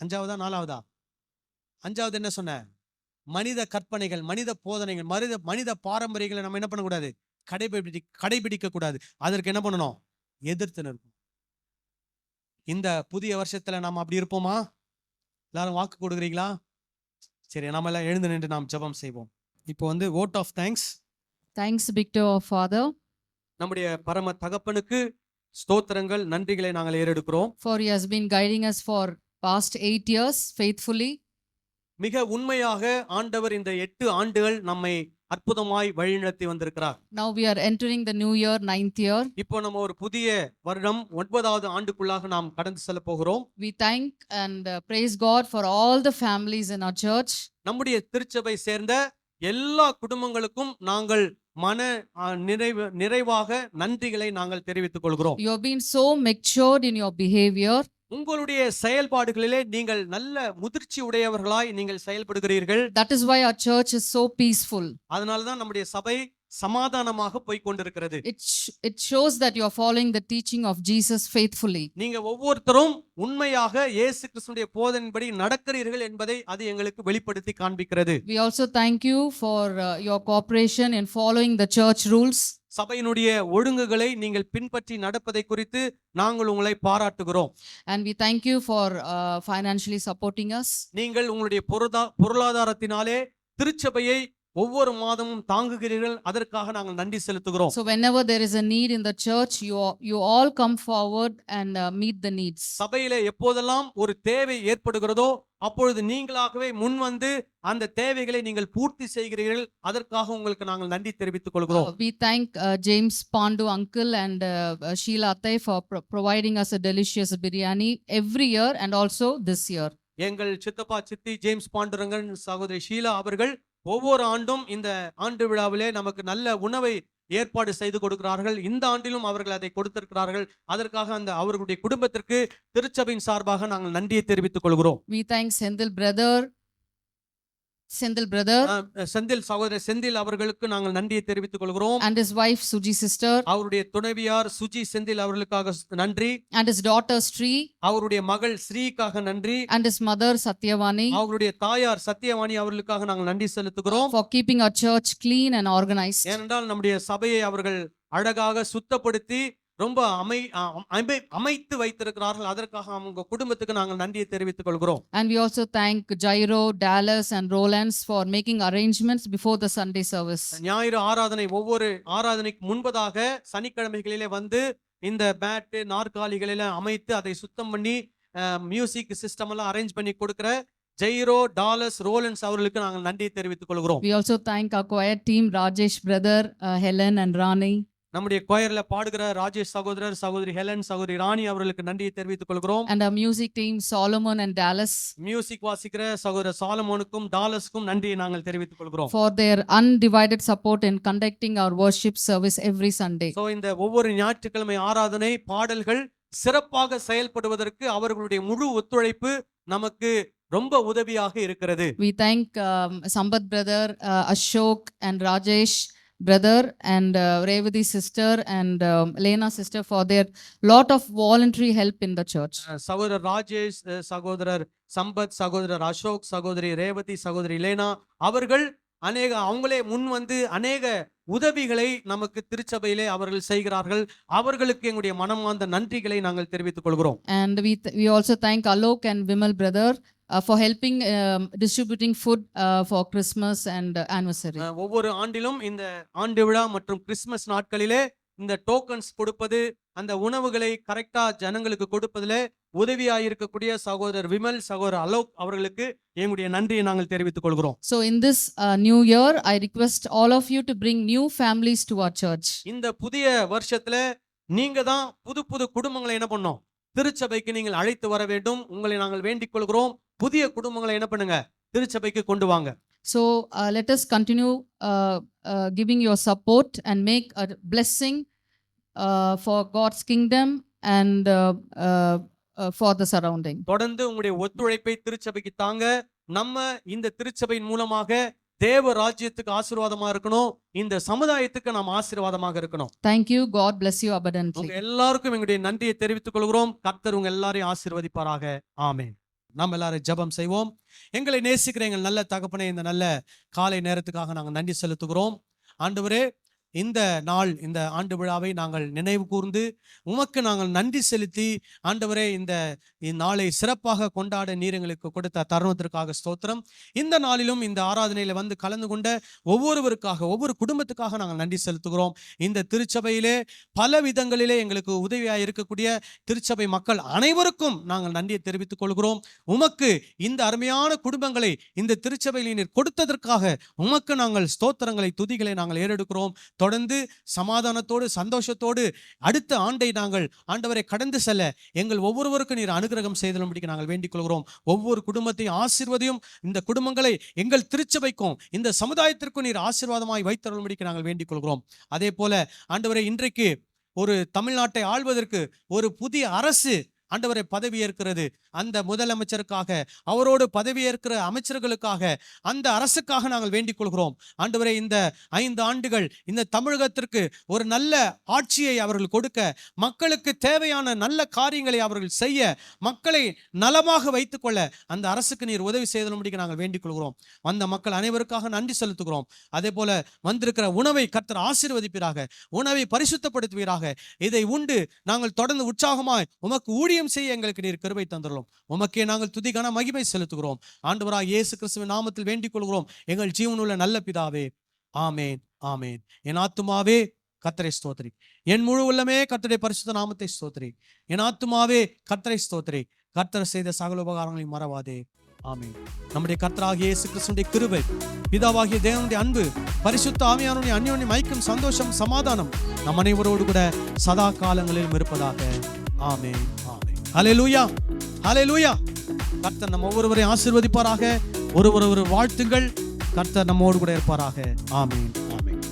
அஞ்சாவதா 4வதா? அஞ்சாவது என்ன சொன்ன? மனித கற்பனைகள், மனித போதனைகள், மனித பாரம்பரியங்களை நம்ம என்ன பண்ணக்கூடாது? கடைபிடிக்க கூடாது. அதற்கு என்ன பண்ணணும்? எதிர்த்து நிற்கணும். இந்த புதிய வருஷத்துல நாம அப்படி இருப்போமா? எல்லாரும் வாக்கு கொடுக்குறீங்களா? சரி, நம்ம எல்லாம் எழுந்து நின்று நாம் ஜெபம் செய்வோம். இப்போ வந்து vote of thanks. Thanks be to our Father, நம்முடைய பரம தகப்பனுக்கு ஸ்தோத்திரங்கள், நன்றிகளை நாங்கள் ஏறெடுக்கிறோம். for He has been guiding us for past 8 years faithfully. மிக உண்மையாக ஆண்டவர் இந்த 8 ஆண்டுகள் நம்மை அற்புதமாய் வழிநடத்தி வந்திருக்கிறார். Now we are entering the new year, 9th year. இப்போ நம்ம ஒரு புதிய வருடம் 9வது ஆண்டுக்குள்ளாக நாம் கடந்து செல்ல போகிறோம். We thank and praise God for all the families in our church. நம்முடைய திருச்சபை சேர்ந்த எல்லா குடும்பங்களுக்கும் நாங்கள் மன நிறைவாக நன்றிகளை நாங்கள் தெரிவித்துக் கொள்கிறோம். You have been so matured in your behavior. உங்களுடைய செயல்பாடுகளிலே நீங்கள் நல்ல முதிர்ச்சி உடையவர்களாய் நீங்கள் செயல்படுகிறீர்கள். That is why our church is so peaceful. அதனாலதான் நம்முடைய சபை சமாதானமாக போய் கொண்டிருக்கிறது. It shows that you are following the teaching of Jesus faithfully. நீங்க ஒவ்வொருத்தரும் உண்மையாக இயேசு கிறிஸ்துவின் போதனையின்படி நடக்கிறீர்கள் என்பதை அது எங்களுக்கு வெளிப்படுத்தி காண்பிக்கிறது. We also thank you for your cooperation in following the church rules. சபையினுடைய ஒழுங்குகளை நீங்கள் பின்பற்றி நடப்பதை குறித்து நாங்கள் உங்களை பாராட்டுகிறோம். And we thank you for financially supporting us. நீங்கள் உங்களுடைய பொருளாதாரத்தினாலே திருச்சபையை ஒவ்வொரு மாதமும் தாங்குகிறீர்கள். அதற்காக நாங்கள் நன்றி செலுத்துகிறோம். So whenever there is a need in the church, you all come forward and meet the needs. சபையிலே எப்போதெல்லாம் ஒரு தேவை ஏற்படுகிறதோ அப்பொழுது நீங்களாகவே முன் வந்து அந்த தேவைகளை நீங்கள் பூர்த்தி செய்கிறீர்கள். அதற்காக உங்களுக்கு நாங்கள் நன்றி தெரிவித்துக் கொள்கிறோம். We thank James Pandu uncle and Sheila Athai for providing us a delicious biryani every year and also this year. எங்கள் சித்தப்பா சித்தி ஜேம்ஸ் பாண்டுரங்கன் சகோதரி ஷீலா அவர்கள் ஒவ்வொரு ஆண்டும் இந்த ஆண்டு விழாவிலே நமக்கு நல்ல உணவை ஏற்பாடு செய்து கொடுக்கிறார்கள். இந்த ஆண்டிலும் அவர்கள் அதை கொடுத்திருக்கிறார்கள். அதற்காக அந்த அவர்களுடைய குடும்பத்திற்கு திருச்சபையின் சார்பாக நாங்கள் நன்றியை தெரிவித்துக் கொள்கிறோம். We thank Sendil brother Senthil சகோதரர் செந்தில் அவர்களுக்கு நாங்கள் நன்றியை தெரிவித்துக் கொள்கிறோம். and his wife Suji sister அவருடைய துணைவியார் சுஜி செந்தில் அவர்களுக்காக நன்றி. and his daughter Sri அவருடைய மகள் ஸ்ரீக்காக நன்றி. and his mother Satyavani அவருடைய தாயார் சத்தியவாணி அவர்களுக்காக நாங்கள் நன்றி செலுத்துகிறோம். for keeping our church clean and organized. ஏனென்றால் நம்முடைய சபையை அவர்கள் அழகாக சுத்தப்படுத்தி ரொம்ப அமைத்து வைத்திருக்கிறார்கள். அதற்காக அவங்க குடும்பத்துக்கு நாங்கள் நன்றியை தெரிவித்துக் கொள்கிறோம். And we also thank Jairo, Dallas and Rolands for making arrangements before the Sunday service. ஞாயிறு ஆராதனை ஒவ்வொரு ஆராதனைக்கு முன்பதாக சனிக்கிழமைகளிலே வந்து இந்த பேட் நாற்காலிகளில அமைத்து அதை சுத்தம் பண்ணி மியூசிக் சிஸ்டம் எல்லாம் அரேஞ்ச் பண்ணி கொடுக்கிற ஜெய்ரோ, டாலஸ், ரோலன்ஸ் அவர்களுக்கு நாங்கள் நன்றியை தெரிவித்துக் கொள்கிறோம். We also thank our choir team, Rajesh brother, Helen and Rani. நம்முடைய கோயர்ல பாடுகிற ராஜேஷ் சகோதரர், சகோதரி ஹெலன், சகோதரி ராணி அவர்களுக்கு நன்றியை தெரிவித்துக் கொள்கிறோம். And our music team, Solomon and Dallas, music வாசிக்கிற சகோதரர் சாலமோனுக்கும் டாலஸ்க்கும் நன்றியை நாங்கள் தெரிவித்துக் கொள்கிறோம். for their undivided support in conducting our worship service every Sunday. So இந்த ஒவ்வொரு ஞாயிற்றுக்கிழமை ஆராதனை பாடல்கள் சிறப்பாக செயல்படுவதற்கு அவர்களுடைய முழு ஒத்துழைப்பு நமக்கு ரொம்ப உதவியாக இருக்கிறது. We thank Sambat brother, Ashok and Rajesh brother and Revati sister and Lena sister for their lot of voluntary help in the church. சகோதரர் ராஜேஷ், சகோதரர் சம்பத், சகோதரர் அசோக், சகோதரி ரேவதி, சகோதரி லேனா அவர்கள் அவங்களே முன் வந்து அநேக உதவிகளை நமக்கு திருச்சபையிலே அவர்கள் செய்கிறார்கள். அவர்களுக்கு எங்களுடைய மனமார்ந்த நன்றிகளை நாங்கள் தெரிவித்துக் கொள்கிறோம். And we also thank Alok and Vimal brother for helping distributing food for Christmas and anniversary. ஒவ்வொரு ஆண்டிலும் இந்த ஆண்டு விழா மற்றும் கிறிஸ்துமஸ் நாட்களிலே இந்த டோக்கன்ஸ் கொடுப்பது, அந்த உணவுகளை கரெக்டா ஜனங்களுக்கு கொடுப்பதில் உதவியா இருக்கக்கூடிய சகோதரர் விமல், சகோதரர் அலோக் அவர்களுக்கு எங்களுடைய நன்றியை நாங்கள் தெரிவித்துக் கொள்கிறோம். So in this new year, I request all of you to bring new families to our church. இந்த புதிய வருஷத்துல நீங்க தான் புது புது குடும்பங்களை என்ன பண்ணோம், திருச்சபைக்கு நீங்கள் அழைத்து வர வேண்டும். உங்களை நாங்கள் வேண்டிக் கொள்கிறோம். புதிய குடும்பங்களை என்ன பண்ணுங்க, திருச்சபைக்கு கொண்டு வாங்க. So let us continue giving your support and make a blessing for God's kingdom and for the surrounding. தொடர்ந்து உங்களுடைய ஒத்துழைப்பை திருச்சபைக்கு தாங்க. நம்ம இந்த திருச்சபையின் மூலமாக தேவ ராஜ்யத்துக்கு ஆசீர்வாதமா இருக்கணும். இந்த சமுதாயத்துக்கு நாம் ஆசீர்வாதமாக இருக்கணும். Thank you. God bless you abundantly. உங்க எல்லாருக்கும் எங்களுடைய நன்றியை தெரிவித்துக் கொள்கிறோம். கர்த்தர் உங்க எல்லாரையும் ஆசீர்வதிப்பாராக. ஆமென். நாம் எல்லாரும் ஜெபம் செய்வோம். எங்களை நேசிக்கிற எங்கள் நல்ல தகப்பனே, இந்த நல்ல காலை நேரத்துக்காக நாங்கள் நன்றி செலுத்துகிறோம். ஆண்டவரே, இந்த நாள், இந்த ஆண்டு விழாவை நாங்கள் நினைவு கூர்ந்து உமக்கு நாங்கள் நன்றி செலுத்தி, ஆண்டவரே, இந்த நாளை சிறப்பாக கொண்டாட நீர் எங்களுக்கு கொடுத்த தருணத்திற்காக ஸ்தோத்திரம். இந்த நாளிலும் இந்த ஆராதனையில வந்து கலந்து கொண்ட ஒவ்வொருவருக்காக, ஒவ்வொரு குடும்பத்துக்காக நாங்கள் நன்றி செலுத்துகிறோம். இந்த திருச்சபையிலே பல விதங்களிலே எங்களுக்கு உதவியாக இருக்கக்கூடிய திருச்சபை மக்கள் அனைவருக்கும் நாங்கள் நன்றியை தெரிவித்துக் கொள்கிறோம். உமக்கு இந்த அருமையான குடும்பங்களை இந்த திருச்சபையில் நீர் கொடுத்ததற்காக உமக்கு நாங்கள் ஸ்தோத்திரங்களை, துதிகளை நாங்கள் ஏறெடுக்கிறோம். தொடர்ந்து சமாதானத்தோடு, சந்தோஷத்தோடு அடுத்த ஆண்டை நாங்கள் ஆண்டவரை கடந்து செல்ல எங்கள் ஒவ்வொருவருக்கும் நீர் அனுகிரகம் செய்தலும்படிக்கு நாங்கள் வேண்டிக் கொள்கிறோம். ஒவ்வொரு குடும்பத்தையும் ஆசீர்வதியும். இந்த குடும்பங்களை எங்கள் திருச்சபைக்கும் இந்த சமுதாயத்திற்கும் நீர் ஆசீர்வாதமாய் வைத்தருளும்படிக்கு நாங்கள் வேண்டிக் கொள்கிறோம். அதே போல ஆண்டவரை, இன்றைக்கு ஒரு தமிழ்நாட்டை ஆள்வதற்கு ஒரு புதிய அரசு ஆண்டவரை பதவியேற்கிறது. அந்த முதலமைச்சருக்காக, அவரோடு பதவியேற்கிற அமைச்சர்களுக்காக, அந்த அரசுக்காக நாங்கள் வேண்டிக் கொள்கிறோம். ஆண்டவரை, இந்த 5 ஆண்டுகள் இந்த தமிழகத்திற்கு ஒரு நல்ல ஆட்சியை அவர்கள் கொடுக்க, மக்களுக்கு தேவையான நல்ல காரியங்களை அவர்கள் செய்ய, மக்களை நலமாக வைத்துக்கொள்ள அந்த அரசுக்கு நீர் உதவி செய்தலும்படிக்கு நாங்கள் வேண்டிக் கொள்கிறோம். அந்த மக்கள் அனைவருக்காக நன்றி செலுத்துகிறோம். அதே போல வந்திருக்கிற உணவை கர்த்தர் ஆசீர்வதிப்பீராக, உணவை பரிசுத்தப்படுத்துவீராக. இதை உண்டு நாங்கள் தொடர்ந்து உற்சாகமாய் உமக்கு ஊழியம் செய்ய எங்களுக்கு நீர் கிருபை தந்துள்ளோம். உமக்கே நாங்கள் துதிகான மகிமை செலுத்துகிறோம். ஆண்டவராகிய இயேசு கிறிஸ்துவின் நாமத்தில் வேண்டிக் கொள்கிறோம் எங்கள் ஜீவனுள்ள நல்ல பிதாவே. ஆமேன், ஆமேன். என் ஆத்துமாவே கர்த்தரை ஸ்தோத்திரி, என் முழு உள்ளமே கர்த்தருடைய பரிசுத்த நாமத்தை ஸ்தோத்திரி. என் ஆத்துமாவே கர்த்தரை ஸ்தோத்திரி, கர்த்தர் செய்த சகல உபகாரங்களையும் மறவாதே. ஆமென். நம்முடைய கர்த்தராகிய இயேசு கிறிஸ்துவின் கிருபை, பிதாவாகிய தேவனுடைய அன்பு, பரிசுத்த ஆவியானவருடைய அந்யோன்யம், ஐக்கியம், சந்தோஷம், சமாதானம் நம் அனைவரோடு கூட சதா காலங்களிலும் இருப்பதாக. ஆமென், ஆமென். ஹல்லேலூயா, ஹல்லேலூயா. கர்த்தர் நம்ம ஒவ்வொருவரையும் ஆசீர்வதிப்பாராக. ஒருவர் வாழ்த்துங்கள். கர்த்தர் நம்மோடு கூட இருப்பாராக. ஆமென், ஆமென்.